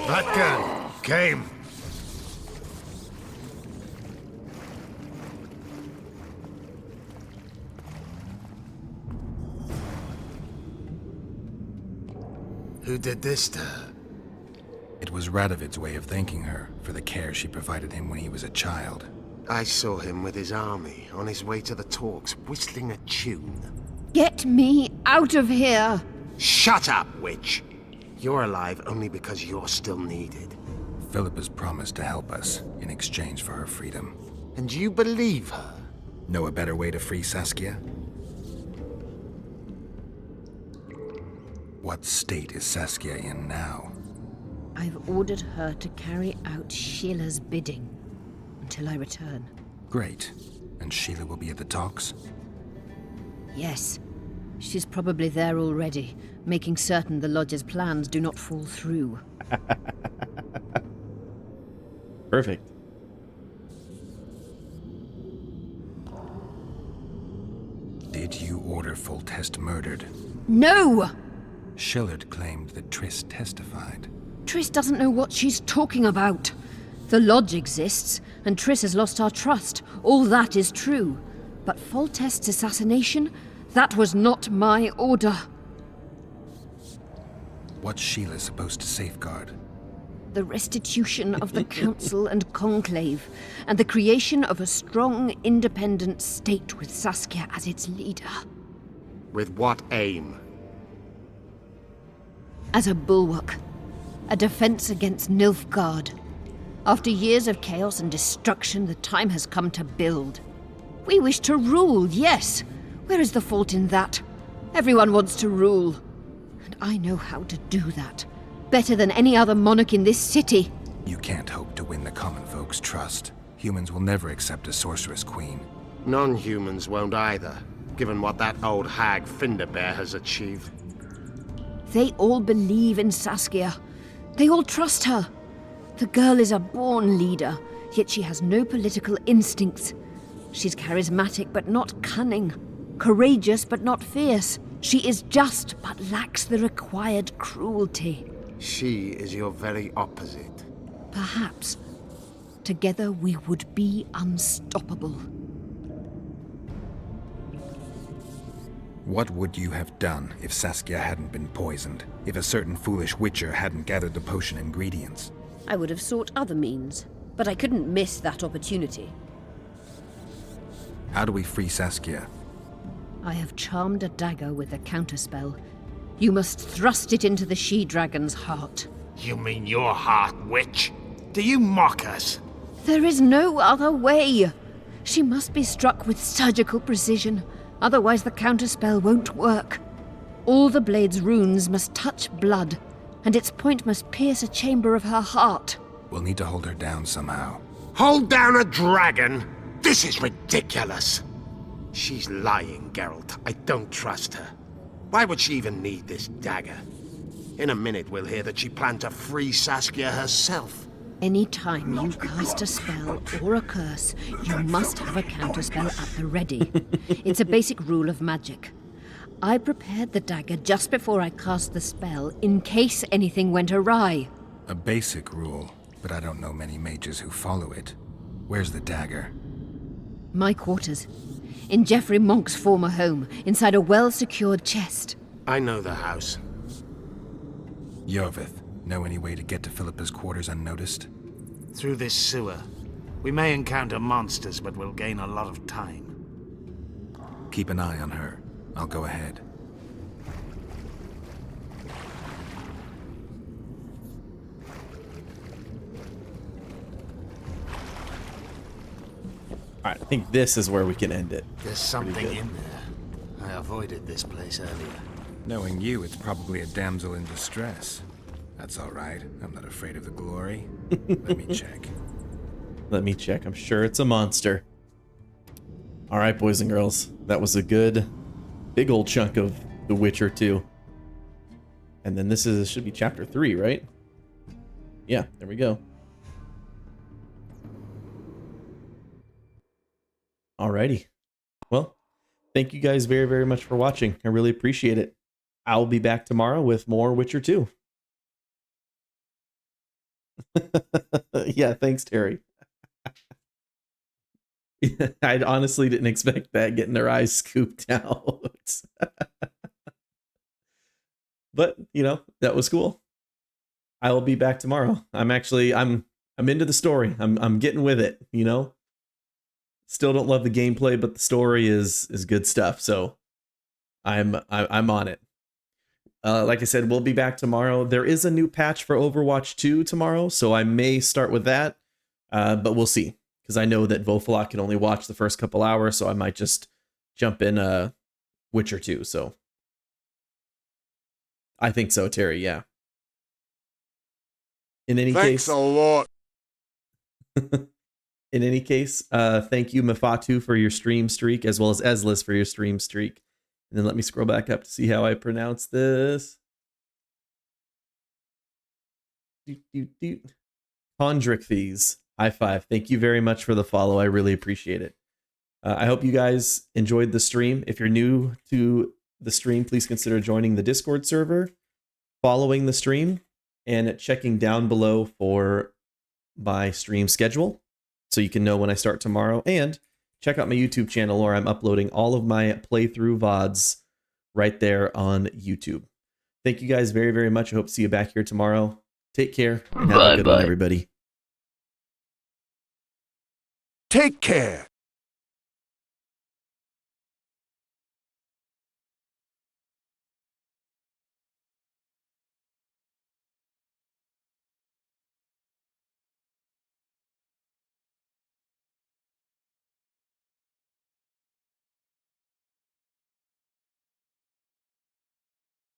Vergen came. Who did this to her? It was Radovid's way of thanking her for the care she provided him when he was a child. I saw him with his army on his way to the talks, whistling a tune. Get me out of here! Shut up, witch! You're alive only because you're still needed. Philippa's promised to help us in exchange for her freedom. And you believe her? Know a better way to free Saskia? What state is Saskia in now? I've ordered her to carry out Sheila's bidding until I return. Great. And Sheila will be at the talks? Yes. She's probably there already, making certain the Lodge's plans do not fall through. Perfect. Did you order Foltest murdered? No! Shillard claimed that Triss testified. Triss doesn't know what she's talking about. The Lodge exists, and Triss has lost our trust. All that is true. But Foltest's assassination? That was not my order. What's Sheila supposed to safeguard? The restitution of the Council and Conclave, and the creation of a strong, independent state with Saskia as its leader. With what aim? As a bulwark. A defense against Nilfgaard. After years of chaos and destruction, the time has come to build. We wish to rule, yes. Where is the fault in that? Everyone wants to rule. And I know how to do that. Better than any other monarch in this city. You can't hope to win the common folk's trust. Humans will never accept a sorceress queen. Non-humans won't either, given what that old hag Finderbear has achieved. They all believe in Saskia. They all trust her. The girl is a born leader, yet she has no political instincts. She's charismatic but not cunning. Courageous but not fierce. She is just but lacks the required cruelty. She is your very opposite. Perhaps. Together we would be unstoppable. What would you have done if Saskia hadn't been poisoned? If a certain foolish witcher hadn't gathered the potion ingredients? I would have sought other means, but I couldn't miss that opportunity. How do we free Saskia? I have charmed a dagger with a counterspell. You must thrust it into the she-dragon's heart. You mean your heart, witch? Do you mock us? There is no other way. She must be struck with surgical precision, otherwise the counterspell won't work. All the blade's runes must touch blood, and its point must pierce a chamber of her heart. We'll need to hold her down somehow. Hold down a dragon? This is ridiculous. She's lying, Geralt. I don't trust her. Why would she even need this dagger? In a minute we'll hear that she planned to free Saskia herself. Any time you cast a spell or a curse, you must have a counterspell at the ready. It's a basic rule of magic. I prepared the dagger just before I cast the spell, in case anything went awry. A basic rule, but I don't know many mages who follow it. Where's the dagger? My quarters. In Geoffrey Monk's former home, inside a well-secured chest. I know the house. Yorvith, know any way to get to Philippa's quarters unnoticed? Through this sewer. We may encounter monsters, but we'll gain a lot of time. Keep an eye on her. I'll go ahead. All right, I think this is where we can end it. There's something in there. I avoided this place earlier. Knowing you, it's probably a damsel in distress. That's all right. I'm not afraid of the glory. Let me check. Let me check. I'm sure it's a monster. All right, boys and girls. That was a good, big old chunk of The Witcher 2. And then this should be chapter 3, right? Yeah, there we go. Alrighty. Well, thank you guys very, very much for watching. I really appreciate it. I'll be back tomorrow with more Witcher 2. Yeah, thanks, Terry. I honestly didn't expect that, getting their eyes scooped out. But, you know, that was cool. I will be back tomorrow. I'm into the story. I'm getting with it, you know? Still don't love the gameplay, but the story is good stuff. So I'm on it. Like I said, we'll be back tomorrow. There is a new patch for Overwatch 2 tomorrow, so I may start with that. But we'll see, because I know that Vofelot can only watch the first couple hours, so I might just jump in Witcher 2. So I think so, Terry. Yeah. In any case, thanks a lot. In any case, thank you, Mafatu, for your stream streak, as well as Eslis for your stream streak. And then let me scroll back up to see how I pronounce this. Hondrickfees. High five. Thank you very much for the follow. I really appreciate it. I hope you guys enjoyed the stream. If you're new to the stream, please consider joining the Discord server, following the stream, and checking down below for my stream schedule, so you can know when I start tomorrow. And check out my YouTube channel, where I'm uploading all of my playthrough VODs right there on YouTube. Thank you guys very, very much. I hope to see you back here tomorrow. Take care and have a good one, everybody. Take care.